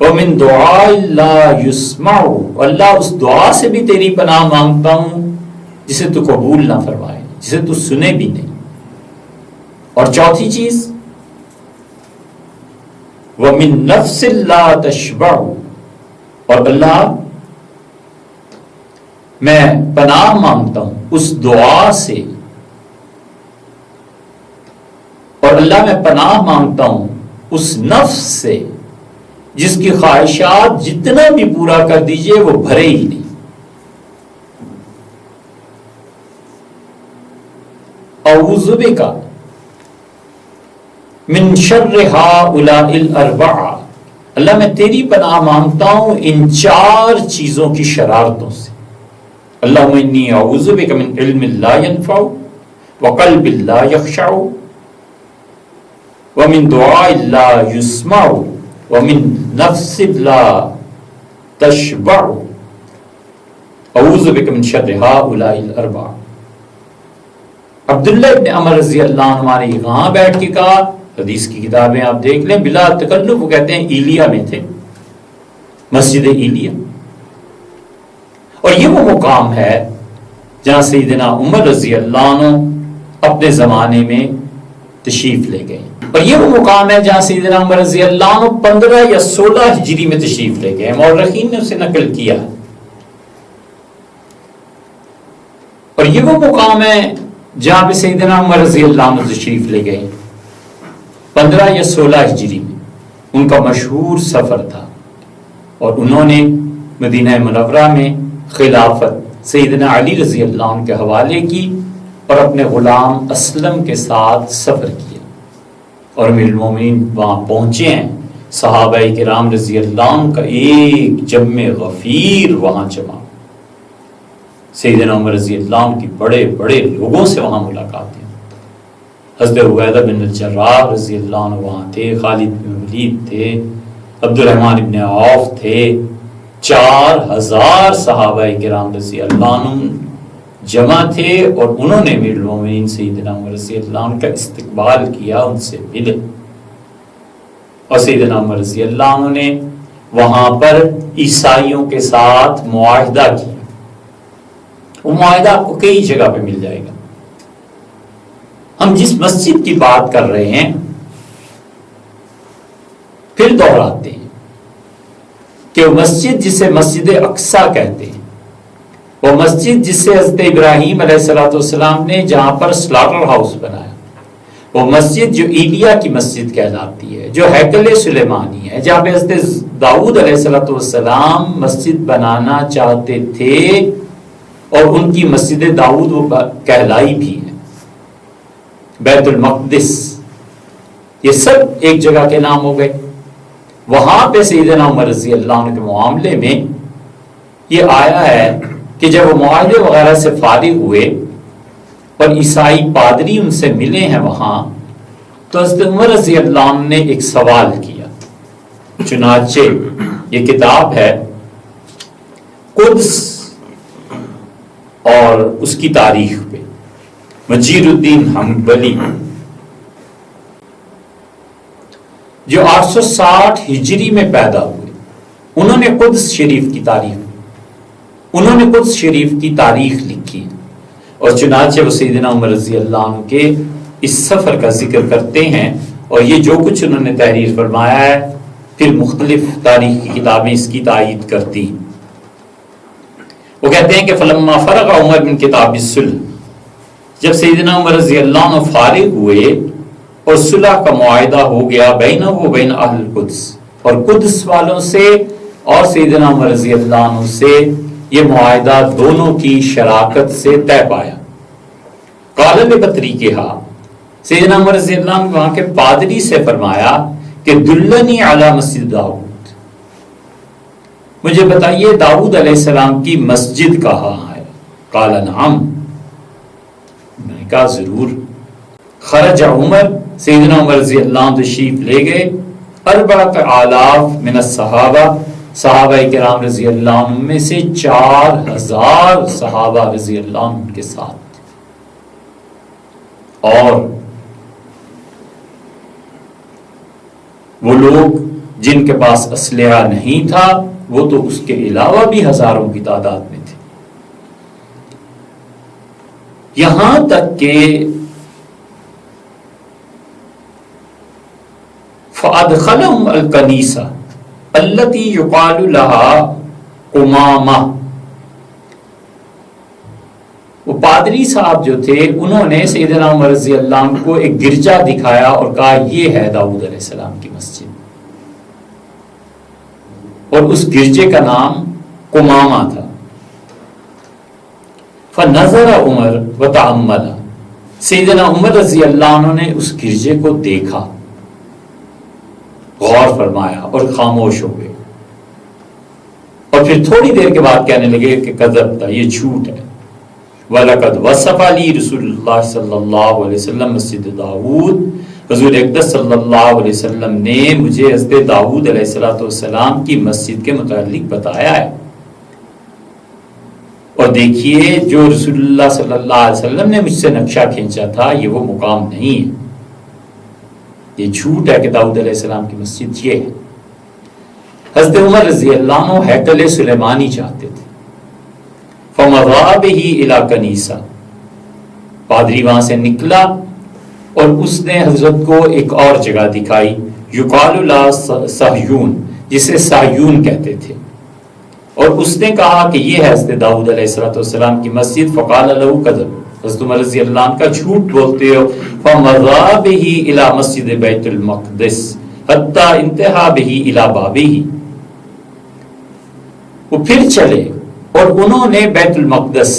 ومن دعاء لا یسمع، اللہ اس دعا سے بھی تیری پناہ مانگتا ہوں جسے تو قبول نہ فرمائے، جسے تو سنے بھی نہیں. اور چوتھی چیز وَمِن نَفْسٍ لَا تَشْبَعُ، اور اللہ میں پناہ مانگتا ہوں اس دعا سے، اور اللہ میں پناہ مانگتا ہوں اس نفس سے جس کی خواہشات جتنا بھی پورا کر دیجئے وہ بھرے ہی نہیں. اعوذ بک من شر ہؤلاء الاربعہ، اللہ میں تیری پناہ مانگتا ہوں ان 4 چیزوں کی شرارتوں سے. اللہم انی اعوذ بک من علم لا ینفع وقلب لا یخشع ومن دعاء لا یسمع ومن نفس لا تشبع اعوذ بک من شر ہؤلاء الاربعہ. عبداللہ ابن عمر رضی اللہ عنہ نے وہاں بیٹھ کے کہا. حدیث کی کتابیں آپ دیکھ لیں، بلا تکلف وہ کہتے ہیں ایلیا میں تھے، مسجد ایلیا. اور یہ وہ مقام ہے جہاں سیدنا عمر رضی اللہ عنہ اپنے زمانے میں تشریف لے گئے. اور یہ وہ مقام ہے جہاں سیدنا عمر رضی اللہ عنہ 15 یا 16 ہجری میں تشریف لے گئے. مورخین نے اسے نقل کیا. اور یہ وہ مقام ہے جہاں پہ سیدنا عمر رضی اللہ عنہ تشریف لے گئے 15 یا 16 ہجری میں. ان کا مشہور سفر تھا، اور انہوں نے مدینہ منورہ میں خلافت سیدنا علی رضی اللہ عنہ کے حوالے کی، اور اپنے غلام اسلم کے ساتھ سفر کیا. اور امیر المومنین وہاں پہنچے ہیں. صحابہ کرام رضی اللہ عنہ کا ایک جمع غفیر وہاں جمع. سیدنا عمر رضی اللہ عنہ کی بڑے بڑے لوگوں سے وہاں ملاقاتیں. حضرت عبیدہ بن الجراح رضی اللہ عنہ وہاں تھے، خالد بن ولید تھے، عبد الرحمن بن عوف تھے. 4000 صحابہ کرام رضی اللہ عنہ جمع تھے، اور انہوں نے امیر المومنین سیدنا عمر رضی اللہ عنہ کا استقبال کیا، ان سے ملے. اور سیدنا عمر رضی اللہ عنہ نے وہاں پر عیسائیوں کے ساتھ معاہدہ کیا. وہ معاہدہ آپ کو کئی جگہ پہ مل جائے گا. ہم جس مسجد کی بات کر رہے ہیں پھر دوہراتے ہیں کہ وہ مسجد جسے مسجد اقصیٰ کہتے ہیں، وہ مسجد جس سے حضرت ابراہیم علیہ السلام نے جہاں پر سلاٹر ہاؤس بنایا، وہ مسجد جو ایلیا کی مسجد کہلاتی ہے، جو ہیکل سلیمانی ہے، جہاں پہ حضرت داؤد علیہ السلام مسجد بنانا چاہتے تھے، اور ان کی مسجد داؤد وہ کہلائی بھی ہے. بیت المقدس، یہ سب ایک جگہ کے نام ہو گئے. وہاں پہ سیدنا عمر رضی اللہ عنہ کے معاملے میں یہ آیا ہے کہ جب وہ معاہدے وغیرہ سے فارغ ہوئے اور عیسائی پادری ان سے ملے ہیں وہاں، تو حضرت عمر رضی اللہ عنہ نے ایک سوال کیا. چنانچہ یہ کتاب ہے قدس اور اس کی تاریخ پہ. مجید الدین حنبلی جو 860 ہجری میں پیدا ہوئے، انہوں نے قدس شریف کی تاریخ لکھی، اور چنانچہ وہ سیدنا عمر رضی اللہ عنہ کے اس سفر کا ذکر کرتے ہیں، اور یہ جو کچھ انہوں نے تحریر فرمایا ہے پھر مختلف تاریخ کی کتابیں اس کی تائید کرتی۔ وہ کہتے ہیں کہ فلما فرغ عمر من کتاب الصلح، جب سیدنا عمر رضی اللہ عنہ فارغ ہوئے اور صلح کا معاہدہ ہو گیا بینہ و بین اہل القدس، اور قدس والوں سے اور سیدنا عمر رضی اللہ عنہ سے یہ معاہدہ دونوں کی شراکت سے طے پایا۔ قال لبطریقہا، سیدنا عمر رضی اللہ عنہ وہاں کے پادری سے فرمایا کہ دلنی علی مسجد داؤد، مجھے بتائیے داؤد علیہ السلام کی مسجد کہاں ہے؟ قال نعم، میں نے کہا ضرور۔ خرج عمر، سیدنا عمر رضی اللہ عنہ تشریف لے گئے، 4000 من الصحابہ، صحابہ کرام رضی اللہ عنہ میں سے 4000 صحابہ رضی اللہ عنہ کے ساتھ، اور وہ لوگ جن کے پاس اسلحہ نہیں تھا وہ تو اس کے علاوہ بھی ہزاروں کی تعداد میں تھے، یہاں تک کہ فَأَدْخَلَهُمْ الْكَنِيسَةَ الَّتِي يُقَالُ لَهَا قُمَامَةٌ، وہ پادری صاحب جو تھے انہوں نے سیدنا عمر رضی اللہ عنہ کو ایک گرجا دکھایا اور کہا یہ ہے داؤد علیہ السلام کی مسجد، اور اس گرجے کا نام قمامہ تھا۔ فنظر عمر وتأمل، سیدنا عمر رضی اللہ عنہ نے اس گرجے کو دیکھا، غور فرمایا اور خاموش ہو گئے، اور پھر تھوڑی دیر کے بعد کہنے لگے کہ کذبت، یہ جھوٹ ہے۔ وَلَقَدْ وَصَفَ لِي رسول اللہ صلی اللہ علیہ وسلم مسجد داؤد، حضور اقدس صلی اللہ علیہ وسلم نے مجھے حضرت داؤد علیہ السلام کی مسجد کے متعلق بتایا ہے، اور دیکھیے جو رسول اللہ صلی اللہ علیہ وسلم نے مجھ سے نقشہ کھینچا تھا یہ وہ مقام نہیں ہے، یہ جھوٹ ہے کہ داؤد علیہ السلام کی مسجد یہ ہے۔ حضرت عمر رضی اللہ عنہ ہیکل سلیمانی چاہتے تھے، فَمَضَىٰ بِهِ إِلَىٰ كَنِيسَةٍ، پادری وہاں سے نکلا اور اس نے حضرت کو ایک اور جگہ دکھائی، یقال لها صہیون، جسے صہیون کہتے تھے، اور اس نے کہا کہ یہ ہے حضرت داؤد علیہ السلام کی مسجد۔ فقال له كذب، حضرت عمر رضی اللہ عنہ کا جھوٹ بولتے ہو۔ فَمَضَىٰ بِهِ إِلَىٰ مَسْجِدِ بَيْتِ الْمَقْدِسِ حَتَّىٰ انتهى بِهِ إِلَىٰ بَابِهِ، وہ پھر چلے اور انہوں نے بیت المقدس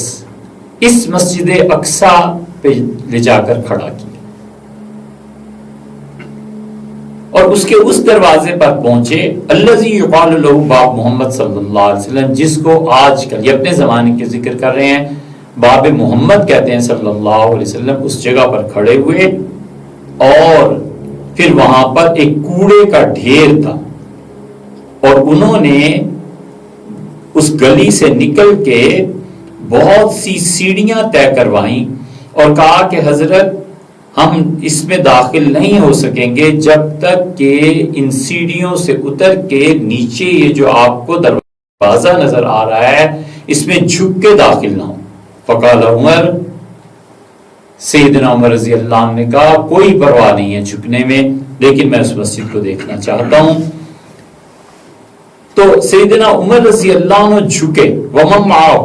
اس مسجد اقصی پہ لے جا کر کھڑا کیا، اور اس کے اس دروازے پر پہنچے، الذی یقال له باب محمد صلی اللہ علیہ وسلم، جس کو آج کل یہ اپنے زمانے کے ذکر کر رہے ہیں باب محمد کہتے ہیں صلی اللہ علیہ وسلم، اس جگہ پر کھڑے ہوئے، اور پھر وہاں پر ایک کوڑے کا ڈھیر تھا، اور انہوں نے اس گلی سے نکل کے بہت سی سیڑھیاں طے کروائیں اور کہا کہ حضرت ہم اس میں داخل نہیں ہو سکیں گے جب تک کہ ان سیڑھیوں سے اتر کے نیچے یہ جو آپ کو دروازہ نظر آ رہا ہے اس میں جھک کے داخل نہ ہو۔ فقال عمر، سیدنا عمر رضی اللہ عنہ نے کہا کوئی پرواہ نہیں ہے جھکنے میں، لیکن میں اس مسجد کو دیکھنا چاہتا ہوں۔ تو سیدنا عمر رضی اللہ عنہ جھکے، ومن معہ،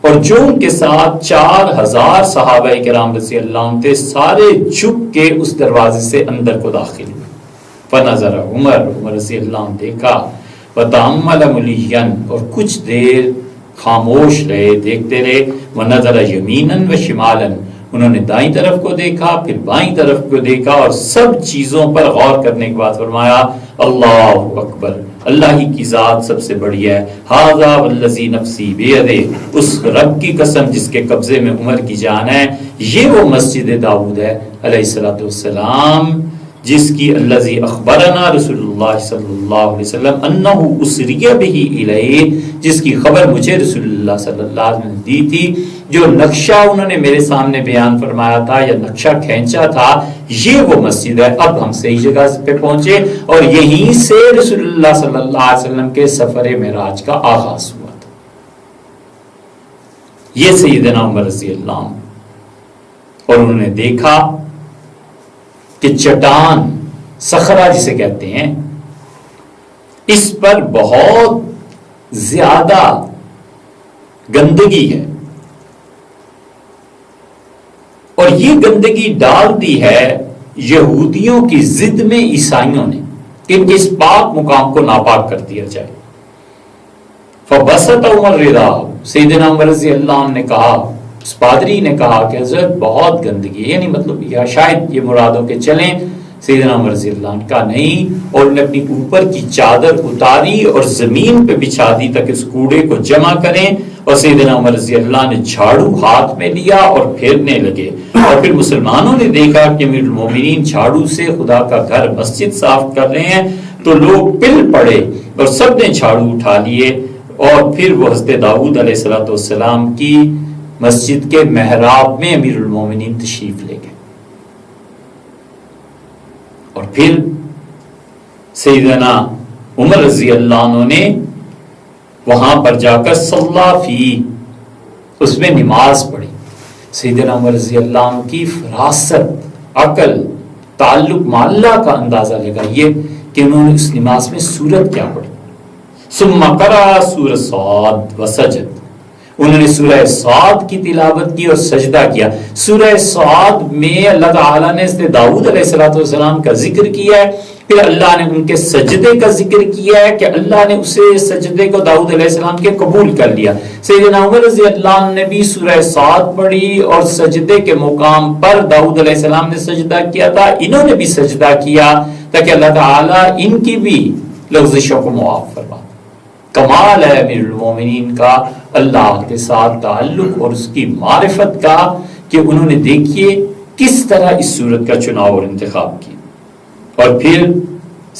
اور جو ان کے ساتھ 4000 صحابہ کرام رضی اللہ عنہ تھے، سارے جھک کے اس دروازے سے اندر کو داخل ہوئے۔ فنظر عمر رضی اللہ عنہ دیکھا، وتأمل ملیحا، اور کچھ دیر خاموش رہے، دیکھتے رہے، ونظر یمینا وشمالا، انہوں نے دائیں طرف کو دیکھا پھر بائیں طرف کو دیکھا، اور سب چیزوں پر غور کرنے کے بعد فرمایا اللہ اکبر، اللہ ہی کی ذات سب سے بڑی ہے، ھذا والذی نفسی بیدہ، اس رب کی قسم جس کے قبضے میں عمر کی جان ہے، یہ وہ مسجد داؤد ہے علیہ السلام جس کی الذی اخبرنا رسول اللہ صلی اللہ علیہ وسلم انہ اسری بہ الیہ، جس کی خبر مجھے رسول اللہ صلی اللہ علیہ وسلم نے دی تھی، جو نقشہ انہوں نے میرے سامنے بیان فرمایا تھا یا نقشہ کھینچا تھا، یہ وہ مسجد ہے، اب ہم صحیح جگہ پہ پہنچے، اور یہیں سے رسول اللہ صلی اللہ علیہ وسلم کے سفر معراج کا آغاز ہوا تھا۔ یہ سیدنا عمر رضی اللہ عنہ، اور انہوں نے دیکھا کہ چٹان صخرہ جسے کہتے ہیں، اس پر بہت زیادہ گندگی ہے، اور یہ گندگی ڈال دی ہے یہودیوں کی ضد میں عیسائیوں نے کہ ان کے اس پاک مقام کو ناپاک کر دیا جائے۔ فبسط عمر رضا، سیدنا عمر رضی اللہ عنہ نے کہا، اس پادری نے کہا کہ حضرت بہت گندگی ہے، یعنی مطلب یا شاید یہ مرادوں کے چلیں، سیدنا عمر رضی اللہ عنہ کا نہیں، اور انہوں نے اپنی اوپر کی چادر اتاری اور زمین پہ بچھا دی تاکہ اس کوڑے کو جمع کریں، اور سیدنا عمر رضی اللہ نے جھاڑو ہاتھ میں لیا اور پھیرنے لگے، اور پھر مسلمانوں نے دیکھا کہ امیر المومنین جھاڑو سے خدا کا گھر مسجد صاف کر رہے ہیں، تو لوگ پل پڑے اور سب نے جھاڑو اٹھا لیے، اور پھر وہ حضرت داؤد علیہ السلام کی مسجد کے محراب میں امیر المومنین تشریف لے گئے، اور پھر سیدنا عمر رضی اللہ عنہ نے وہاں پر جا کر صلی فی، اس میں نماز پڑھی۔ سیدنا عمر رضی اللہ عنہ کی فراست، عقل، تعلق مع اللہ کا اندازہ لگائیے کہ انہوں نے اس نماز میں سورت کیا پڑھی۔ ثم قرأ سورۃ صاد وسجد، انہوں نے سورہ صاد کی تلاوت کی اور سجدہ کیا۔ سورہ صاد میں اللہ تعالیٰ نے حضرت داؤد علیہ السلام کا ذکر کیا ہے، پھر اللہ نے ان کے سجدے کا ذکر کیا ہے کہ اللہ نے اسے سجدے کو داؤد علیہ السلام کے قبول کر لیا۔ سیدنا عمر رضی اللہ عنہ نے بھی سورہ صاد پڑھی اور سجدے کے مقام پر داؤد علیہ السلام نے سجدہ کیا تھا، انہوں نے بھی سجدہ کیا تاکہ اللہ تعالیٰ ان کی بھی لغزشوں کو معاف فرما۔ کمال ہے امیر المومنین کا اللہ کے ساتھ تعلق اور اس کی معرفت کا کہ انہوں نے دیکھیے کس طرح اس صورت کا چناؤ اور انتخاب کیا۔ اور پھر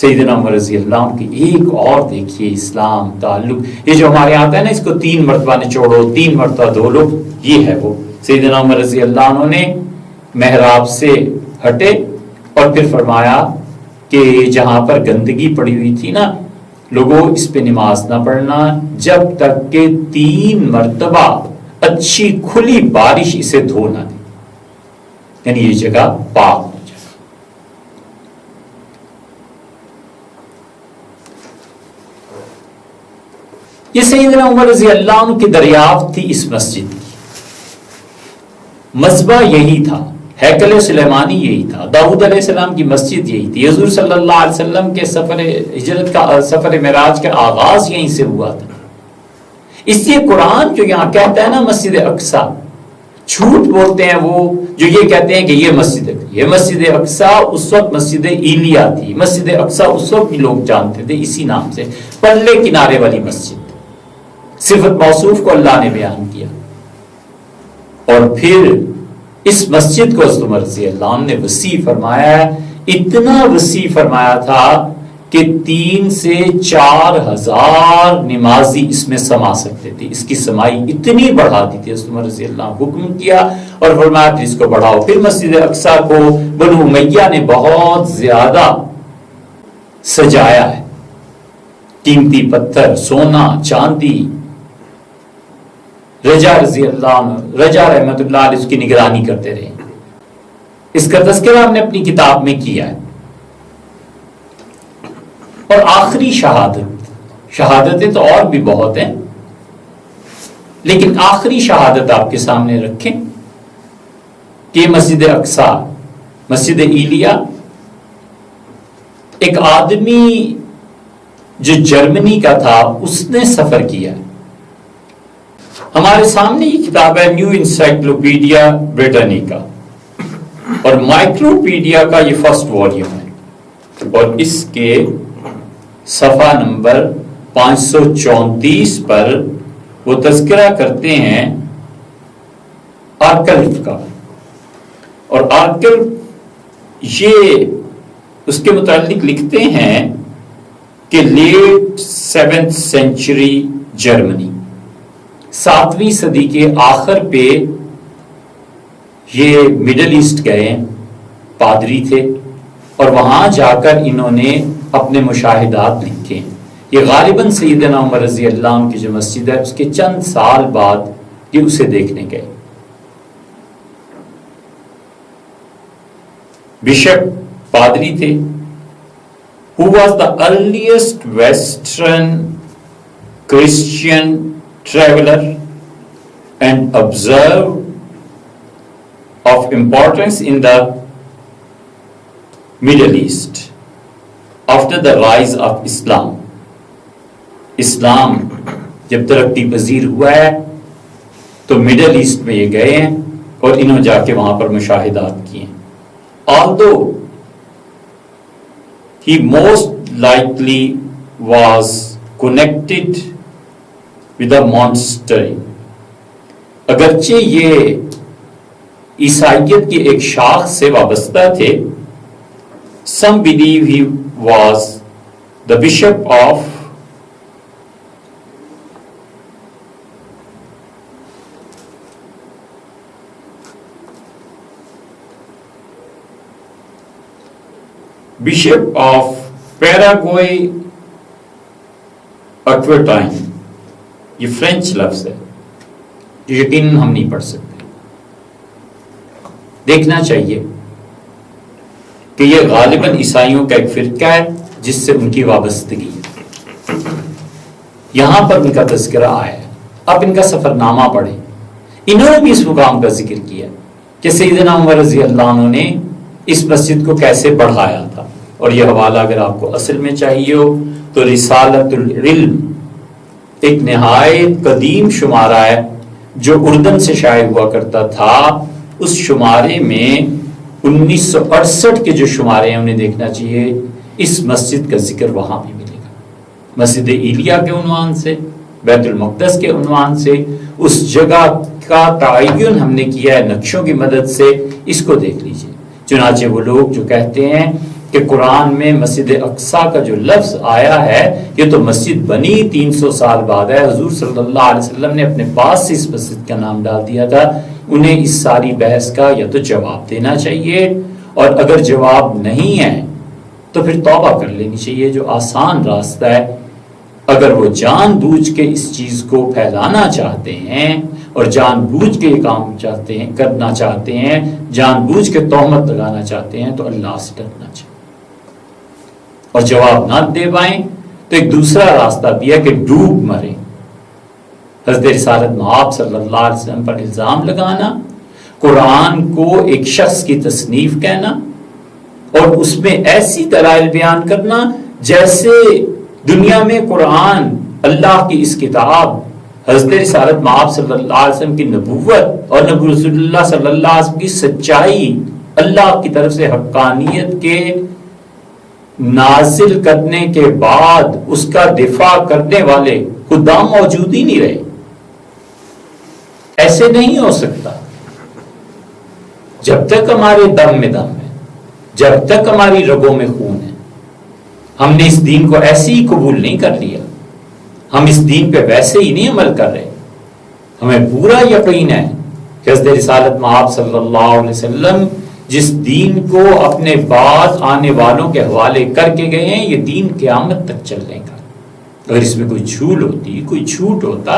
سیدنا عمر رضی اللہ عنہ کی ایک اور دیکھیے اسلام تعلق، یہ جو ہمارے آتا ہے نا اس کو 3 مرتبہ نچوڑو 3 مرتبہ دھو لو، یہ ہے وہ۔ سیدنا عمر رضی اللہ عنہ نے محراب سے ہٹے اور پھر فرمایا کہ جہاں پر گندگی پڑی ہوئی تھی نا، لوگوں اس پہ نماز نہ پڑھنا جب تک کہ 3 مرتبہ اچھی کھلی بارش اسے دھو نہ دے، یعنی یہ جگہ پاک ہو جائے۔ یہ سیدنا عمر رضی اللہ عنہ کی دریافت تھی اس مسجد کی، مذبح یہی تھا، ہیکل سلیمانی یہی تھا، داؤد علیہ السلام کی مسجد یہی تھی، حضور صلی اللہ علیہ وسلم کے سفر ہجرت کا سفر معراج کا آغاز یہیں سے ہوا تھا۔ اس لیے قرآن جو یہاں کہتا ہے نا مسجد اقصی، جھوٹ بولتے ہیں وہ جو یہ کہتے ہیں کہ یہ مسجد اقصی اس وقت مسجد ایلیا تھی، مسجد اقصی اس وقت بھی لوگ جانتے تھے اسی نام سے، پلے کنارے والی مسجد، صفت موصوف کو اللہ نے بیان کیا۔ اور پھر اس مسجد کو حضرت عمر رضی اللہ عنہ نے وسیع فرمایا ہے، اتنا وسیع فرمایا تھا کہ 3 سے 4 ہزار نمازی اس میں سما سکتے تھے، اس کی سمائی اتنی بڑھا دی تھی۔ حضرت عمر رضی اللہ عنہ حکم کیا اور فرمایا پھر اس کو بڑھاؤ۔ پھر مسجد اقصی کو بنو امیہ نے بہت زیادہ سجایا ہے، قیمتی پتھر، سونا، چاندی۔ رجا رضی اللہ عنہ، رجا رحمت اللہ علیہ اس کی نگرانی کرتے رہے، اس کا تذکرہ ہم نے اپنی کتاب میں کیا ہے۔ اور آخری شہادتیں تو اور بھی بہت ہیں، لیکن آخری شہادت آپ کے سامنے رکھیں کہ مسجد اقصی، مسجد ایلیا، ایک آدمی جو جرمنی کا تھا اس نے سفر کیا۔ ہمارے سامنے یہ کتاب ہے نیو انسائکلوپیڈیا بریٹانیکا، اور مائکروپیڈیا کا یہ فرسٹ والیوم ہے، اور اس کے صفحہ نمبر 534 پر وہ تذکرہ کرتے ہیں آرکلف کا، اور آرکلف یہ اس کے متعلق لکھتے ہیں کہ لیٹ 7th سینچری جرمنی، 7ویں صدی کے آخر پہ یہ مڈل ایسٹ گئے، پادری تھے، اور وہاں جا کر انہوں نے اپنے مشاہدات لکھے. یہ غالباً سیدنا عمر رضی اللہ عنہ کی جو مسجد ہے اس کے چند سال بعد یہ اسے دیکھنے گئے. بشپ پادری تھے who was the earliest Western Christian traveler and observer of importance in the Middle East after the rise of Islam. اسلام جب ترقی پذیر ہوا ہے تو مڈل ایسٹ میں یہ گئے ہیں اور انہوں جا کے وہاں پر مشاہدات کیے. although he most likely was connected with a monastery, اگرچہ یہ عیسائیت کی ایک شاخ سے وابستہ تھے. some believe he was the bishop of Paraguay Aquitaine. یہ فرینچ لفظ ہے جو یقیناً ہم نہیں پڑھ سکتے. دیکھنا چاہیے کہ یہ غالباً عیسائیوں کا ایک فرقہ ہے جس سے ان کی وابستگی ہے. یہاں پر ان کا تذکرہ آیا ہے. اب ان کا سفر نامہ پڑھیں. انہوں نے بھی اس مقام کا ذکر کیا کہ سیدنا عمر رضی اللہ عنہ نے اس مسجد کو کیسے بڑھایا تھا. اور یہ حوالہ اگر آپ کو اصل میں چاہیے ہو تو رسالۃ العلم ایک نہایت قدیم شمارہ ہے جو اردن سے شائع ہوا کرتا تھا. اس شمارے میں 1968 کے جو شمارے ہیں انہیں دیکھنا چاہیے. اس مسجد کا ذکر وہاں بھی ملے گا. مسجد ایلیا کے عنوان سے، بیت المقدس کے عنوان سے، اس جگہ کا تعین ہم نے کیا ہے نقشوں کی مدد سے. اس کو دیکھ لیجیے. چنانچہ وہ لوگ جو کہتے ہیں کہ قرآن میں مسجد اقصیٰ کا جو لفظ آیا ہے یہ تو مسجد بنی 300 سال بعد ہے، حضور صلی اللہ علیہ وسلم نے اپنے پاس سے اس مسجد کا نام ڈال دیا تھا. انہیں اس ساری بحث کا یا تو جواب دینا چاہیے، اور اگر جواب نہیں ہے تو پھر توبہ کر لینی چاہیے، جو آسان راستہ ہے. اگر وہ جان بوجھ کے اس چیز کو پھیلانا چاہتے ہیں اور جان بوجھ کے یہ کام کرنا چاہتے ہیں، جان بوجھ کے تہمت لگانا چاہتے ہیں، تو اللہ سے ڈرنا چاہیے. اور جواب نہ دے پائیں تو ایک دوسرا راستہ بھی ہے کہ ڈوب مریں. حضرت رسالت مآب صلی اللہ علیہ وسلم پر الزام لگانا، قرآن کو ایک شخص کی تصنیف کہنا اور اس میں ایسی دلائل بیان کرنا جیسے دنیا میں قرآن، اللہ کی اس کتاب، حضرت رسالت مآب صلی اللہ علیہ وسلم کی نبوت اور نبی رسول اللہ صلی اللہ علیہ وسلم کی سچائی، اللہ کی طرف سے حقانیت کے نازل کرنے کے بعد اس کا دفاع کرنے والے خدام موجود ہی نہیں رہے. ایسے نہیں ہو سکتا. جب تک ہمارے دم میں دم ہے، جب تک ہماری رگوں میں خون ہے، ہم نے اس دین کو ایسے ہی قبول نہیں کر لیا. ہم اس دین پہ ویسے ہی نہیں عمل کر رہے. ہمیں پورا یقین ہے کہ حضرت رسالت مآب صلی اللہ علیہ وسلم جس دین کو اپنے بعد آنے والوں کے حوالے کر کے گئے ہیں، یہ دین قیامت تک چلنے کا. اگر اس میں کوئی جھول ہوتی، کوئی جھوٹ ہوتا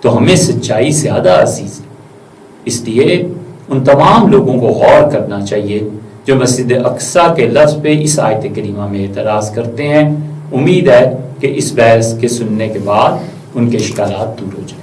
تو ہمیں سچائی زیادہ عزیز ہے. اس لیے ان تمام لوگوں کو غور کرنا چاہیے جو مسجد اقصیٰ کے لفظ پہ اس آیت کریمہ میں اعتراض کرتے ہیں. امید ہے کہ اس بحث کے سننے کے بعد ان کے اشکالات دور ہو جائیں.